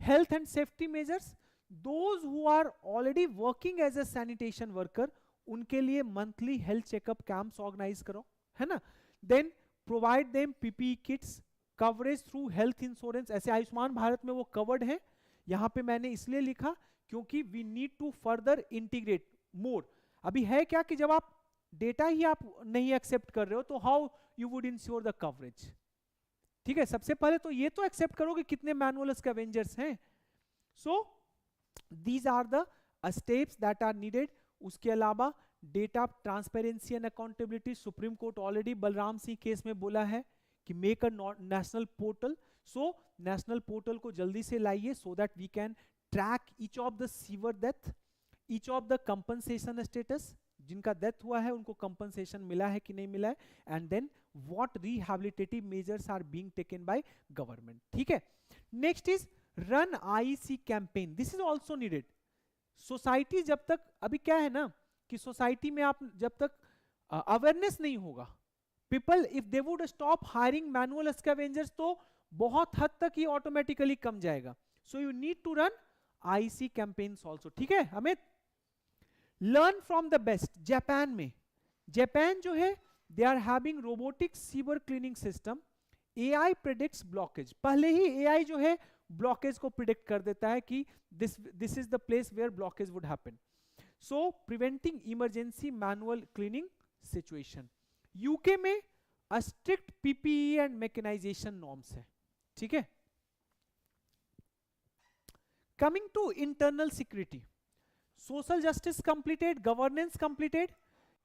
Health and safety measures, those who are already working as a sanitation worker उनके लिए monthly health checkup camps organize करो, है ना। Then provide them PPE kits, coverage through health insurance. ऐसे आयुष्मान भारत में वो कवर्ड है, यहां पे मैंने इसलिए लिखा क्योंकि we need to further integrate more. अभी है क्या कि जब आप डेटा ही आप नहीं एक्सेप्ट कर रहे हो तो how you would ensure the coverage, ठीक है। सबसे पहले तो ये तो एक्सेप्ट करो कि कितने मैनुअल स्कैवेंजर्स हैं। So these are the steps that are needed. उसके अलावा data transparency and accountability, supreme court already Balram Singh case में बोला है कि make a national portal. So national portal को जल्दी से लाइए so that we can track each of the sewer death, each of the compensation status, जिनका डेथ हुआ है उनको कंपनसेशन मिला है कि नहीं मिला है, and then what rehabilitative measures are being taken by government, ठीक है। Next is run IEC campaign, this is also needed. Society जब तक, अभी क्या है ना कि सोसाइटी में आप जब तक अवेयरनेस नहीं होगा, people if they would stop hiring manual scavengers, तो बहुत हद तक ये ऑटोमेटिकली कम जाएगा। So you need to run IEC campaigns also, ठीक है Amit. Learn from the best, Japan में, जापान जो है they are having robotic sewer cleaning system, AI predicts blockage, पहले ही एआई जो है ब्लॉकेज को प्रिडिक्ट कर देता है कि this is the place where blockage would happen, so preventing emergency manual cleaning situation. UK में strict PPE and mechanisation norms है, ठीक है। Coming to internal security, social justice completed, governance completed,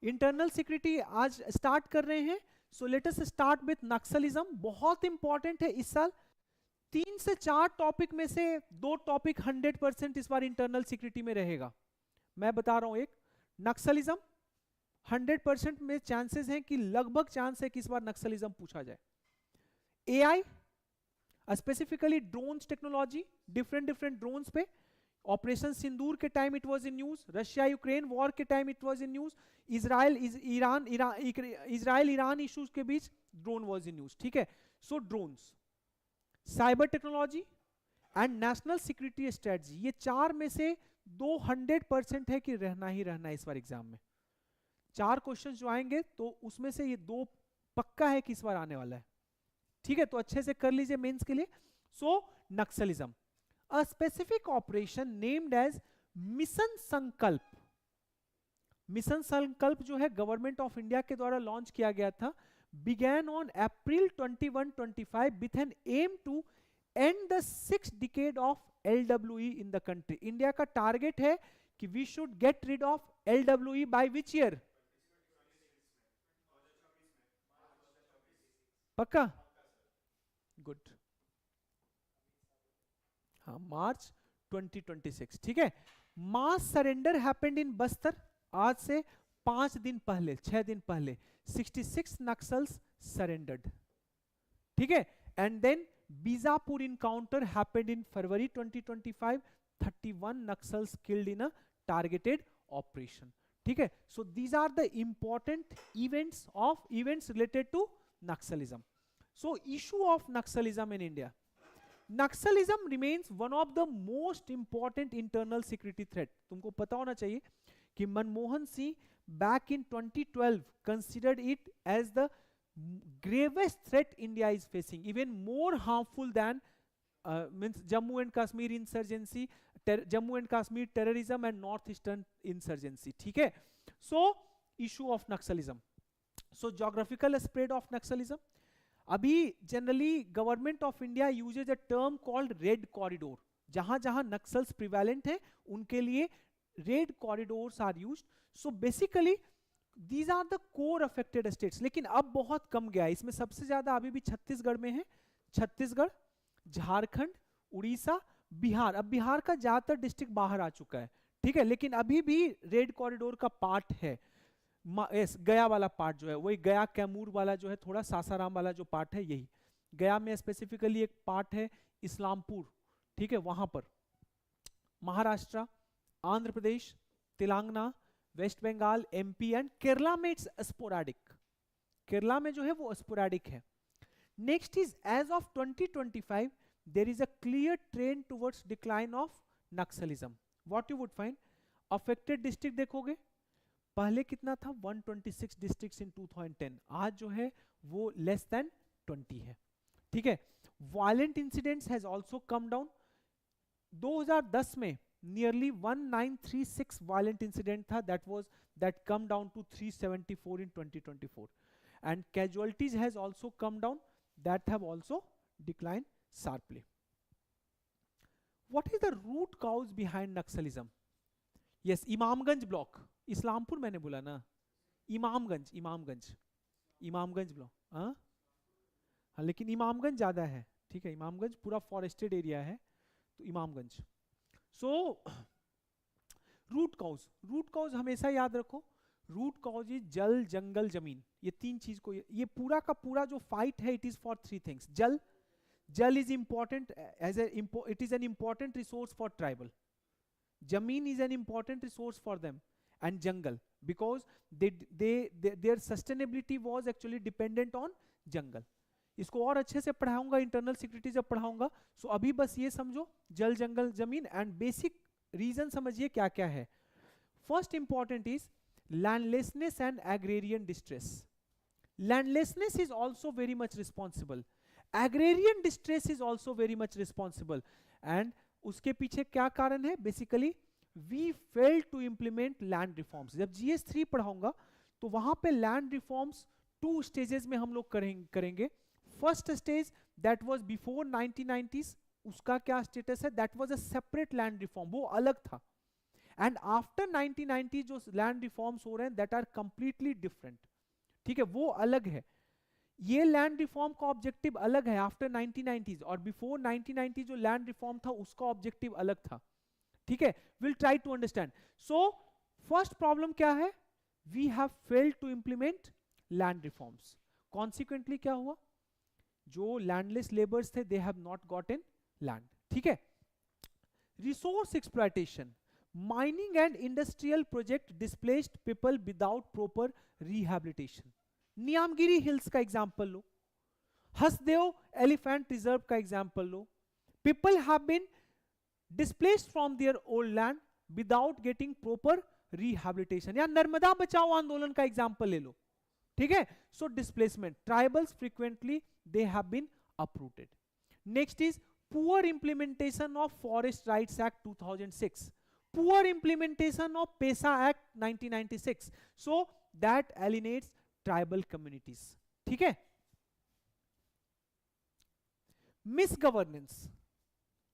internal security आज start कर रहे हैं। So let us start with Naxalism, बहुत important है इस साल। 3 से 4 टॉपिक में से 2 टॉपिक 100% इस बार इंटरनल सिक्योरिटी में रहेगा। मैं बता रहा हूं, एक नक्सलिज्म 100% में चांसेस हैं कि लगभग चांस है कि इस बार नक्सलिज्म पूछा जाए। AI specifically drones technology, different drones पे, ऑपरेशन सिंदूर के time it was in news, Russia Ukraine war के time it was in news, Israel Iran issues के बीच ड्रोन वाज इन न्यूज, ठीक है। So drones, cyber technology and national security strategy, ये 4 में से 200% है कि रहना ही रहना है इस बार एग्जाम में। 4 क्वेश्चन जो आएंगे तो उसमें से ये 2 पक्का है कि इस बार आने वाला है, ठीक है। तो अच्छे से कर लीजिए मेंस के लिए। So Naxalism, a specific operation named as mission Sankalp, mission Sankalp जो है गवर्नमेंट ऑफ इंडिया के द्वारा लॉन्च किया गया था, began on April 21-25 with an aim to end the 6th decade of LWE in the country. India का टारगेट है कि we should get rid of LWE by which year? पक्का? Good, हाँ मार्च 2026, ठीक है। मास सरेंडर हैपेंड इन बस्तर, आज से 5 दिन पहले, 6 दिन पहले 66 नक्सल्स सरेंडर्ड, ठीक है। And then Bijapur encounter happened in February 2025, 31 Naxals killed in a targeted operation, ठीक है। So these are the important events related to Naxalism. So issue of Naxalism in India, Naxalism remains one of the most important internal security threat. तुमको पता होना चाहिए कि Manmohan Singh back in 2012 considered it as the gravest threat India is facing, even more harmful than means Jammu and Kashmir insurgency, Jammu and Kashmir terrorism and northeastern insurgency, ठीक है। So issue of Naxalism, so geographical spread of Naxalism, अभी generally government of India uses a term called red corridor, जहां जहां Naxals prevalent है उनके लिए red corridors are used. So basically these are the core affected states, लेकिन अब बहुत कम गया है, इसमें सबसे ज्यादा अभी भी छत्तीसगढ़ में है, छत्तीसगढ़, झारखंड, उड़ीसा, बिहार। अब बिहार का ज्यादातर डिस्ट्रिक्ट बाहर आ चुका है, ठीक है, लेकिन अभी भी रेड कॉरिडोर का पार्ट है। गया वाला पार्ट जो है वही गया कैमूर वाला जो है, थोड़ा सासाराम वाला जो पार्ट है यही। गया में स्पेसिफिकली एक पार्ट है इस्लामपुर, ठीक है, वहां पर Maharashtra, Andhra Pradesh, Telangana, west Bengal, MP and Kerala में इट्स स्पोराडिक, केरला में जो है वो स्पोराडिक है। Next is as of 2025 there is a clear trend towards decline of Naxalism. What you would find, affected district देखोगे पहले कितना था 126 डिस्ट्रिक्ट्स इन 2010, आज जो है वो लेस देन 20 है, ठीक है। Violent incidents has also come down, 2010 में नियरली 1936 वायलेंट इंसिडेंट था, that come down to 374 in 2024, and casualties has also come down, that have also declined sharply. What is the root cause behind Naxalism? Yes, Imamganj block, Islampur मैंने बोला ना, Imamganj block, हाँ, लेकिन इमामगंज ज्यादा है, ठीक है, इमामगंज पूरा फॉरेस्टेड एरिया है, तो इमामगंज। सो रूट कॉज हमेशा याद रखो, रूट कॉज इज जल, जंगल, जमीन, ये तीन चीज को, ये पूरा का पूरा जो फाइट है, it is for three things. जल, जल is important as a, it is an important resource for tribal. जमीन is an important resource for them, and jungle because their sustainability was actually dependent on jungle. इसको और अच्छे से पढ़ाऊंगा internal security जब पढ़ाऊंगा. सो अभी बस ये समझो जल, जंगल, जमीन एंड बेसिक रीजन समझिए क्या क्या है. First important is landlessness and agrarian distress. Landlessness is also very much responsible, agrarian distress is also very much responsible. And उसके पीछे क्या कारण है? Basically we fail to implement land reforms. जब GS3 पढ़ाऊंगा तो वहां पे लैंड रिफॉर्म्स 2 स्टेजेस में हम लोग करेंगे. First stage that was before 1990s, उसका क्या स्टेटस है? That was a separate land reform, वो अलग था. एंड आफ्टर 1990 जो लैंड रिफॉर्म्स हो रहे हैं दैट आर कंप्लीटली डिफरेंट. ठीक है, वो अलग है. ये लैंड रिफॉर्म का ऑब्जेक्टिव अलग है आफ्टर 1990s, और बिफोर 1990 जो लैंड रिफॉर्म था उसका ऑब्जेक्टिव अलग था. ठीक है, will try to understand. So first problem क्या है? We have failed to implement land reforms. Consequently क्या हुआ? जो लैंडलेस लेबर्स थे they have not gotten land. ठीक है, resource exploitation, mining and industrial project displaced people without proper rehabilitation. Niyamgiri hills का example लो, हसदेव एलिफेंट रिजर्व का एग्जाम्पल लो. People have been displaced from their old land without getting proper rehabilitation. या नर्मदा बचाओ आंदोलन का एग्जाम्पल ले लो. ठीक है, so displacement, tribals frequently they have been uprooted. Next is poor implementation of forest rights act 2006, poor implementation of PESA act 1996. So that alienates tribal communities. ठीक है, misgovernance,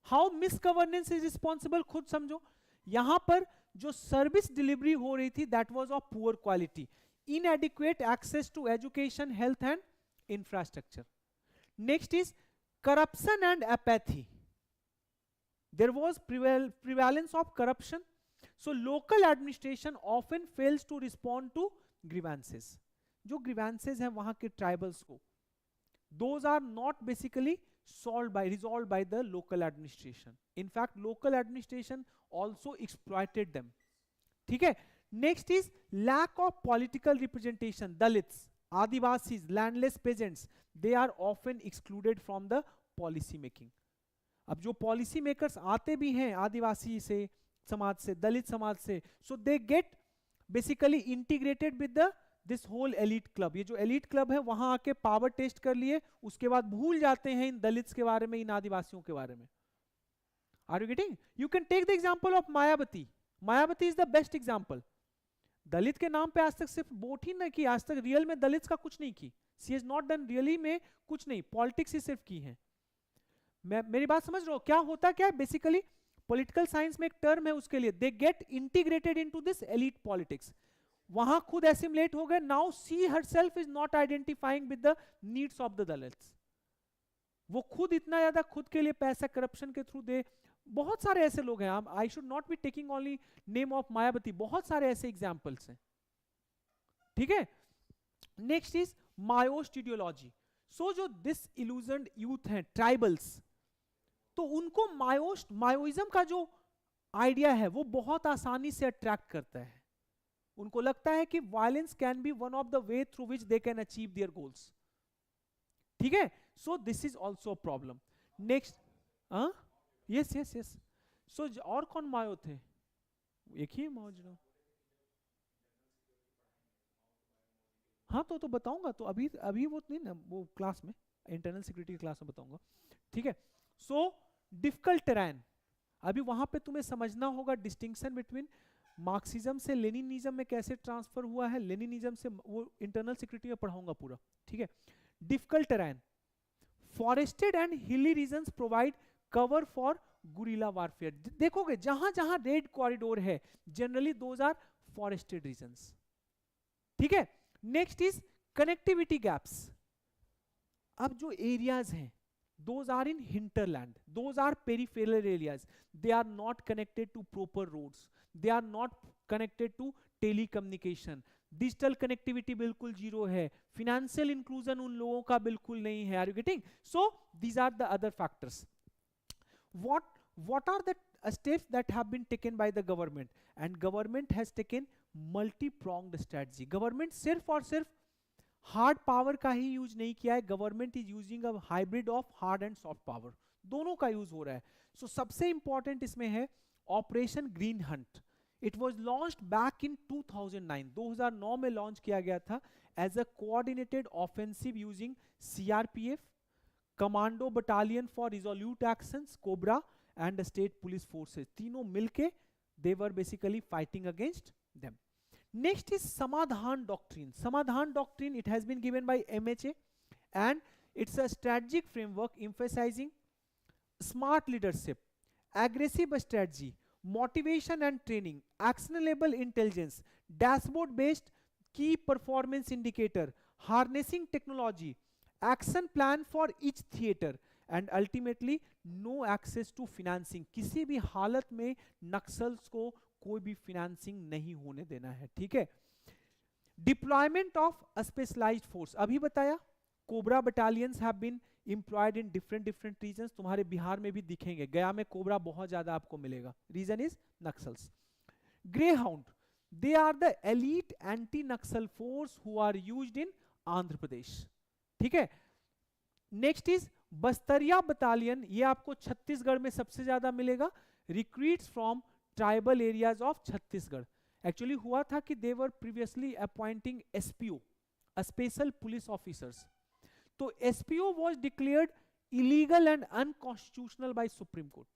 how misgovernance is responsible, खुद समझो. यहां पर जो service delivery हो रही थी that was of poor quality, inadequate access to education, health and infrastructure. Next is corruption and apathy, there was prevalence of corruption. So local administration often fails to respond to grievances. जो grievances हैं वहां के tribals को, those are not basically resolved by the local administration. In fact, local administration also exploited them. ठीक है, next is lack of political representation. Dalits, Adivasis, landless peasants, they are often excluded from the policy making. अब जो policy makers आते भी हैं आदिवासी से समाज से, दलित समाज से, so they get basically integrated with the this whole elite club. ये जो एलिट क्लब है वहां आके पावर टेस्ट कर लिए, उसके बाद भूल जाते हैं इन दलित्स के बारे में, इन आदिवासियों के बारे में. Are you getting? You can take the example of Mayawati. Mayawati is the best example. Dalit के नाम पे आज तक सिर्फ वोट ही नहीं की, आज तक रियल में दलित्स का कुछ नहीं की. सी हैज नॉट डन रियली में कुछ नहीं, पॉलिटिक्स ही सिर्फ की है. मेरी बात समझ रहे हो? क्या होता क्या है बेसिकली, पॉलिटिकल साइंस में एक टर्म है उसके लिए, they gate integrated into this elite politics. वहां खुद एसिमुलेट हो गए. Now see herself is not identifying with the needs of the Dalits. वो खुद इतना ज्यादा खुद के लिए पैसा करप्शन के थ्रू दे. बहुत सारे ऐसे लोग हैं. I should not be taking only name of Mayawati, बहुत सारे ऐसे एग्जांपल्स हैं. ठीक है, नेक्स्ट इज मायोस्ट आइडियोलॉजी. सो जो दिस इल्यूजन यूथ हैं ट्राइबल्स, तो उनको मायोइज्म का जो आइडिया है वो बहुत आसानी से अट्रैक्ट करता है. उनको लगता है कि violence can be one of the way through which they can achieve their goals. ठीक है, so this is also a problem. Next, yes yes yes. So और कौन मायो थे? एक ही मौज. हाँ तो बताऊंगा, तो अभी वो नहीं ना, वो क्लास में, इंटरनल सिक्योरिटी क्लास में बताऊंगा. ठीक है, सो डिफिकल्ट टेरेन. अभी वहां पे तुम्हें समझना होगा डिस्टिंक्शन बिटवीन मार्क्सिज्म से लेनिनिज्म में कैसे ट्रांसफर हुआ है, लेनिनिज्म से, वो इंटरनल सिक्योरिटी में पढ़ाऊंगा पूरा. ठीक है, difficult terrain, forested and hilly regions provide cover for guerrilla warfare. देखोगे जहां जहां रेड कॉरिडोर है generally those are forested regions. ठीक है, नेक्स्ट इज कनेक्टिविटी गैप्स. अब जो एरियाज हैं those are in hinterland, those are peripheral areas, they are not connected to proper roads, they are not connected to telecommunication, digital connectivity बिल्कुल zero है, financial inclusion उन लोगों का बिल्कुल नहीं है. Are you getting? So these are the other factors. what are the steps that have been taken by the government? And government has taken multi-pronged strategy. Government सिर्फ और सिर्फ हार्ड पावर का ही यूज नहीं किया है, government is using a hybrid of hard and soft power, दोनों का use हो रहा है. सो सबसे इंपॉर्टेंट इसमें है operation green hunt. It was launched back in 2009, 2009 में लॉन्च किया गया था as a coordinated offensive using CRPF, commando battalion for resolute actions, COBRA and state police forces, तीनों मिलके they were basically fighting against them. Next is Samadhan Doctrine. Samadhan Doctrine, it has been given by MHA and it's a strategic framework emphasizing smart leadership, aggressive strategy, motivation and training, actionable intelligence, dashboard based key performance indicator, harnessing technology, action plan for each theater and ultimately no access to financing. किसी भी हालत में Naxals को कोई भी financing नहीं होने देना है. ठीक है. डिप्लॉयमेंट ऑफ स्पेशलाइज्ड फोर्स, अभी बताया COBRA battalions have been employed in different regions. तुम्हारे बिहार में भी दिखेंगे, गया में कोबरा बहुत ज्यादा आपको मिलेगा. Reason is Naxals. Greyhound, they are the elite anti Naxal force who are used in Andhra Pradesh. ठीक है. नेक्स्ट इज बस्तरिया बटालियन, ये आपको छत्तीसगढ़ में सबसे ज्यादा मिलेगा. Recruits from tribal areas of Chhattisgarh. Actually हुआ था कि they were previously appointing SPO, special police officers. तो SPO was declared illegal and unconstitutional by supreme Court.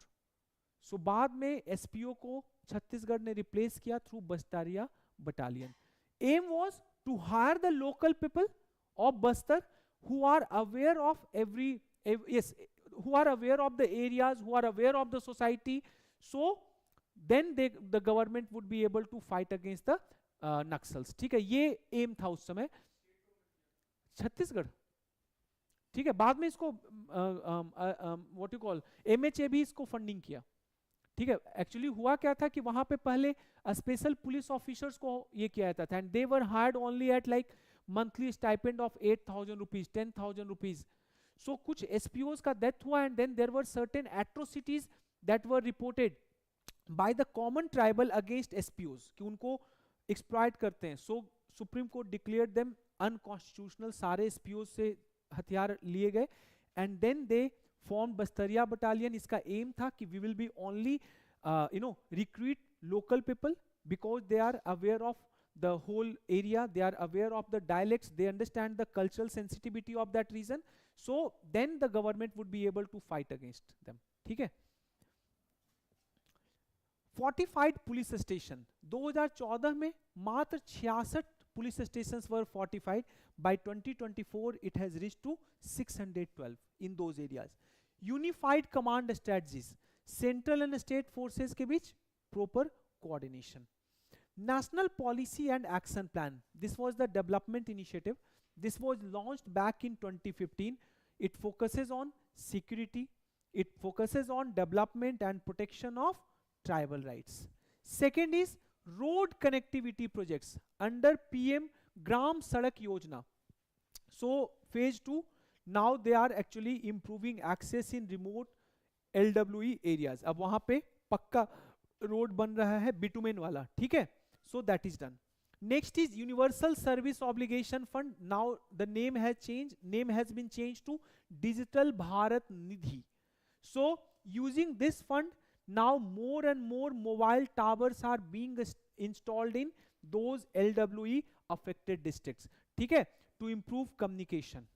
So बाद में एसपीओ को छत्तीसगढ़ ने रिप्लेस किया through Bastariya battalion. Aim was to hire the local people of Bastar who are aware of who are aware of the areas, who are aware of the society, so then the government would be able to fight against the Naxals. ठीक है, ये M था उस समय छत्तीसगढ़. ठीक है, बाद में इसको व्हाट यू कॉल एमएचए भी इसको फंडिंग किया. ठीक है. एक्चुअली हुआ क्या था कि वहां पे पहले स्पेशल पुलिस ऑफिसर्स को ये किया जाता था and they were hired only at like monthly stipend of 8,000 rupees, 10,000 rupees. So कुछ एसपीओज का डेथ हुआ and then there were certain atrocities that were reported by the common tribal against SPOs कि उनको एक्सप्लॉइट करते हैं. So supreme Court declared them unconstitutional. सारे SPOs से हथियार लिए गए and then they form Bastariya battalion. इसका एम था कि we will be only recruit local people because they are aware of the whole area, they are aware of the dialects, they understand the cultural sensitivity of that region, so then the government would be able to fight against them. ठीक है. fortified police station, 2014 में मात्र 66 police stations were fortified. by 2024 it has reached to 612 in those areas. unified command strategies, central and state forces के बीच proper coordination. National Policy and Action Plan, this was the development initiative. This was launched back in 2015. It focuses on security, it focuses on development and protection of tribal rights. Second is road connectivity projects under PM Gram Sadak Yojana. So phase 2, now they are actually improving access in remote LWE areas. अब वहां पे पक्का road बन रहा है bitumen वाला. ठीक है. So that is done. Next is Universal Service Obligation Fund. Now the name has changed. Name has been changed to Digital Bharat Nidhi. So using this fund, now more and more mobile towers are being installed in those LWE affected districts. ठीक है, to improve communication.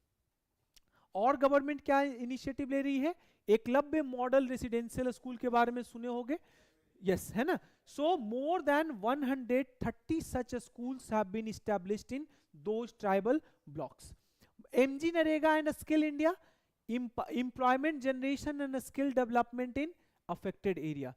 और government क्या initiative ले रही है? Eklavya model residential school के बारे में सुने होंगे. Yes, है ना. So more than 130 such schools have been established in those tribal blocks. MG Narega and Skill India, employment generation and skill development in affected area.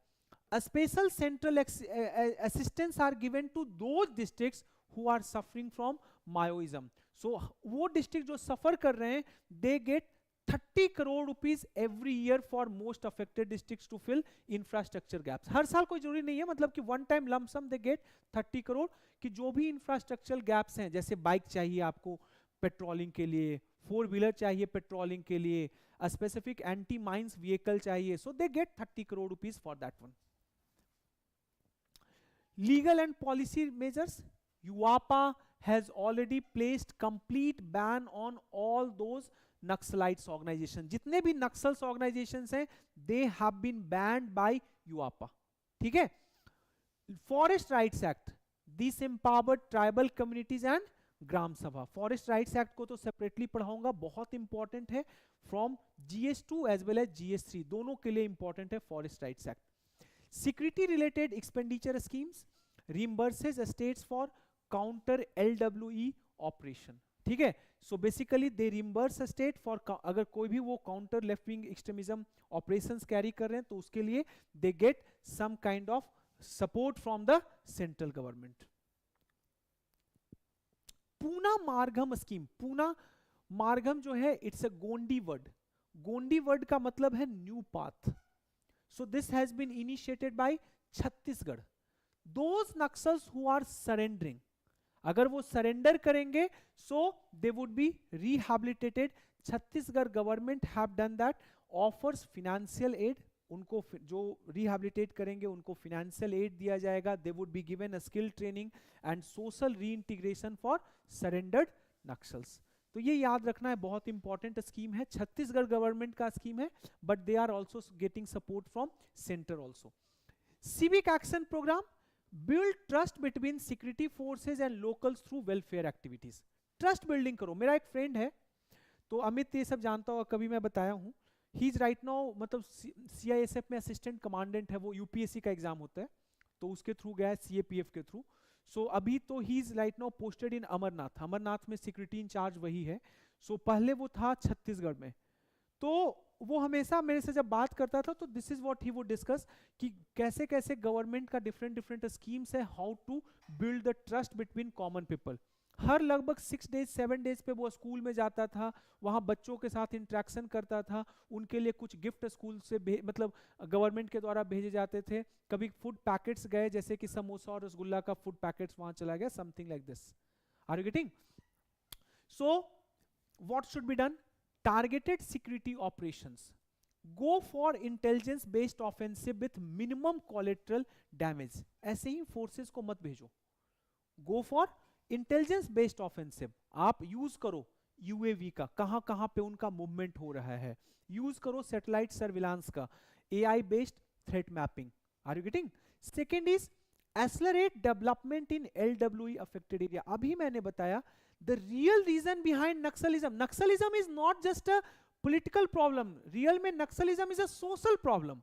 A special central assistance are given to those districts who are suffering from Maoism. So वो district जो suffer कर रहे हैं, they get 30 crore rupees every year for most affected districts to fill infrastructure gaps. हर साल कोई जरूरी नहीं है, मतलब कि one time lump sum they get 30 crore कि जो भी इंफ्रास्ट्रक्चरल गैप्स हैं, जैसे बाइक चाहिए आपको पेट्रोलिंग के लिए, 4 व्हीलर चाहिए पेट्रोलिंग के लिए, स्पेसिफिक एंटी माइंस व्हीकल चाहिए, so they get 30 crore rupees for that one. Legal and policy measures. UAPA has already placed complete ban on all those Naxalites organizations. जितने भी Naxals organizations हैं, they have been banned by UAPA. ठीक है? Forest Rights Act. This empowered tribal communities and ग्राम सभा. Forest rights act को तो separately पढ़ाऊंगा, बहुत इंपॉर्टेंट है. From GS2 as well as GS3 दोनों के लिए इंपॉर्टेंट है forest rights act. Security related expenditure schemes, reimburses states for counter LWE operation. ठीक है? So basically they reimburse state for, अगर कोई भी वो counter left wing extremism operations carry कर रहे हैं तो उसके लिए they get some kind of support from the central government. Poona Margam scheme. Poona Margam जो है it's a Gondi word. Gondi word का मतलब है new path. So this has been initiated by Chhattisgarh. Those Naxals who are surrendering, अगर वो सरेंडर करेंगे so they would be rehabilitated. Chhattisgarh government have done that, offers financial aid. उनको जो रिहैबिलिटेट करेंगे उनको फिनेंशियल एड दिया जाएगा. They would be given a skill training and social reintegration for surrendered Naxals. तो ये याद रखना है, बहुत इंपॉर्टेंट स्कीम है. छत्तीसगढ़ गवर्नमेंट का स्कीम है, but they are also getting support from centre also. Civic action programme, build trust between security forces and locals through welfare activities. Trust building करो. मेरा एक फ्रेंड है, तो अमित ये सब जानता होगा, कभी मैं बताया हूँ. ही इज राइट नाउ, मतलब CISF में असिस्टेंट कमांडेंट है. वो UPSC का एग्जाम होता है तो उसके थ्रू गया है, CAPF के थ्रू. सो अभी तो he is right now posted in Amarnath. Amarnath में सिक्योरिटी इंचार्ज वही है. सो पहले वो था छत्तीसगढ़ में. तो वो हमेशा मेरे से जब बात करता था तो this is what he would discuss कि कैसे कैसे गवर्नमेंट का डिफरेंट डिफरेंट स्कीम्स है, how to build the trust between common people. हर लगभग 6 डेज 7 डेज पे वो स्कूल में जाता था, वहाँ बच्चों के साथ इंटरेक्शन करता था. उनके लिए कुछ गिफ्ट स्कूल से मतलब गवर्नमेंट के द्वारा भेजे जाते थे. कभी फूड पैकेट्स गए, जैसे कि समोसा और रसगुल्ला का फूड पैकेट्स वहाँ चला गया, something like this. Are you getting? So what should be done? Targeted security operations. Go for intelligence based offensive with minimum collateral damage. ऐसे ही फोर्सेस को मत भेजो. Go for intelligence based offensive. आप use करो UAV का, कहां कहां पे उनका मूवमेंट हो रहा है. यूज करो सैटेलाइट सर्विलांस का, AI based threat mapping. Are you getting? Second is accelerate development in LWE affected area. अभी मैंने बताया the real reason behind Naxalism is not just a political problem. Real में Naxalism is a social problem.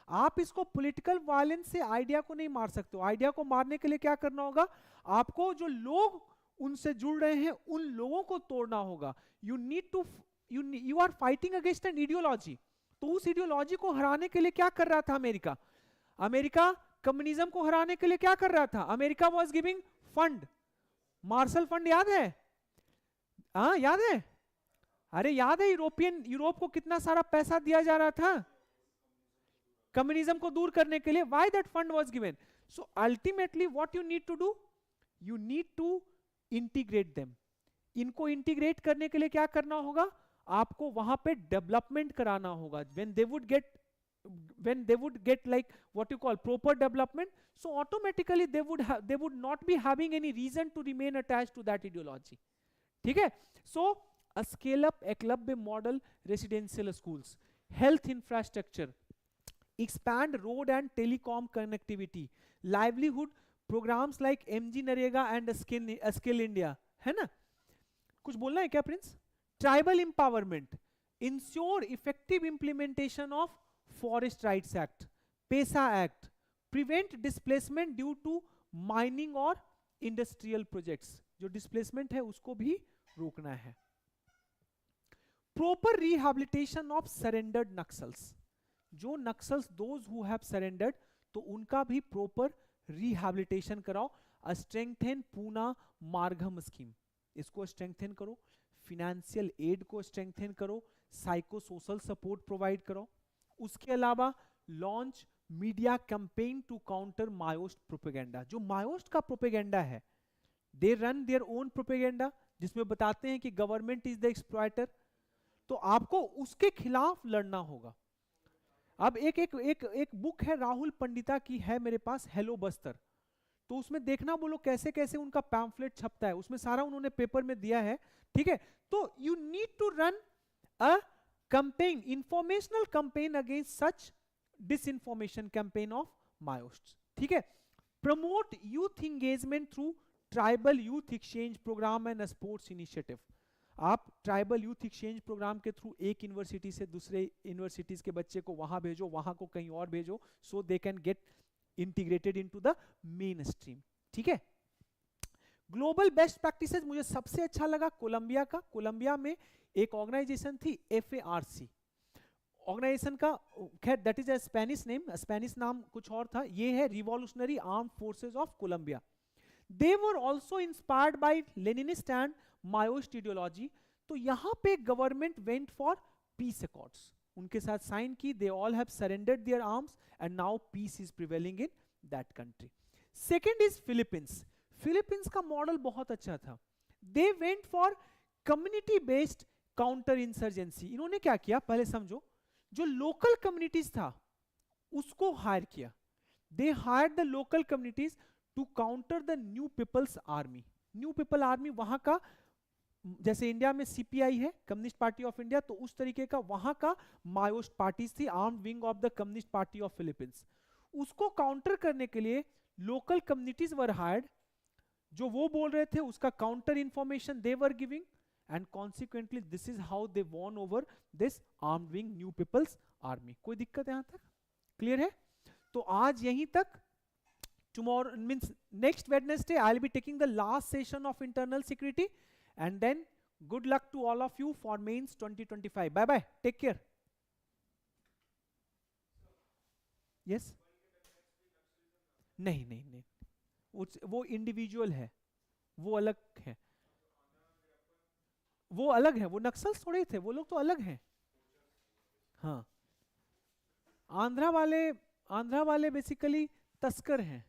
आप इसको political violence से idea को नहीं मार सकते हो. आइडिया को मारने के लिए क्या करना होगा? आपको जो लोग उनसे जुड़ रहे हैं उन लोगों को तोड़ना होगा. you are fighting against an ideology. तो उस ideology को हराने के लिए क्या कर रहा था अमेरिका? अमेरिका कम्युनिज्म को हराने के लिए क्या कर रहा था? America was giving fund. Marshall fund याद है? हाँ याद है. अरे याद है, यूरोप को कितना सारा पैसा दिया जा रहा था कम्युनिज्म को दूर करने के लिए. Why that fund was given? So ultimately what you need to do, you need to integrate them. इनको इंटीग्रेट करने के लिए क्या करना होगा? आपको वहां पे डेवलपमेंट कराना होगा. when they would get like what you call proper development, so automatically they would not be having any reason to remain attached to that ideology. ठीक है? So a scale up eklavya model residential schools, health infrastructure, expand road and telecom connectivity, livelihood programs like MG Narega and skill India. है ना? कुछ बोलना है क्या Prince? Tribal empowerment, ensure effective implementation of Forest Rights Act, PESA Act, prevent displacement due to mining और industrial projects. जो displacement है उसको भी रोकना है. Proper rehabilitation of surrendered Naxals. जो Naxals, those who have surrendered, तो उनका भी proper rehabilitation कराओ. Strengthen Puna Margam scheme. इसको strengthen करो. Financial aid को strengthen करो. साइको सोशल सपोर्ट प्रोवाइड करो। उसके अलावा launch media campaign to counter Maoist propaganda. जो मायोस्ट का प्रोपेगेंडा है, they run their own propaganda, जिसमें बताते हैं कि गवर्नमेंट इज द एक्सप्लॉयटर, तो आपको उसके खिलाफ लड़ना होगा। अब एक बुक है राहुल पंडिता की, है मेरे पास, हेलो बस्तर, तो उसमें देखना वो लोग कैसे कैसे उनका पैम्फलेट छपता है, उसमें सारा उन्होंने पेपर में दिया है, ठीक है। तो you need to run a campaign, informational campaign against such disinformation campaign of Maoist, ठीक है। Promote youth engagement through tribal youth exchange programme and sports initiative. आप ट्राइबल यूथ एक्सचेंज प्रोग्राम के थ्रू एक यूनिवर्सिटी से दूसरे universities के बच्चे को वहां भेजो, वहां को कहीं और भेजो, so they can get integrated into the mainstream, ठीक है। ग्लोबल बेस्ट प्रैक्टिसेस मुझे सबसे अच्छा लगा कोलंबिया का। कोलंबिया में एक ऑर्गेनाइजेशन थी FARC, ऑर्गेनाइजेशन का, खैर that is a Spanish name, Spanish नाम कुछ और था, ये है revolutionary arm forces of Colombia. They were also inspired by Leninist and Maoist ideology. तो यहाँ पे government went for peace accords, उनके साथ साइन की, they all have surrendered their arms and now peace is prevailing in that country. Second is Philippines. Philippines का model बहुत अच्छा था। They went for community based counter insurgency. इन्होंने क्या किया पहले समझो, जो लोकल कम्युनिटीज था उसको हायर किया, they hired the local communities to counter the new people's army. New people army वहां का, जैसे इंडिया में CPI है, कम्युनिस्ट पार्टी ऑफ इंडिया, तो उस तरीके का वहां का मायोस्ट पार्टीज थी, armed wing of the communist party of Philippines. उसको काउंटर करने के लिए लोकल कम्युनिटीज वर हायर्ड, जो वो बोल रहे थे उसका counter information they were giving, and consequently this is how they won over this armed wing new people's army. कोई दिक्कत यहां तक क्लियर है? तो आज यहीं तक। Tomorrow means next Wednesday I'll be taking the last session of internal security, and then good luck to all of you for mains 2025. Bye bye, take care. Yes, नहीं नहीं नहीं, वो इंडिविजुअल है, वो अलग है, वो अलग है, वो नक्सल थोड़े थे, वो लोग तो अलग हैं। हाँ, आंध्रा वाले बेसिकली तस्कर हैं।